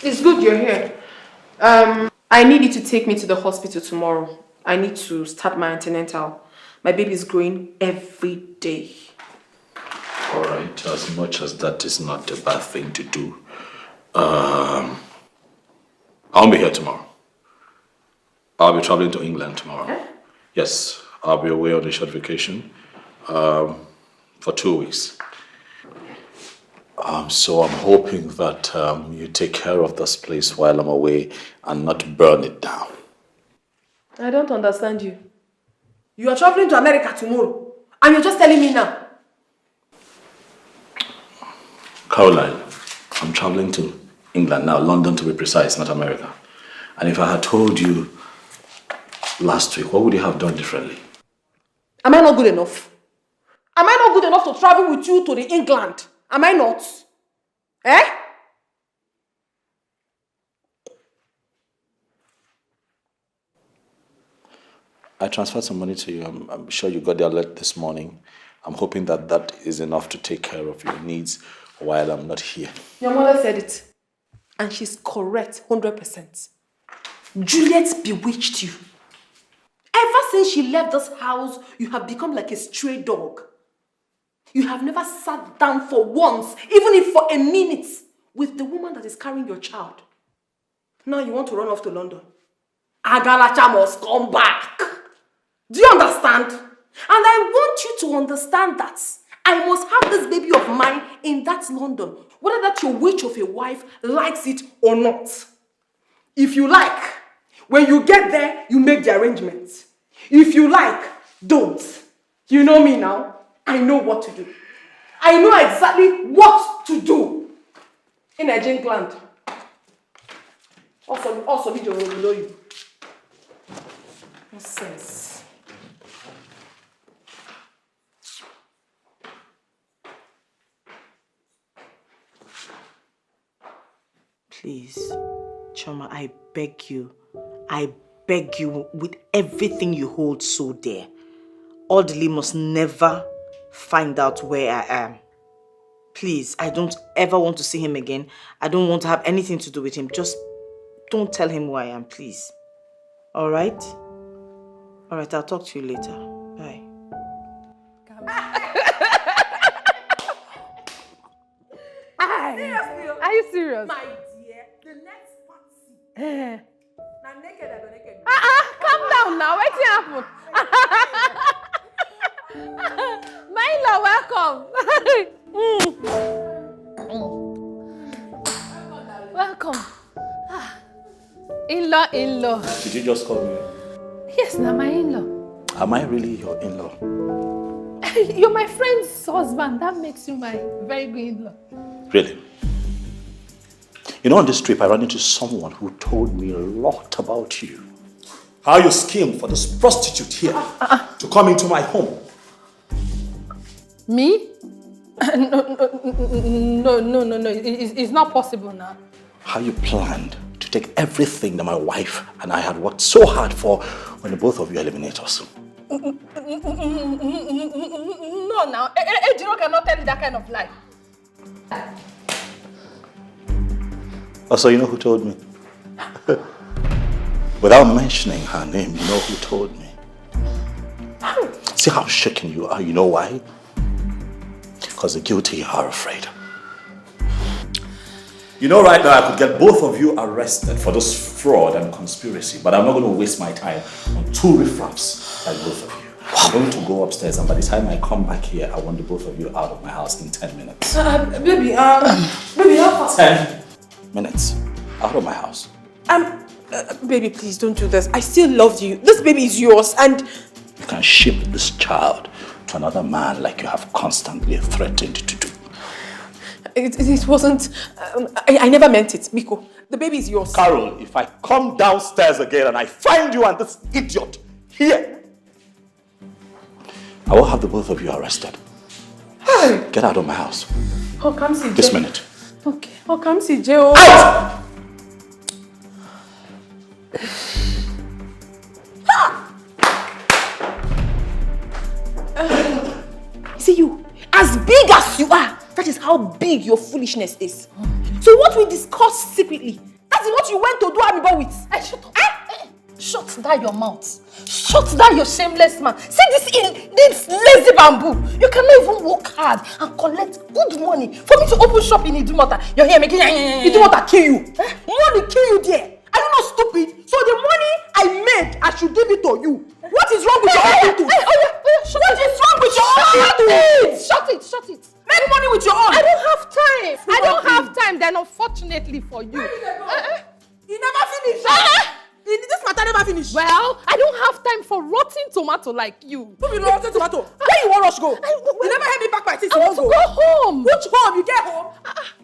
It's good you're here. I need you to take me to the hospital tomorrow. I need to start my antenatal. My baby is growing every day. All right, as much as that is not a bad thing to do, I'll be here tomorrow. I'll be traveling to England tomorrow. Eh? Yes, I'll be away on a short vacation for 2 weeks. So I'm hoping that you take care of this place while I'm away and not burn it down. I don't understand you. You are traveling to America tomorrow and you're just telling me now. Caroline, I'm traveling to England now, London to be precise, not America. And if I had told you last week, what would you have done differently? Am I not good enough? Am I not good enough to travel with you to the England? Am I not? Eh? I transferred some money to you. I'm sure you got the alert this morning. I'm hoping that that is enough to take care of your needs while I'm not here. Your mother said it. And she's correct, 100%. Juliet bewitched you. Ever since she left this house, you have become like a stray dog. You have never sat down for once, even if for a minute, with the woman that is carrying your child. Now you want to run off to London. Agalacha must come back. Do you understand? And I want you to understand that I must have this baby of mine in that London, whether that your witch of a wife likes it or not. If you like, when you get there, you make the arrangements. If you like, don't. You know me now. I know what to do. I know exactly what to do. In a England. Also, video will below you. Nonsense. Please, Choma, I beg you with everything you hold so dear. Audley must never find out where I am. Please, I don't ever want to see him again. I don't want to have anything to do with him. Just don't tell him who I am, please. All right? All right, I'll talk to you later. Bye. Seriously? Are you serious? My dear, the next party. Now naked, I go naked. Calm down now. What's happened? My in-law, welcome. Welcome. In-law. Did you just call me? Yes, now my in-law. Am I really your in-law? You're my friend's husband. That makes you my very good in-law. Really? You know, on this trip, I ran into someone who told me a lot about you. How you schemed for this prostitute here to come into my home. Me? No. It's not possible now. How you planned to take everything that my wife and I had worked so hard for when the both of you eliminate us. No, now. Ejiro cannot tell you that kind of lie. Oh, so you know who told me? Without mentioning her name, you know who told me? See how shaken you are, you know why? Because the guilty are afraid. You know right now I could get both of you arrested for this fraud and conspiracy, but I'm not going to waste my time on two riffraffs like both of you. I'm going to go upstairs, and by the time I come back here, I want the both of you out of my house in 10 minutes. Baby, 10 minutes out of my house. Baby, please don't do this. I still love you. This baby is yours and... You can ship this child to another man like you have constantly threatened to do. It wasn't... I never meant it, Miko. The baby is yours. Carol, if I come downstairs again and I find you and this idiot here, I will have the both of you arrested. Hey. Get out of my house. Oh, come see This minute. Okay. Oh, come see Joe. Out! See you, as big as you are, that is how big your foolishness is. So what we discussed secretly, that is what you went to do Amibo with. Hey, shut up. Shut down your mouth. Shut down your shameless man. See this lazy bamboo. You cannot even work hard and collect good money for me to open shop in Idumota. You're here making Idumota kill you. Money kill you there. Are you not stupid? So the money I made, I should give it to you. What is wrong with your attitude? What is wrong with your attitude? Shut it. Make money with your own. I don't have time. I don't have time. Then unfortunately for you. You never finish. This matter never finish. Well, I don't have time for rotten tomato like you. Who be rotten tomato? Where you want us go? You never had me back my teeth. I want to go home. Which home? You get home?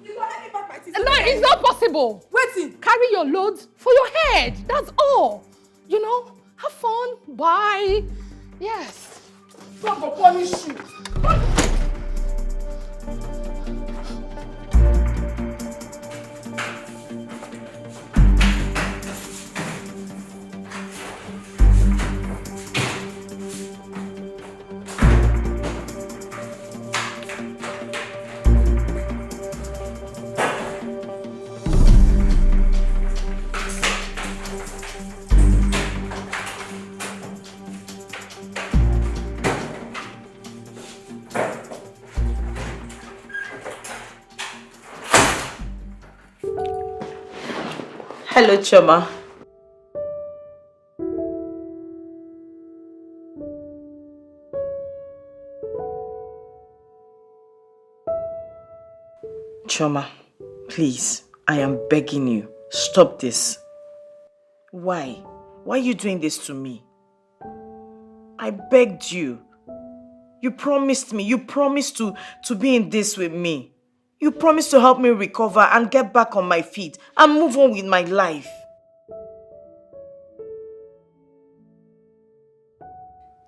You don't have me back my teeth. No, it's not possible. Wait. Carry your loads for your head. That's all. You know, have fun. Bye. Yes. God will punish you. Hello, Choma. Choma, please, I am begging you, stop this. Why? Why are you doing this to me? I begged you. You promised me, you promised to be in this with me. You promised to help me recover and get back on my feet and move on with my life.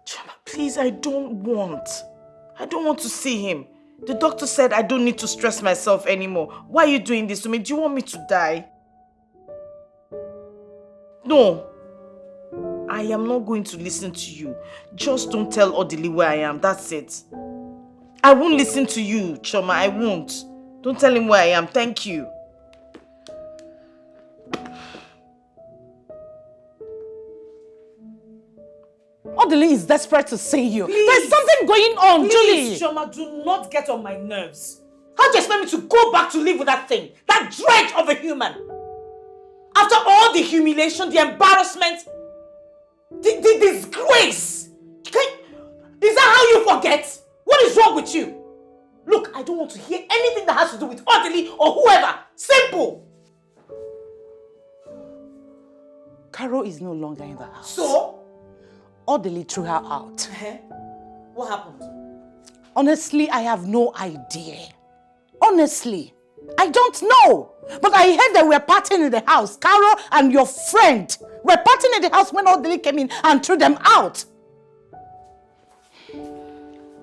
Choma, please, I don't want to see him. The doctor said I don't need to stress myself anymore. Why are you doing this to me? Do you want me to die? No. I am not going to listen to you. Just don't tell Odili where I am. That's it. I won't listen to you, Choma. I won't. Don't tell him where I am. Thank you. Odili is desperate to see you. Please. There's something going on, Julie. Choma, do not get on my nerves. How do you expect me to go back to live with that thing? That dread of a human? After all the humiliation, the embarrassment, the disgrace. Is that how you forget? What is wrong with you? Look, I don't want to hear anything that has to do with Odili or whoever. Simple. Carol is no longer in the house. So? Odili threw her out. What happened? Honestly, I have no idea. Honestly, I don't know. But I heard that we're partying in the house. Carol and your friend were partying in the house when Odili came in and threw them out.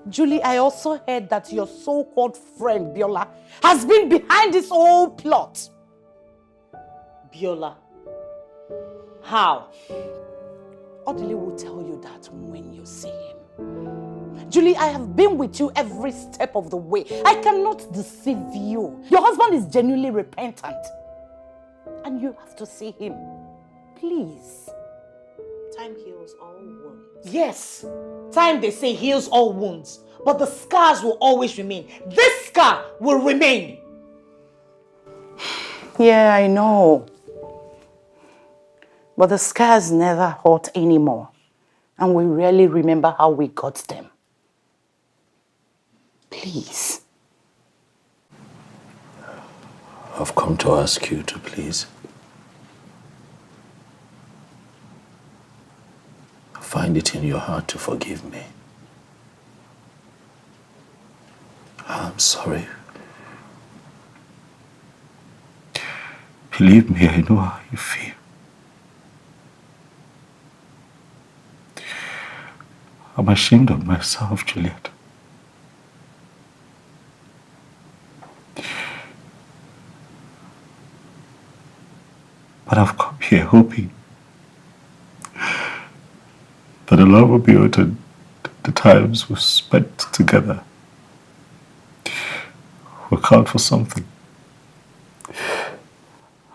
Julie, I also heard that your so-called friend, Biola, has been behind this whole plot. Biola? How? Odili will tell you that when you see him. Julie, I have been with you every step of the way. I cannot deceive you. Your husband is genuinely repentant. And you have to see him. Please. Time heals all wounds. Yes. Time, they say, heals all wounds. But the scars will always remain. This scar will remain. Yeah, I know. But the scars never hurt anymore. And we rarely remember how we got them. Please. I've come to ask you to please find it in your heart to forgive me. I'm sorry. Believe me, I know how you feel. I'm ashamed of myself, Juliet. But I've come here hoping that the love will be able the times we've spent together will count for something.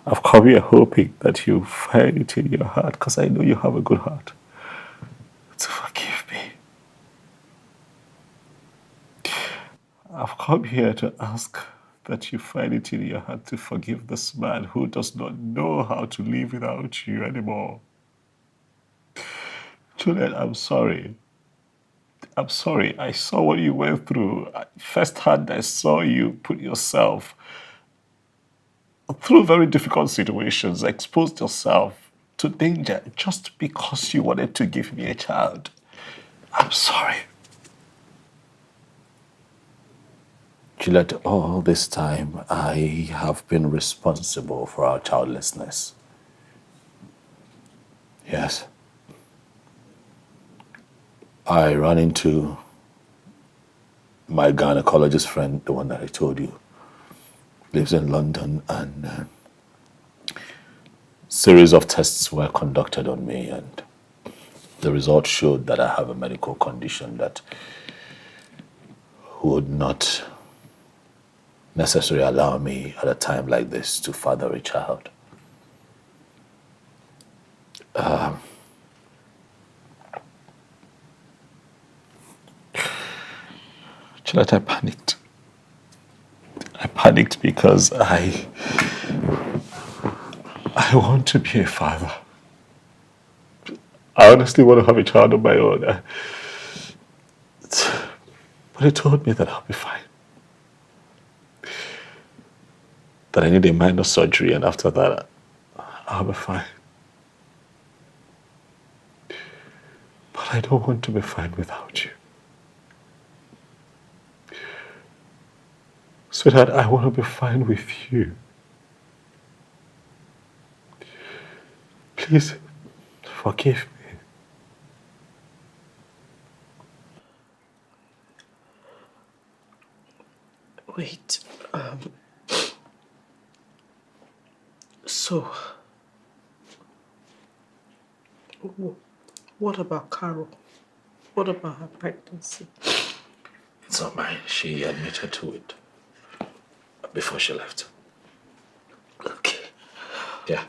I've come here hoping that you find it in your heart, because I know you have a good heart, to forgive me. I've come here to ask that you find it in your heart to forgive this man who does not know how to live without you anymore. Juliet, I'm sorry. I'm sorry. I saw what you went through. Firsthand, I saw you put yourself through very difficult situations, exposed yourself to danger just because you wanted to give me a child. I'm sorry. Juliet, all this time, I have been responsible for our childlessness. Yes. I ran into my gynecologist friend, the one that I told you, lives in London, and series of tests were conducted on me, and the results showed that I have a medical condition that would not necessarily allow me at a time like this to father a child. Juliet, I panicked. I panicked because I want to be a father. I honestly want to have a child of my own. But he told me that I'll be fine. That I need a minor surgery, and after that, I'll be fine. But I don't want to be fine without you. Sweetheart, I want to be fine with you. Please, forgive me. Wait, so, what about Carol? What about her pregnancy? It's not mine. She admitted to it before she left. Okay. Yeah.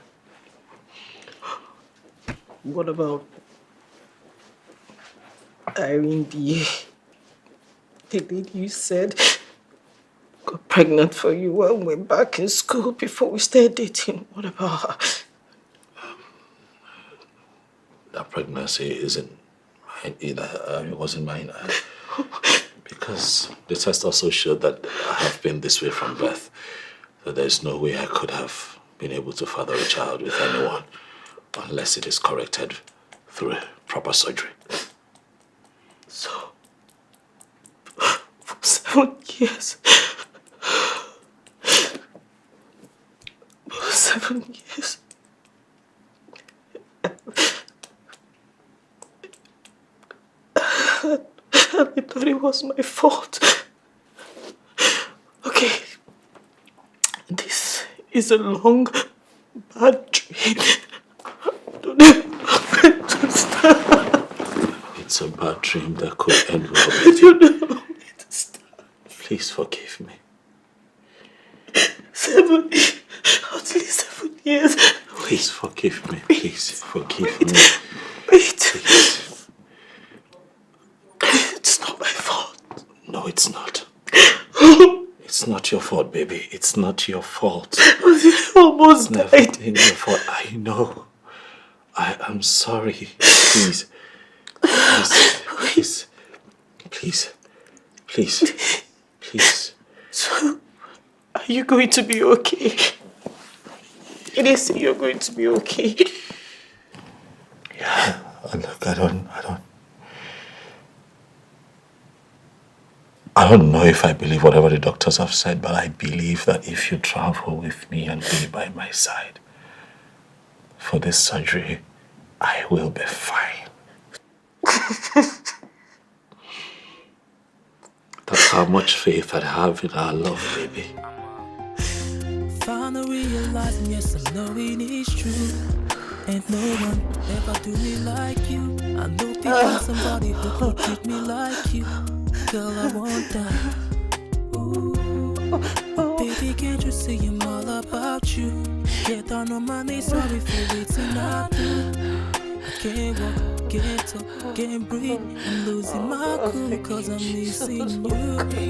What about Irene, the lady you said got pregnant for you when we were back in school before we started dating? What about her? That pregnancy isn't mine either. It wasn't mine. Because the test also showed that I have been this way from birth. So there's no way I could have been able to father a child with anyone unless it is corrected through proper surgery. So, for 7 years. For 7 years. I thought it was my fault. Okay. This is a long, bad dream. I don't know where to start. It's a bad dream that could end well with you. I don't know where to start. Please forgive me. 7, at least 7 years. Please forgive me. Please forgive me. Wait. Please. It's not my fault. No, it's not. It's not your fault, baby. It's not your fault. I almost It's died. never been your fault. I know. I am sorry. Please. Please. Please. Please. Please. So, I Are you going to be okay? It is you're going to be okay. Yeah, look, I don't know if I believe whatever the doctors have said, but I believe that if you travel with me and be by my side for this surgery, I will be fine. That's how much faith I have in our love, baby. Finally realizing, yes, I know it is true. Ain't no one ever do me like you. I know people somebody who could treat me like you. Girl, I want that. Ooh. Baby, can't you see I'm all about you? Get down on my knees, sorry for waiting up. I can't walk, can't talk, can't breathe. I'm losing my cool cause I'm missing you.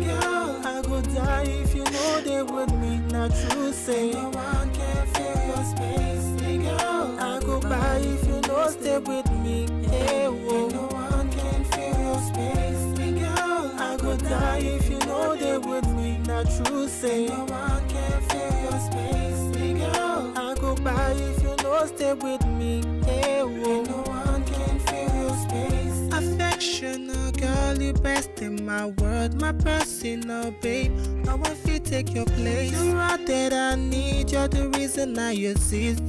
Girl, I go die if you know they with me. Not true, say no one can fill your space. Girl, I go by if you know stay with me. Hey, whoa. No one can fill your space. Girl, I go die if you know they with me. Not true, say no one can fill your space. Girl, I go by if you know stay with me. Hey, whoa. No one can fill your space. Affectional girl, you best in my world, my personal babe. No one feel take your place. You're out that I need, you're the reason I exist.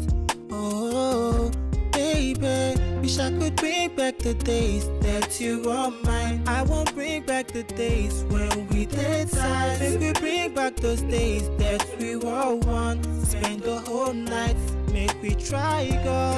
Oh, baby, wish I could bring back the days that you were mine. I won't bring back the days when we did tight. Baby, bring back those days that we were one. Spend the whole night, make we try, girl.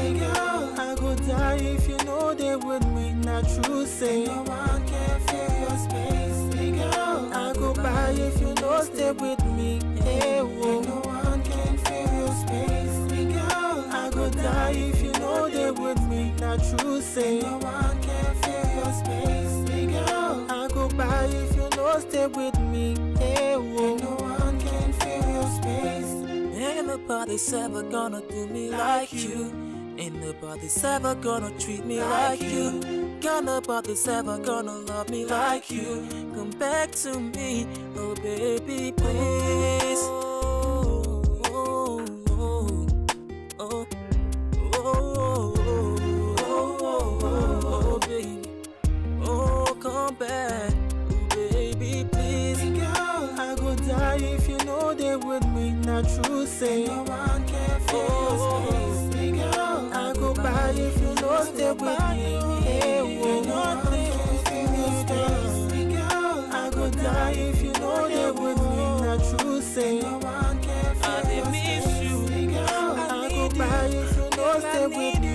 I go die if you know they with me. Not true, say no one can fill your space. Girl, I go by if you know stay with me. Hey, whoa. No one can fill your space. Girl, I go die if you know they with me. Not true, say no one can fill your space. Girl, I go by if you know stay with me. Hey, whoa. No one can fill your space. Ain't nobody's ever gonna do me like you. Ain't nobody's ever gonna treat me like you. Got nobody's ever gonna love me like you. Come back to me, oh baby, please. Oh, baby. Oh, come back, oh baby, please. Girl, I go die if you know they with me. Not true, say no one can fill your space. Girl, I go by if you know stay with me. Hey, whoa, nothing can fill your space. Girl, I go die if you know they with me. Not true, say no one can fill your space. Girl, I go by if you know stay with me.